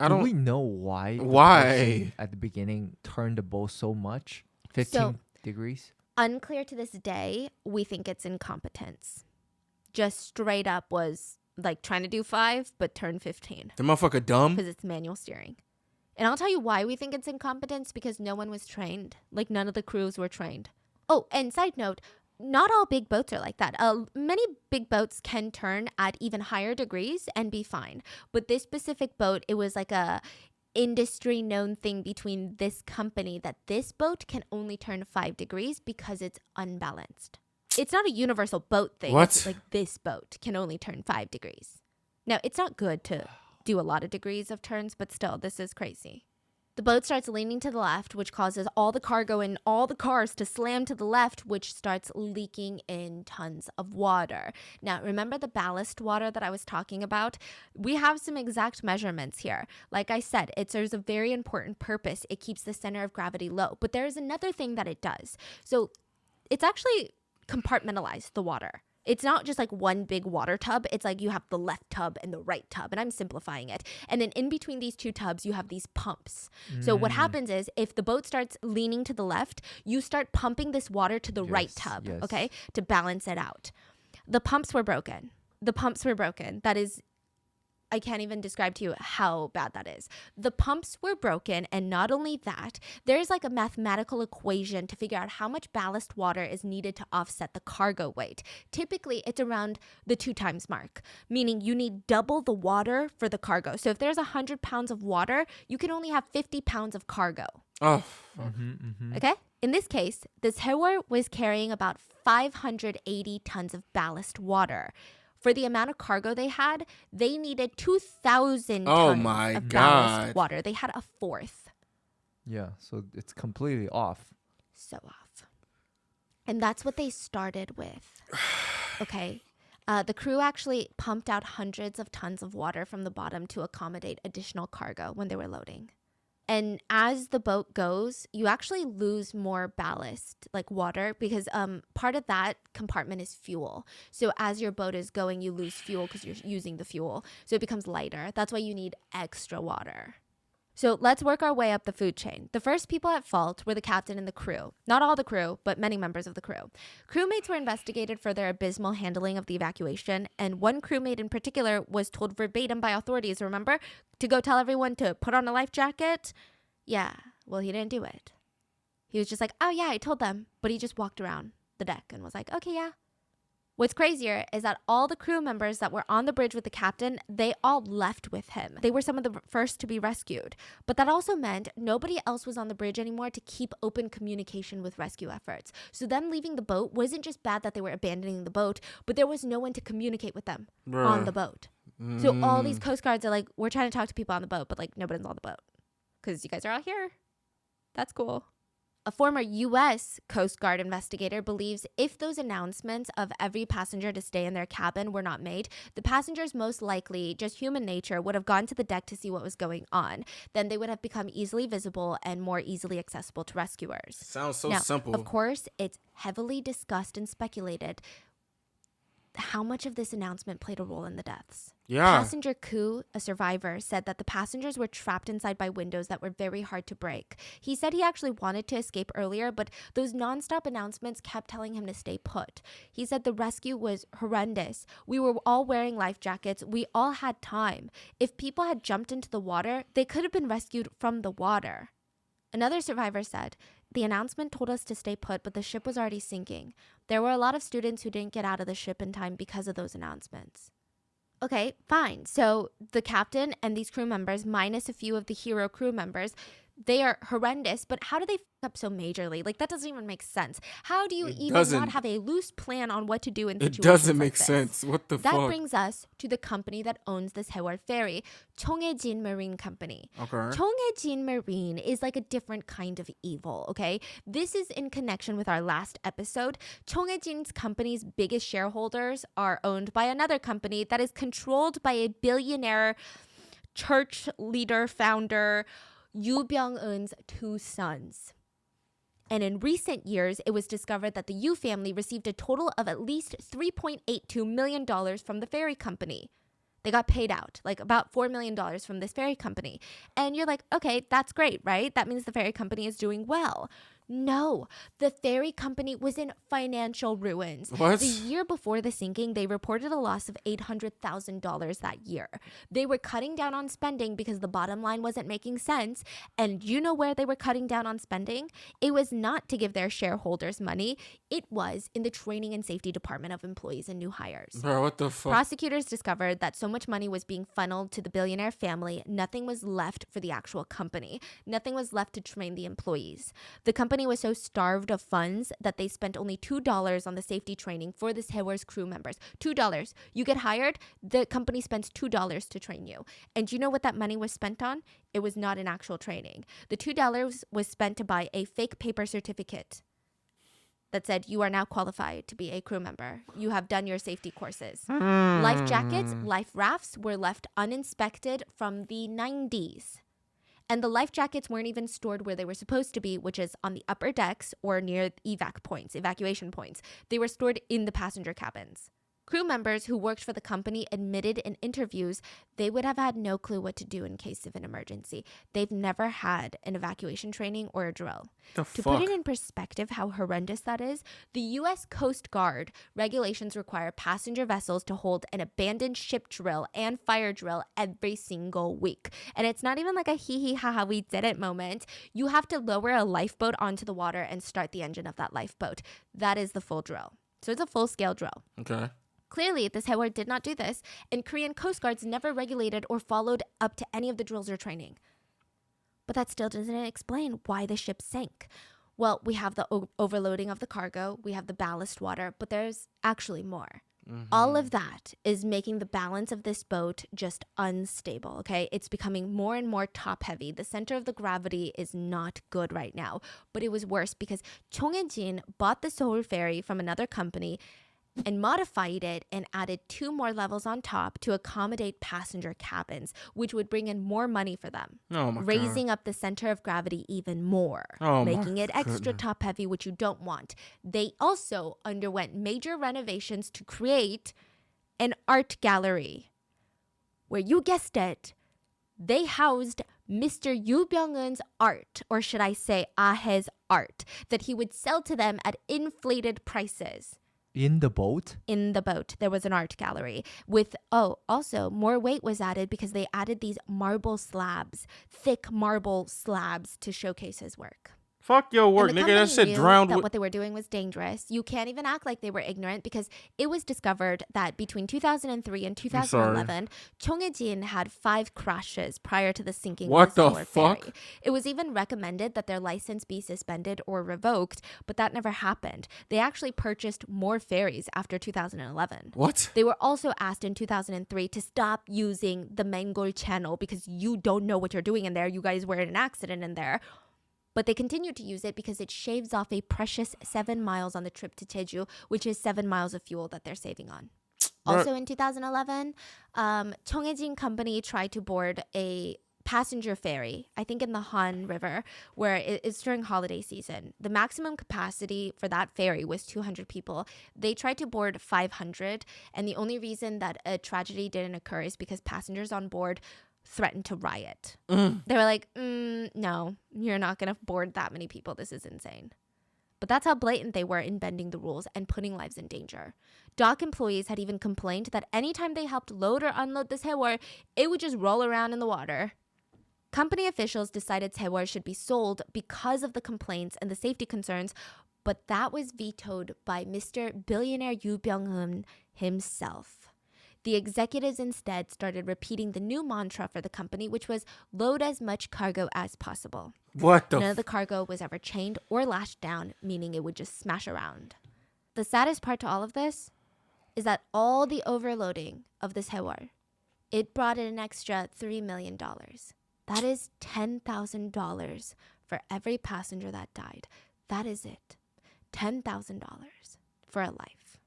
S2: Do we know why?
S1: Why?
S2: At the beginning, turned the boat so much? 15 degrees?
S3: Unclear to this day. We think it's incompetence. Just straight up was like trying to do 5, but turn 15.
S1: The motherfucker dumb?
S3: Because it's manual steering. And I'll tell you why we think it's incompetence, because no one was trained. Like, none of the crews were trained. Oh, and side note, not all big boats are like that. Many big boats can turn at even higher degrees and be fine. But this specific boat, it was like a industry known thing between this company that this boat can only turn 5 degrees because it's unbalanced. It's not a universal boat thing.
S1: What?
S3: It's like this boat can only turn 5 degrees. Now, it's not good to do a lot of degrees of turns, but still, this is crazy. The boat starts leaning to the left, which causes all the cargo and all the cars to slam to the left, which starts leaking in tons of water. Now, remember the ballast water that I was talking about? We have some exact measurements here. Like I said, it serves a very important purpose. It keeps the center of gravity low. But there is another thing that it does. So it's actually compartmentalized the water. It's not just like one big water tub. It's like you have the left tub and the right tub, and I'm simplifying it. And then in between these two tubs, you have these pumps. So what happens is if the boat starts leaning to the left, you start pumping this water to the right tub, okay, to balance it out. The pumps were broken. That is, I can't even describe to you how bad that is. The pumps were broken, and not only that, there's like a mathematical equation to figure out how much ballast water is needed to offset the cargo weight. Typically, it's around the 2 times mark, meaning you need double the water for the cargo. So if there's 100 pounds of water, you can only have 50 pounds of cargo.
S1: Oh.
S3: Okay? In this case, the Sewol was carrying about 580 tons of ballast water. For the amount of cargo they had, they needed 2,000 tons of ballast water. They had a fourth.
S2: Yeah, so it's completely off.
S3: So off. And that's what they started with. Okay. The crew actually pumped out hundreds of tons of water from the bottom to accommodate additional cargo when they were loading. And as the boat goes, you actually lose more ballast, like water, because part of that compartment is fuel. So as your boat is going, you lose fuel because you're using the fuel. So it becomes lighter. That's why you need extra water. So let's work our way up the food chain. The first people at fault were the captain and the crew. Not all the crew, but many members of the crew. Crewmates were investigated for their abysmal handling of the evacuation, and one crewmate in particular was told verbatim by authorities, remember, to go tell everyone to put on a life jacket? Yeah, well, he didn't do it. He was just like, oh yeah, I told them, but he just walked around the deck and was like, okay, yeah. What's crazier is that all the crew members that were on the bridge with the captain, they all left with him. They were some of the first to be rescued. But that also meant nobody else was on the bridge anymore to keep open communication with rescue efforts. So them leaving the boat wasn't just bad that they were abandoning the boat, but there was no one to communicate with them on the boat. So all these Coast Guards are like, we're trying to talk to people on the boat, but like nobody's on the boat because you guys are all here. That's cool. A former U.S. Coast Guard investigator believes if those announcements of every passenger to stay in their cabin were not made, the passengers most likely, just human nature, would have gone to the deck to see what was going on. Then they would have become easily visible and more easily accessible to rescuers.
S1: Sounds so
S3: now,
S1: simple.
S3: Of course, it's heavily discussed and speculated how much of this announcement played a role in the deaths.
S1: Yeah.
S3: Passenger Koo, a survivor, said that the passengers were trapped inside by windows that were very hard to break. He said he actually wanted to escape earlier, but those nonstop announcements kept telling him to stay put. He said the rescue was horrendous. We were all wearing life jackets. We all had time. If people had jumped into the water, they could have been rescued from the water. Another survivor said, the announcement told us to stay put, but the ship was already sinking. There were a lot of students who didn't get out of the ship in time because of those announcements. Okay, fine. So the captain and these crew members, minus a few of the hero crew members, they are horrendous, but how do they f up so majorly? Like, that doesn't even make sense. How do you not have a loose plan on what to do in situations
S1: It doesn't
S3: like
S1: make
S3: this?
S1: sense. What the fuck?
S3: That brings us to the company that owns the Sewol Ferry, Chonghaejin Marine Company.
S1: Okay.
S3: Chonghaejin Marine is like a different kind of evil, okay? This is in connection with our last episode. Chonghaejin's company's biggest shareholders are owned by another company that is controlled by a billionaire church leader founder, Yoo Byung-eun's 2 sons. And in recent years, it was discovered that the Yoo family received a total of at least $3.82 million from the ferry company. They got paid out, like about $4 million from this ferry company. And you're like, okay, that's great, right? That means the ferry company is doing well. No, the ferry company was in financial ruins.
S1: What?
S3: The year before the sinking, they reported a loss of $800,000 that year. They were cutting down on spending because the bottom line wasn't making sense. And you know where they were cutting down on spending? It was not to give their shareholders money. It was in the training and safety department of employees and new hires.
S1: Bro, what the fuck?
S3: Prosecutors discovered that so much money was being funneled to the billionaire family, nothing was left for the actual company. Nothing was left to train the employees. The company company was so starved of funds that they spent only $2 on the safety training for the Sewol's crew members. $2. You get hired, the company spends $2 to train you. And do you know what that money was spent on? It was not an actual training. The $2 was spent to buy a fake paper certificate that said you are now qualified to be a crew member. You have done your safety courses. Life jackets, life rafts were left uninspected from the 90s. And the life jackets weren't even stored where they were supposed to be, which is on the upper decks or near evacuation points. They were stored in the passenger cabins. Crew members who worked for the company admitted in interviews they would have had no clue what to do in case of an emergency. They've never had an evacuation training or a drill. To put it in perspective how horrendous that is, the U.S. Coast Guard regulations require passenger vessels to hold an abandoned ship drill and fire drill every single week. And it's not even like a hee ha ha we did it moment. You have to lower a lifeboat onto the water and start the engine of that lifeboat. That is the full drill. So it's a full-scale drill.
S1: Okay.
S3: Clearly, the Sewol did not do this, and Korean Coast Guards never regulated or followed up to any of the drills or training. But that still doesn't explain why the ship sank. Well, we have the overloading of the cargo, we have the ballast water, but there's actually more. All of that is making the balance of this boat just unstable, okay? It's becoming more and more top-heavy. The center of the gravity is not good right now. But it was worse because Chonghae-jin bought the Sewol Ferry from another company and modified it and added 2 more levels on top to accommodate passenger cabins, which would bring in more money for them, raising up the center of gravity even more, making it extra top heavy, which you don't want. They also underwent major renovations to create an art gallery where, you guessed it, they housed Mr. Yoo Byung-eun's art, or should I say Ahe's art, that he would sell to them at inflated prices.
S2: In the boat?
S3: In the boat, there was an art gallery with, also more weight was added because they added these marble slabs, thick marble slabs to showcase his work.
S1: Fuck your work,
S3: And the
S1: nigga. That
S3: company
S1: shit
S3: knew
S1: drowned
S3: that
S1: with...
S3: what they were doing was dangerous. You can't even act like they were ignorant because it was discovered that between 2003 and 2011, Chonghae-jin had 5 crashes prior to the sinking of the Sewol Ferry. It was even recommended that their license be suspended or revoked, but that never happened. They actually purchased more ferries after 2011.
S1: What?
S3: They were also asked in 2003 to stop using the Mangol Channel because you don't know what you're doing in there. You guys were in an accident in there. But they continued to use it because it shaves off a precious 7 miles on the trip to Jeju, which is 7 miles of fuel that they're saving on. Also in 2011, Chonghae-jin Company tried to board a passenger ferry, I think in the Han River, where it's during holiday season. The maximum capacity for that ferry was 200 people. They tried to board 500, and the only reason that a tragedy didn't occur is because passengers on board threatened to riot. They were like, no, you're not going to board that many people. This is insane. But that's how blatant they were in bending the rules and putting lives in danger. Dock employees had even complained that anytime they helped load or unload the Sewol, it would just roll around in the water. Company officials decided Sewol should be sold because of the complaints and the safety concerns, but that was vetoed by Mr. Billionaire Yoo Byung-eun himself. The executives instead started repeating the new mantra for the company, which was load as much cargo as possible.
S1: What the?
S3: None of the cargo was ever chained or lashed down, meaning it would just smash around. The saddest part to all of this is that all the overloading of this Sewol, it brought in an extra $3 million. That is $10,000 for every passenger that died. That is it. $10,000 for a life.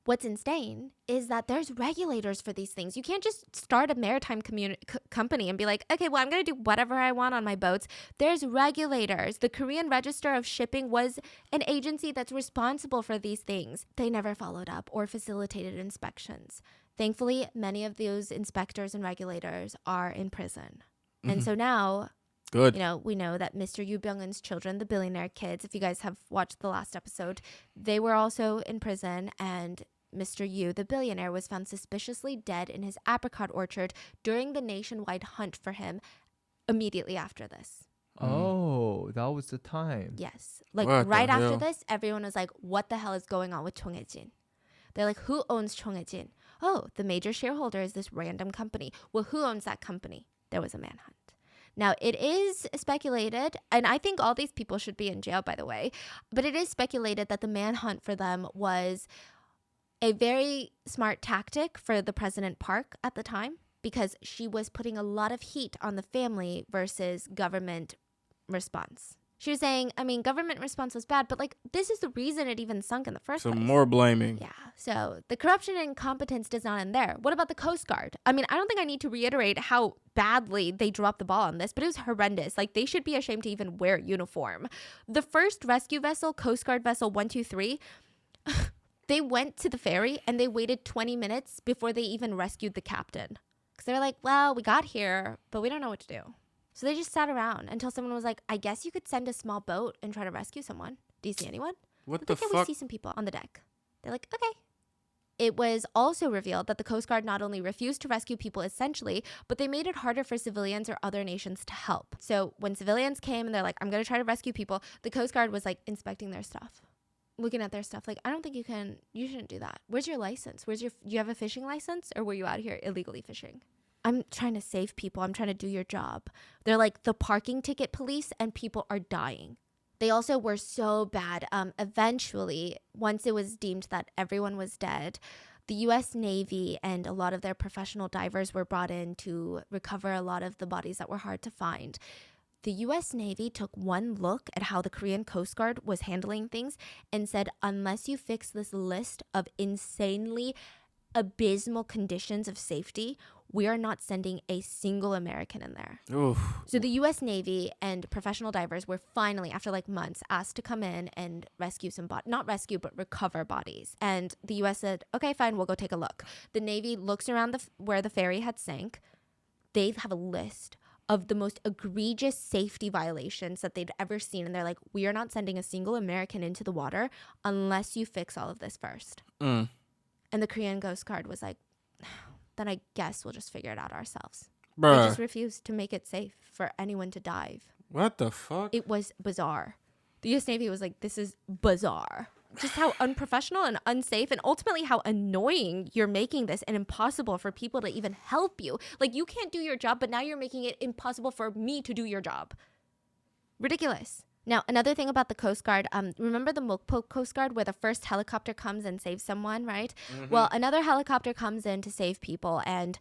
S3: What's insane is that there's regulators for these things. You can't just start a maritime company and be like, okay, well, I'm going to do whatever I want on my boats. There's regulators. The Korean Register of Shipping was an agency that's responsible for these things. They never followed up or facilitated inspections. Thankfully, many of those inspectors and regulators are in prison. And so now,
S1: good.
S3: You know, we know that Mr. Yoo Byung-eun's children, the billionaire kids, if you guys have watched the last episode, they were also in prison, and Mr. Yoo, the billionaire, was found suspiciously dead in his apricot orchard during the nationwide hunt for him immediately after this.
S2: Oh, that was the time.
S3: Yes. Like
S1: What
S3: right
S1: the
S3: after
S1: hell?
S3: this, everyone was like, what the hell is going on with Chonghae-jin? They're like, who owns Chonghae-jin? Oh, the major shareholder is this random company. Well, who owns that company? There was a manhunt. Now, it is speculated, and I think all these people should be in jail, by the way, but it is speculated that the manhunt for them was a very smart tactic for the President Park at the time, because she was putting a lot of heat on the family versus government response. She was saying, I mean, government response was bad, but like, this is the reason it even sunk in the first place.
S1: So more blaming.
S3: Yeah. So the corruption and incompetence does not end there. What about the Coast Guard? I mean, I don't think I need to reiterate how badly they dropped the ball on this, but it was horrendous. Like, they should be ashamed to even wear a uniform. The first rescue vessel, Coast Guard vessel 123, they went to the ferry and they waited 20 minutes before they even rescued the captain. Because they're like, well, we got here, but we don't know what to do. So they just sat around until someone was like, I guess you could send a small boat and try to rescue someone. Do you see anyone?
S1: What the
S3: Yeah,
S1: fuck?
S3: we see some people on the deck. They're like, okay. It was also revealed that the Coast Guard not only refused to rescue people essentially, but they made it harder for civilians or other nations to help. So when civilians came and they're like, I'm going to try to rescue people, the Coast Guard was like inspecting their stuff, looking at their stuff. Like, I don't think you shouldn't do that. Where's your license? Do you have a fishing license, or were you out here illegally fishing? I'm trying to save people. I'm trying to do your job. They're like the parking ticket police, and people are dying. They also were so bad. Eventually, once it was deemed that everyone was dead, the U.S. Navy and a lot of their professional divers were brought in to recover a lot of the bodies that were hard to find. The U.S. Navy took one look at how the Korean Coast Guard was handling things and said, unless you fix this list of insanely abysmal conditions of safety, we are not sending a single American in there.
S1: Oof.
S3: So the U.S. Navy and professional divers were finally, after like months, asked to come in and rescue some not rescue, but recover bodies. And the U.S. said, okay, fine, we'll go take a look. The Navy looks around where the ferry had sank. They have a list of the most egregious safety violations that they'd ever seen. And they're like, we are not sending a single American into the water unless you fix all of this first. And the Korean Coast Guard was like, then I guess we'll just figure it out ourselves. They just refused to make it safe for anyone to dive.
S1: What the fuck?
S3: It was bizarre. The U.S. Navy was like, this is bizarre. Just how unprofessional and unsafe, and ultimately how annoying you're making this and impossible for people to even help you. Like, you can't do your job, but now you're making it impossible for me to do your job. Ridiculous. Now, another thing about the Coast Guard, remember the Mokpo Coast Guard where the first helicopter comes and saves someone, right? Well, another helicopter comes in to save people, and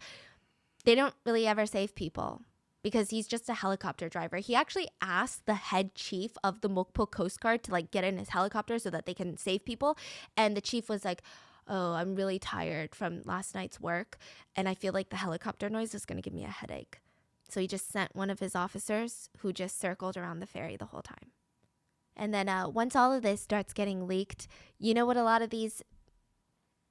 S3: they don't really ever save people because he's just a helicopter driver. He actually asked the head chief of the Mokpo Coast Guard to like get in his helicopter so that they can save people. And the chief was like, oh, I'm really tired from last night's work, and I feel like the helicopter noise is going to give me a headache. So he just sent one of his officers who just circled around the ferry the whole time. And then once all of this starts getting leaked, you know what a lot of these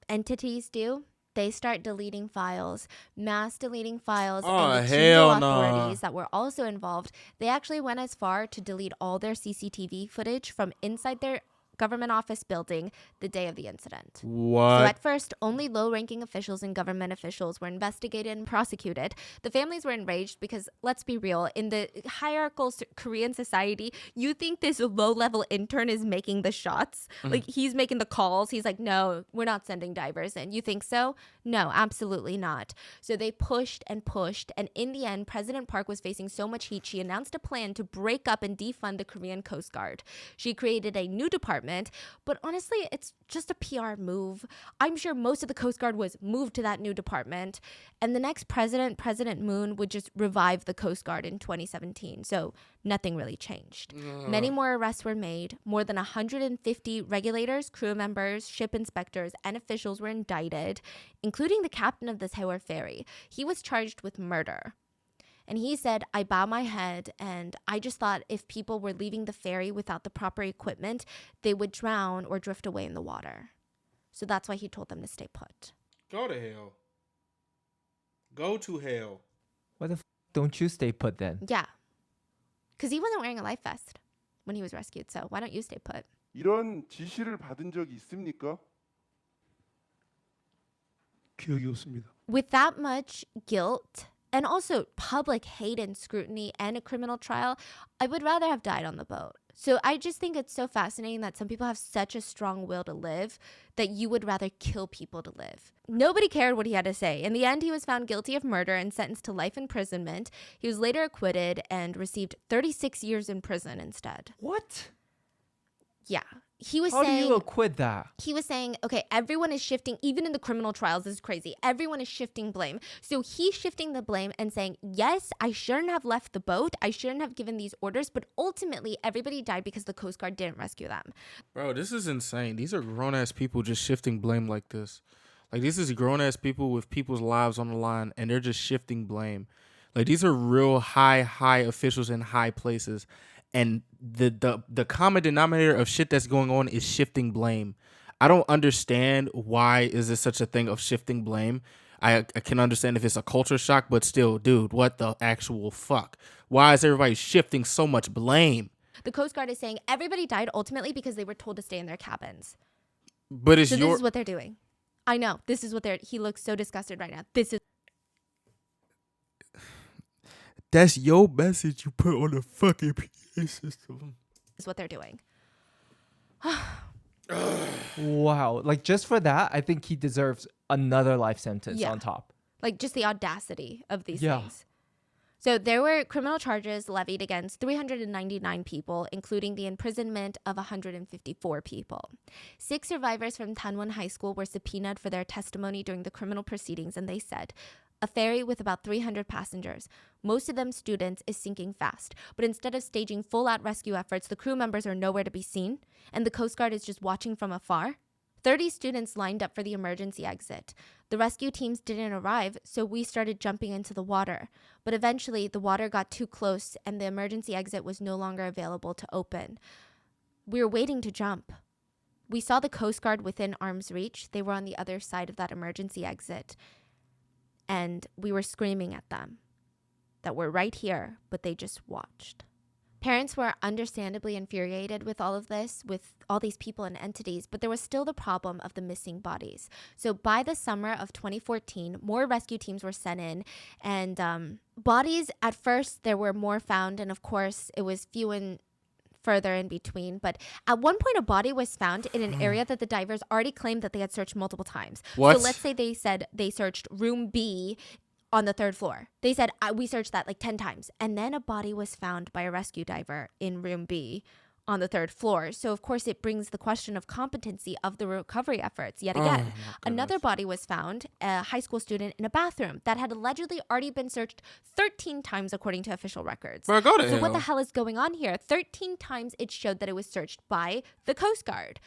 S3: entities do? They start deleting files, mass deleting files. And the two authorities that were also involved, they actually went as far to delete all their CCTV footage from inside their government office building the day of the incident.
S1: What?
S3: So at first, only low-ranking officials and government officials were investigated and prosecuted. The families were enraged because, let's be real, in the hierarchical Korean society, you think this low-level intern is making the shots? Like, he's making the calls. He's like, no, we're not sending divers in. You think so? No, absolutely not. So they pushed and pushed, and in the end, President Park was facing so much heat, she announced a plan to break up and defund the Korean Coast Guard. She created a new department, but honestly, it's just a PR move. I'm sure most of the Coast Guard was moved to that new department, and the next president, President Moon, would just revive the Coast Guard in 2017, so nothing really changed. Many more arrests were made. More than 150 regulators, crew members, ship inspectors, and officials were indicted, including the captain of the Sewol Ferry. He was charged with murder. And he said, I bow my head, and I just thought if people were leaving the ferry without the proper equipment, they would drown or drift away in the water. So that's why he told them to stay put.
S1: Go to hell. Go to hell.
S2: Why the don't you stay put then?
S3: Yeah. Because he wasn't wearing a life vest when he was rescued, so why don't you stay put?
S12: 이런 지시를 받은 적이 있습니까?
S13: 기억이 없습니다.
S3: With that much guilt and also public hate and scrutiny and a criminal trial, I would rather have died on the boat. So I just think it's so fascinating that some people have such a strong will to live that you would rather kill people to live. Nobody cared what he had to say. In the end, he was found guilty of murder and sentenced to life imprisonment. He was later acquitted and received 36 years in prison instead.
S2: What?
S3: Yeah. He was
S2: How
S3: saying,
S2: do you acquit that?
S3: He was saying, okay, everyone is shifting, even in the criminal trials, this is crazy. Everyone is shifting blame. So he's shifting the blame and saying, yes, I shouldn't have left the boat. I shouldn't have given these orders. But ultimately, everybody died because the Coast Guard didn't rescue them.
S1: Bro, this is insane. These are grown-ass people just shifting blame like this. Like, this is grown-ass people with people's lives on the line, and they're just shifting blame. Like, these are real high officials in high places. And the common denominator of shit that's going on is shifting blame. I don't understand why is this such a thing of shifting blame. I can understand if it's a culture shock, but still, dude, what the actual fuck? Why is everybody shifting so much blame?
S3: The Coast Guard is saying everybody died ultimately because they were told to stay in their cabins.
S1: But it's
S3: so this is what they're doing. I know. This is what he looks so disgusted right now.
S1: That's your message you put on the fucking PA system.
S3: Is what they're doing.
S2: Wow. Like, just for that, I think he deserves another life sentence on top.
S3: Like, just the audacity of these things. So there were criminal charges levied against 399 people, including the imprisonment of 154 people. 6 survivors from Tanwon High School were subpoenaed for their testimony during the criminal proceedings, and they said, a ferry with about 300 passengers, most of them students, is sinking fast. But instead of staging full-out rescue efforts, the crew members are nowhere to be seen, and the Coast Guard is just watching from afar. 30 students lined up for the emergency exit. The rescue teams didn't arrive, so we started jumping into the water. But eventually, the water got too close, and the emergency exit was no longer available to open. We were waiting to jump. We saw the Coast Guard within arm's reach. They were on the other side of that emergency exit. And we were screaming at them that we're right here, but they just watched. Parents were understandably infuriated with all of this, with all these people and entities, but there was still the problem of the missing bodies. So by the summer of 2014, more rescue teams were sent in, and bodies, at first, there were more found, and of course, it was few and further in between. But at one point, a body was found in an area that the divers already claimed that they had searched multiple times.
S1: What?
S3: So let's say they said they searched room B on the 3rd floor. They said, we searched that like 10 times. And then a body was found by a rescue diver in room B on the 3rd floor. So of course it brings the question of competency of the recovery efforts yet again. Another body was found, a high school student in a bathroom that had allegedly already been searched 13 times according to official records.
S1: Bro, go to
S3: so
S1: hell.
S3: what the hell is going on here? 13 times it showed that it was searched by the Coast Guard.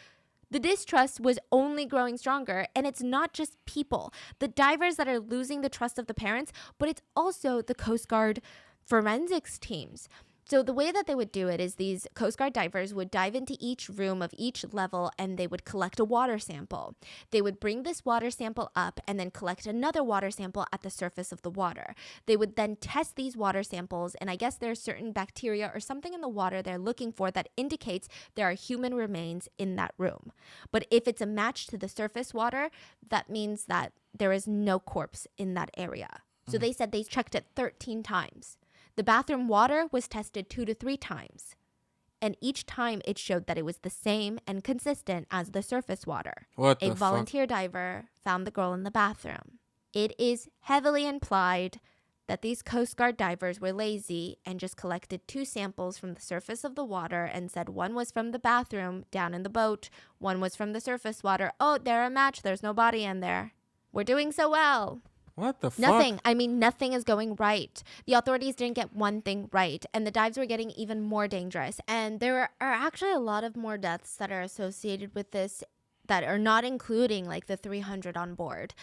S3: The distrust was only growing stronger, and it's not just people, the divers that are losing the trust of the parents, but it's also the Coast Guard forensics teams. So the way that they would do it is these Coast Guard divers would dive into each room of each level and they would collect a water sample. They would bring this water sample up and then collect another water sample at the surface of the water. They would then test these water samples, and I guess there's certain bacteria or something in the water they're looking for that indicates there are human remains in that room. But if it's a match to the surface water, that means that there is no corpse in that area. So they said they checked it 13 times. The bathroom water was tested 2 to 3 times, and each time it showed that it was the same and consistent as the surface water.
S1: What the
S3: A volunteer diver found the girl in the bathroom. It is heavily implied that these Coast Guard divers were lazy and just collected 2 samples from the surface of the water and said one was from the bathroom down in the boat, one was from the surface water. Oh, they're a match. There's no body in there. We're doing so well.
S1: What the fuck?
S3: Nothing. I mean, nothing is going right. The authorities didn't get one thing right, and the dives were getting even more dangerous. And there are actually a lot of more deaths that are associated with this that are not including like the 300 on board.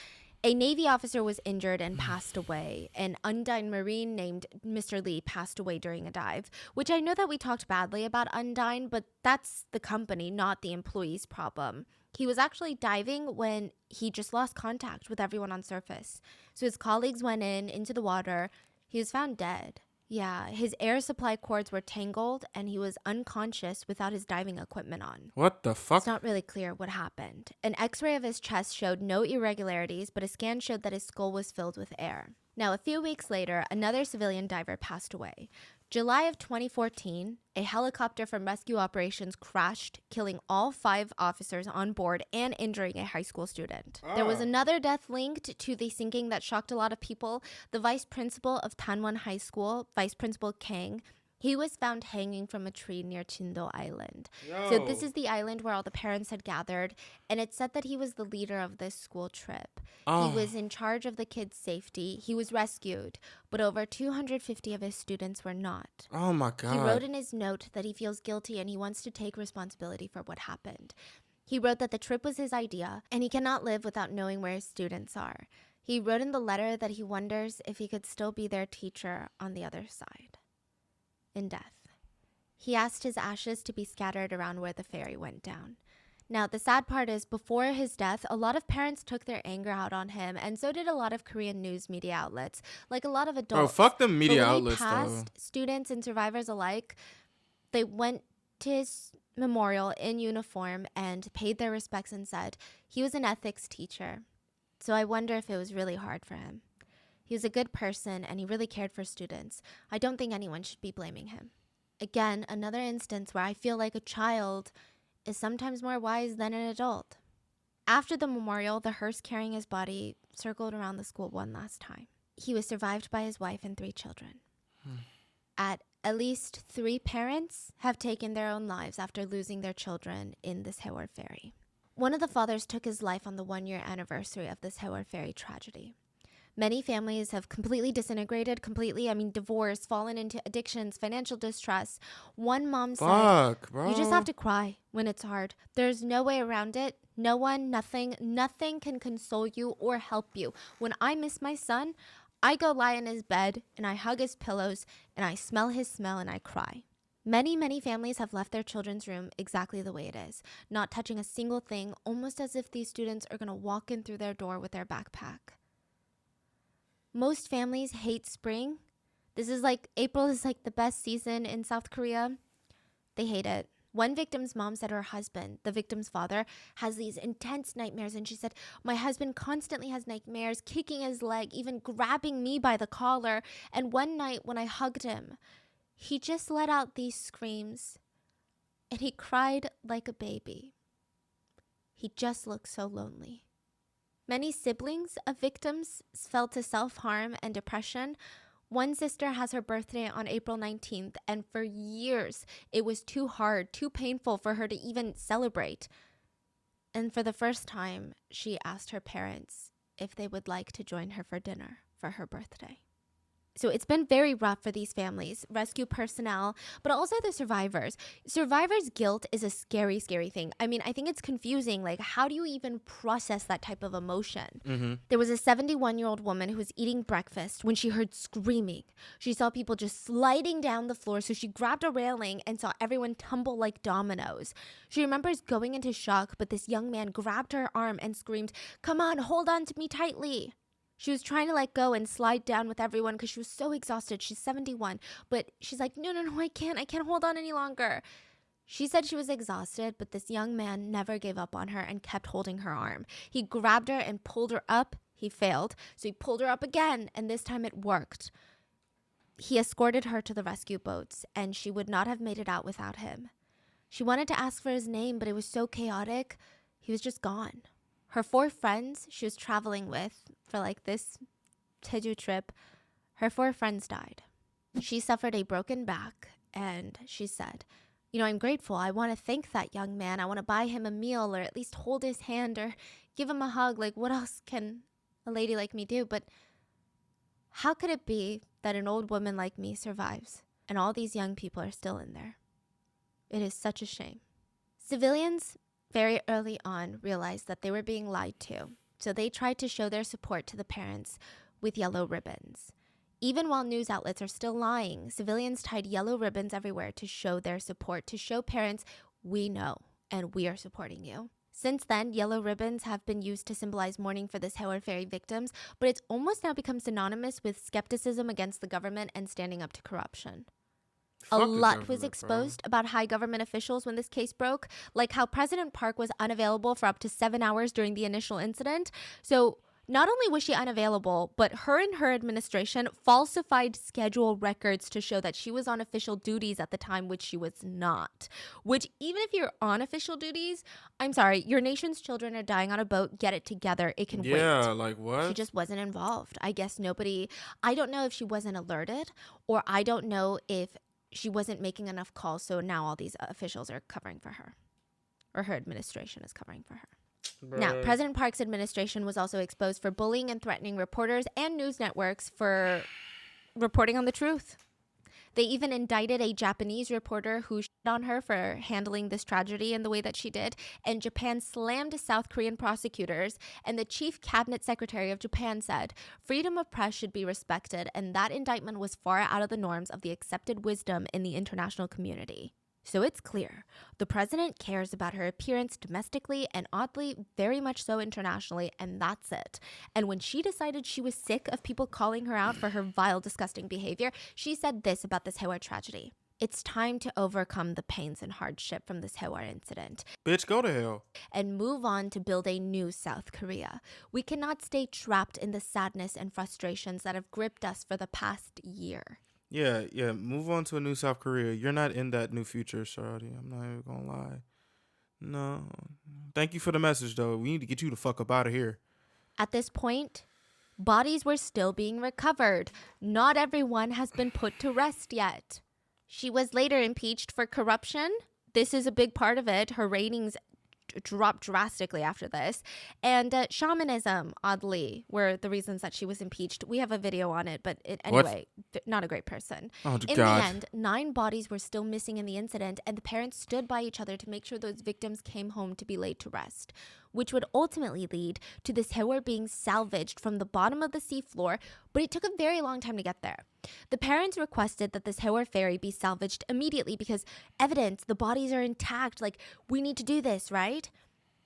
S3: A Navy officer was injured and passed away. An Undine Marine named Mr. Lee passed away during a dive, which I know that we talked badly about Undine, but that's the company, not the employee's problem. He was actually diving when he just lost contact with everyone on surface. So his colleagues went into the water. He was found dead. Yeah, his air supply cords were tangled and he was unconscious without his diving equipment on.
S1: What the fuck?
S3: It's not really clear what happened. An x-ray of his chest showed no irregularities, but a scan showed that his skull was filled with air. Now, a few weeks later, another civilian diver passed away. July of 2014, a helicopter from rescue operations crashed, killing all 5 officers on board and injuring a high school student. There was another death linked to the sinking that shocked a lot of people. The vice principal of Tanwon High School, Vice Principal Kang, he was found hanging from a tree near Chindo Island. So this is the island where all the parents had gathered, and it said that he was the leader of this school trip. He was in charge of the kids' safety. He was rescued, but over 250 of his students were not.
S1: Oh my God.
S3: He wrote in his note that he feels guilty and he wants to take responsibility for what happened. He wrote that the trip was his idea, and he cannot live without knowing where his students are. He wrote in the letter that he wonders if he could still be their teacher on the other side. In death. He asked his ashes to be scattered around where the ferry went down. Now, the sad part is, before his death, a lot of parents took their anger out on him, and so did a lot of Korean news media outlets, like a lot of adults.
S1: Bro, fuck them media
S3: But when
S1: outlets,
S3: he passed,
S1: though.
S3: students and survivors alike, they went to his memorial in uniform and paid their respects and said he was an ethics teacher. So I wonder if it was really hard for him. He was a good person and he really cared for students. I don't think anyone should be blaming him. Again, another instance where I feel like a child is sometimes more wise than an adult. After the memorial, the hearse carrying his body circled around the school one last time. He was survived by his wife and 3 children. At least 3 parents have taken their own lives after losing their children in the Sewol Ferry. One of the fathers took his life on the 1-year anniversary of the Sewol Ferry tragedy. Many families have completely disintegrated, divorced, fallen into addictions, financial distress. One mom said,
S1: bro.
S3: You just have to cry when it's hard. There's no way around it. No one, nothing can console you or help you. When I miss my son, I go lie in his bed and I hug his pillows and I smell his smell and I cry. Many families have left their children's room exactly the way it is, not touching a single thing, almost as if these students are going to walk in through their door with their backpack. Most families hate spring. April is like the best season in South Korea. They hate it. One victim's mom said her husband, the victim's father, has these intense nightmares. And she said, my husband constantly has nightmares, kicking his leg, even grabbing me by the collar. And one night when I hugged him, he just let out these screams and he cried like a baby. He just looked so lonely. Many siblings of victims fell to self-harm and depression. One sister has her birthday on April 19th, and for years, it was too hard, too painful for her to even celebrate. And for the first time, she asked her parents if they would like to join her for dinner for her birthday. So it's been very rough for these families, rescue personnel, but also the survivors. Survivors' guilt is a scary, scary thing. I think it's confusing. Like, how do you even process that type of emotion? There was a 71-year-old woman who was eating breakfast when she heard screaming. She saw people just sliding down the floor, so she grabbed a railing and saw everyone tumble like dominoes. She remembers going into shock, but this young man grabbed her arm and screamed, "Come on, hold on to me tightly." She was trying to let go and slide down with everyone because she was so exhausted. She's 71, but she's like, no, I can't hold on any longer. She said she was exhausted, but this young man never gave up on her and kept holding her arm. He grabbed her and pulled her up. He failed, so he pulled her up again, and this time it worked. He escorted her to the rescue boats, and she would not have made it out without him. She wanted to ask for his name, but it was so chaotic. He was just gone. Her 4 friends she was traveling with for this Jeju trip, her 4 friends died. She suffered a broken back, and she said, I'm grateful. I want to thank that young man. I want to buy him a meal or at least hold his hand or give him a hug. What else can a lady like me do? But how could it be that an old woman like me survives and all these young people are still in there? It is such a shame. Civilians very early on realized that they were being lied to, so they tried to show their support to the parents with yellow ribbons. Even while news outlets are still lying, civilians tied yellow ribbons everywhere to show their support, to show parents, we know and we are supporting you. Since then, yellow ribbons have been used to symbolize mourning for the Sewol Ferry victims, but it's almost now become synonymous with skepticism against the government and standing up to corruption. A lot was exposed about high government officials when this case broke, like how President Park was unavailable for up to 7 hours during the initial incident. So Not only was she unavailable, but her and her administration falsified schedule records to show that she was on official duties at the time, which she was not. Which, even if you're on official duties, I'm sorry, your nation's children are dying on a boat. Get it together. It can wait.
S1: Yeah, like what?
S3: She just wasn't involved. I guess nobody, I don't know if she wasn't alerted, or I don't know if she wasn't making enough calls, so now all these officials are covering for her, or her administration is covering for her. Now, President Park's administration was also exposed for bullying and threatening reporters and news networks for reporting on the truth. They even indicted a Japanese reporter who shit on her for handling this tragedy in the way that she did. And Japan slammed South Korean prosecutors. And the chief cabinet secretary of Japan said, freedom of press should be respected. And that indictment was far out of the norms of the accepted wisdom in the international community. So it's clear, the president cares about her appearance domestically and oddly, very much so internationally, and that's it. And when she decided she was sick of people calling her out for her vile, disgusting behavior, she said this about this Sewol tragedy. It's time to overcome the pains and hardship from this Sewol incident.
S1: Bitch, go to hell.
S3: And move on to build a new South Korea. We cannot stay trapped in the sadness and frustrations that have gripped us for the past year.
S1: Yeah, move on to a new South Korea. You're not in that new future, Shawty. I'm not even gonna lie. No. Thank you for the message, though. We need to get you the fuck up out of here.
S3: At this point, bodies were still being recovered. Not everyone has been put to rest yet. She was later impeached for corruption. This is a big part of it. Her ratings dropped drastically after this. And shamanism, oddly, were the reasons that she was impeached. We have a video on it, but anyway, not a great person.
S1: Oh,
S3: in
S1: God.
S3: the end, 9 bodies were still missing in the incident, and the parents stood by each other to make sure those victims came home to be laid to rest, which would ultimately lead to the Sewol being salvaged from the bottom of the seafloor, but it took a very long time to get there. The parents requested that the Sewol Ferry be salvaged immediately because evidence, the bodies are intact, like, we need to do this, right?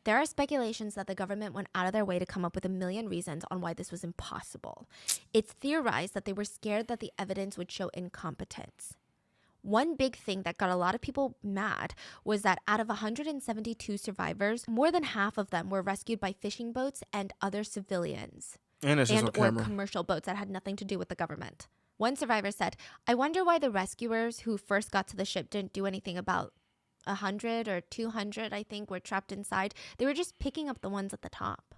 S3: There are speculations that the government went out of their way to come up with a million reasons on why this was impossible. It's theorized that they were scared that the evidence would show incompetence. One big thing that got a lot of people mad was that out of 172 survivors, more than half of them were rescued by fishing boats and other civilians.
S1: And it's just on
S3: or
S1: camera.
S3: commercial boats that had nothing to do with the government. One survivor said, I wonder why the rescuers who first got to the ship didn't do anything about 100 or 200, I think, were trapped inside. They were just picking up the ones at the top.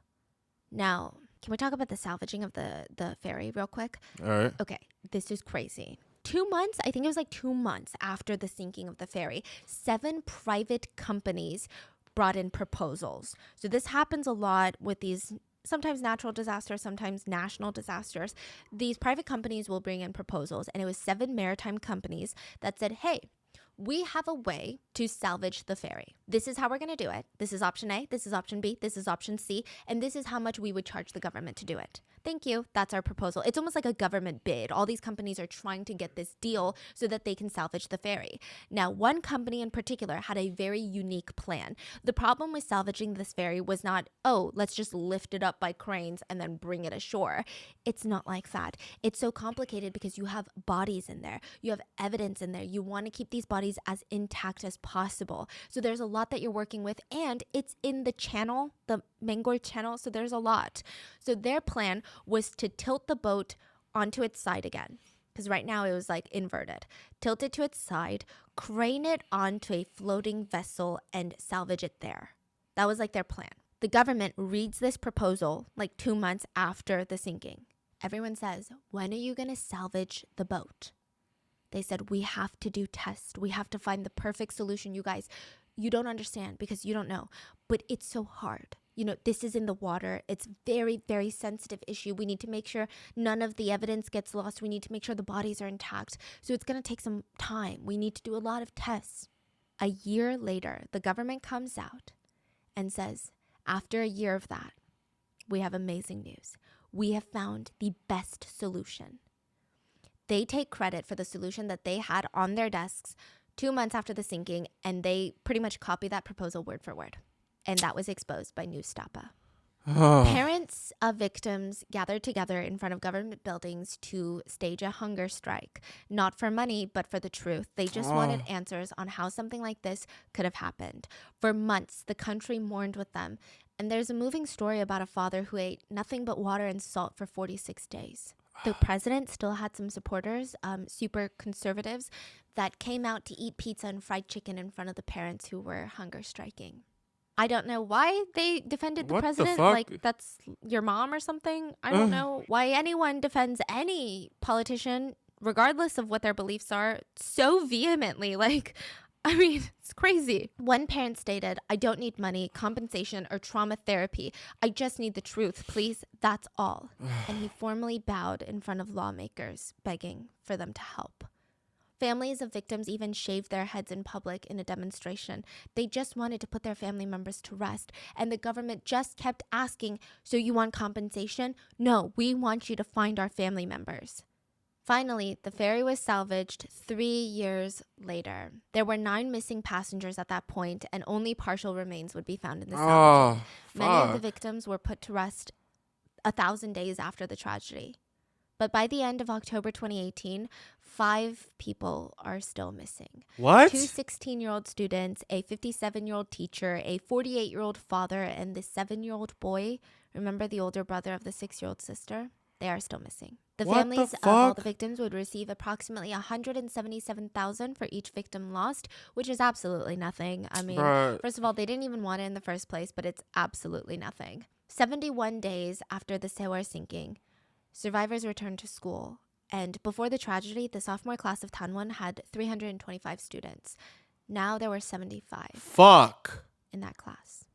S3: Now, can we talk about the salvaging of the ferry real quick?
S1: All right.
S3: Okay, this is crazy. 2 months, I think it was like 2 months after the sinking of the ferry, 7 private companies brought in proposals. So this happens a lot with these sometimes natural disasters, sometimes national disasters. These private companies will bring in proposals, and it was 7 maritime companies that said, hey, we have a way to salvage the ferry. This is how we're going to do it. This is option A, this is option B, this is option C, and this is how much we would charge the government to do it. Thank you. That's our proposal. It's almost like a government bid. All these companies are trying to get this deal so that they can salvage the ferry. Now, one company in particular had a very unique plan. The problem with salvaging this ferry was not, oh, let's just lift it up by cranes and then bring it ashore. It's not like that. It's so complicated because you have bodies in there. You have evidence in there. You want to keep these bodies as intact as possible. So there's a lot that you're working with, and it's in the channel, the Mangor channel, so there's a lot. So their plan was to tilt the boat onto its side again, because right now it was like inverted. Tilt it to its side, crane it onto a floating vessel, and salvage it there. That was like their plan. The government reads this proposal like 2 months after the sinking. Everyone says, when are you going to salvage the boat? They said, we have to do tests. We have to find the perfect solution. You guys, you don't understand because you don't know, but it's so hard. You know, this is in the water. It's very, very sensitive issue. We need to make sure none of the evidence gets lost. We need to make sure the bodies are intact. So it's going to take some time. We need to do a lot of tests. A year later, the government comes out and says, after a year of that, we have amazing news. We have found the best solution. They take credit for the solution that they had on their desks 2 months after the sinking, and they pretty much copy that proposal word for word. And that was exposed by Newstapa. Parents of victims gathered together in front of government buildings to stage a hunger strike, not for money, but for the truth. They just wanted answers on how something like this could have happened. For months, the country mourned with them, And there's a moving story about a father who ate nothing but water and salt for 46 days. The president still had some supporters, super conservatives, that came out to eat pizza and fried chicken in front of the parents who were hunger striking. I don't know why they defended the
S1: What the
S3: president.
S1: fuck?
S3: Like, that's your mom or something. I don't know why anyone defends any politician, regardless of what their beliefs are, so vehemently. Like, I mean, it's crazy. One parent stated, "I don't need money, compensation, or trauma therapy. I just need the truth, please. That's all." And he formally bowed in front of lawmakers, begging for them to help. Families of victims even shaved their heads in public in a demonstration. They just wanted to put their family members to rest. And the government just kept asking, "So you want compensation?" "No, we want you to find our family members." Finally, the ferry was salvaged 3 years later. There were 9 missing passengers at that point, and only partial remains would be found in the salvaging. Many of the victims were put to rest 1,000 days after the tragedy. But by the end of October 2018, 5 people are still missing.
S1: What?
S3: 2 16-year-old students, a 57-year-old teacher, a 48-year-old father, and the 7-year-old boy. Remember the older brother of the 6-year-old sister? They are still missing. The
S1: What the
S3: families of all
S1: fuck?
S3: the victims would receive approximately $177,000 for each victim lost, which is absolutely nothing. I mean,
S1: Bruh.
S3: first of all, they didn't even want it in the first place, but it's absolutely nothing. 71 days after the Sewol sinking, survivors returned to school. And before the tragedy, the sophomore class of Tanwon had 325 students. Now there were 75
S1: Fuck.
S3: in that class.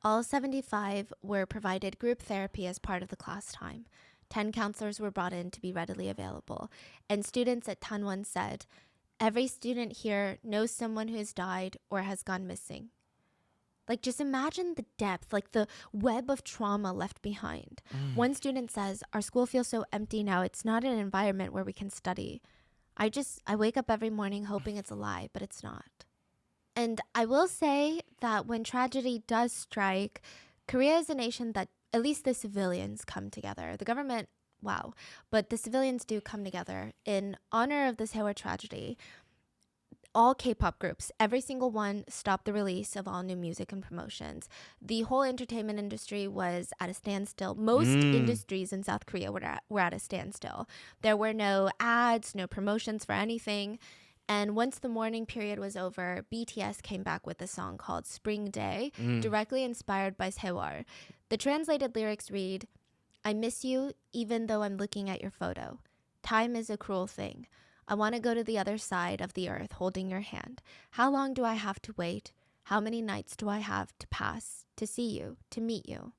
S3: All 75 were provided group therapy as part of the class time. 10 counselors were brought in to be readily available. And students at Tanwon said, "Every student here knows someone who has died or has gone missing." Like, just imagine the depth, like the web of trauma left behind. One student says, "Our school feels so empty now. It's not an environment where we can study. I wake up every morning hoping it's a lie, but it's not." And I will say that when tragedy does strike, Korea is a nation that at least the civilians come together. The government, wow. But the civilians do come together in honor of the Sewol tragedy. All K-pop groups, every single one, stopped the release of all new music and promotions. The whole entertainment industry was at a standstill. Most industries in South Korea were at a standstill. There were no ads, no promotions for anything. And once the mourning period was over, BTS came back with a song called Spring Day, directly inspired by Sewol. The translated lyrics read, "I miss you even though I'm looking at your photo. Time is a cruel thing. I want to go to the other side of the earth holding your hand. How long do I have to wait? How many nights do I have to pass to see you, to meet you?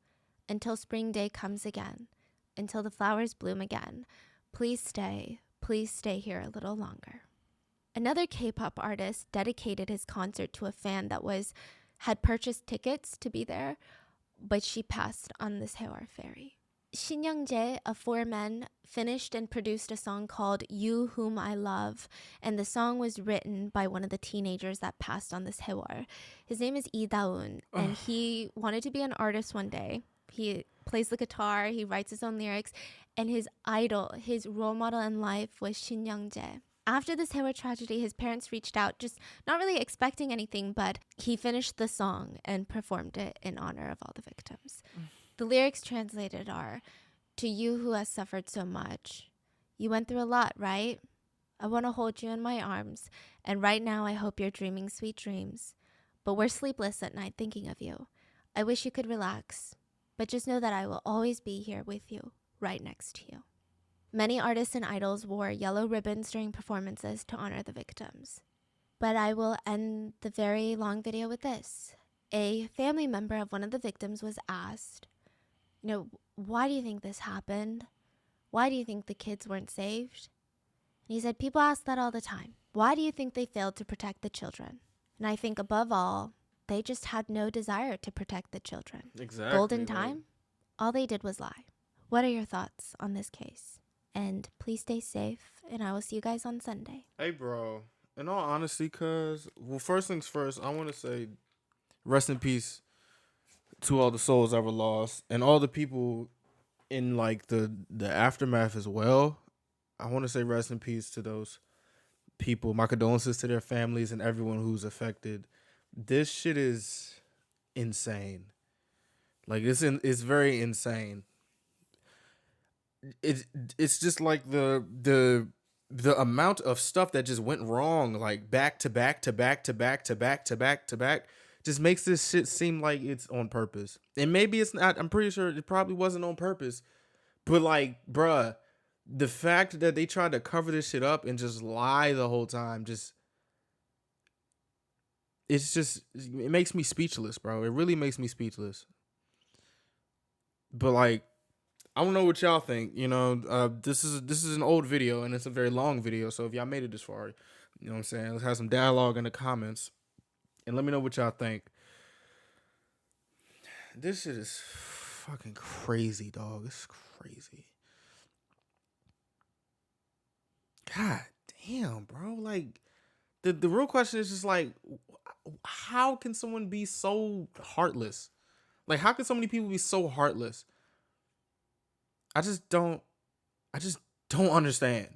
S3: Until spring day comes again, until the flowers bloom again. Please stay here a little longer." Another K-pop artist dedicated his concert to a fan that had purchased tickets to be there, but she passed on the Sewol Ferry. Shin Young-jae of Four Men finished and produced a song called "You Whom I Love," and the song was written by one of the teenagers that passed on the Sewol. His name is Lee Da-eun, and he wanted to be an artist one day. He plays the guitar, he writes his own lyrics, and his idol, his role model in life was Shin Young-jae. After the Sewol tragedy, his parents reached out, just not really expecting anything, but he finished the song and performed it in honor of all the victims. The lyrics translated are, "To you who has suffered so much, you went through a lot, right? I want to hold you in my arms, and right now I hope you're dreaming sweet dreams. But we're sleepless at night thinking of you. I wish you could relax, but just know that I will always be here with you, right next to you." Many artists and idols wore yellow ribbons during performances to honor the victims. But I will end the very long video with this. A family member of one of the victims was asked, "Why do you think this happened? Why do you think the kids weren't saved?" And he said, "People ask that all the time. Why do you think they failed to protect the children?" And I think above all, they just had no desire to protect the children.
S1: Exactly.
S3: Golden time, all they did was lie. What are your thoughts on this case? And please stay safe, and I will see you guys on Sunday.
S1: Hey, bro. In all honesty, first things first, I want to say rest in peace to all the souls that were lost and all the people in like the aftermath as well. I want to say rest in peace to those people. My condolences to their families and everyone who's affected. This shit is insane. Like it's very insane. It it's just like the amount of stuff that just went wrong, like back to back to back to back to back to back to back, just makes this shit seem like it's on purpose. And maybe it's not. I'm pretty sure it probably wasn't on purpose. But like, bruh, the fact that they tried to cover this shit up and just lie the whole time, it makes me speechless, bro. It really makes me speechless. But like, I don't know what y'all think. You know, this is an old video and it's a very long video. So if y'all made it this far, you know what I'm saying? Let's have some dialogue in the comments and let me know what y'all think. This shit is fucking crazy, dog. It's crazy. God damn, bro. Like, the real question is just like, how can someone be so heartless? Like, how can so many people be so heartless? I just don't understand.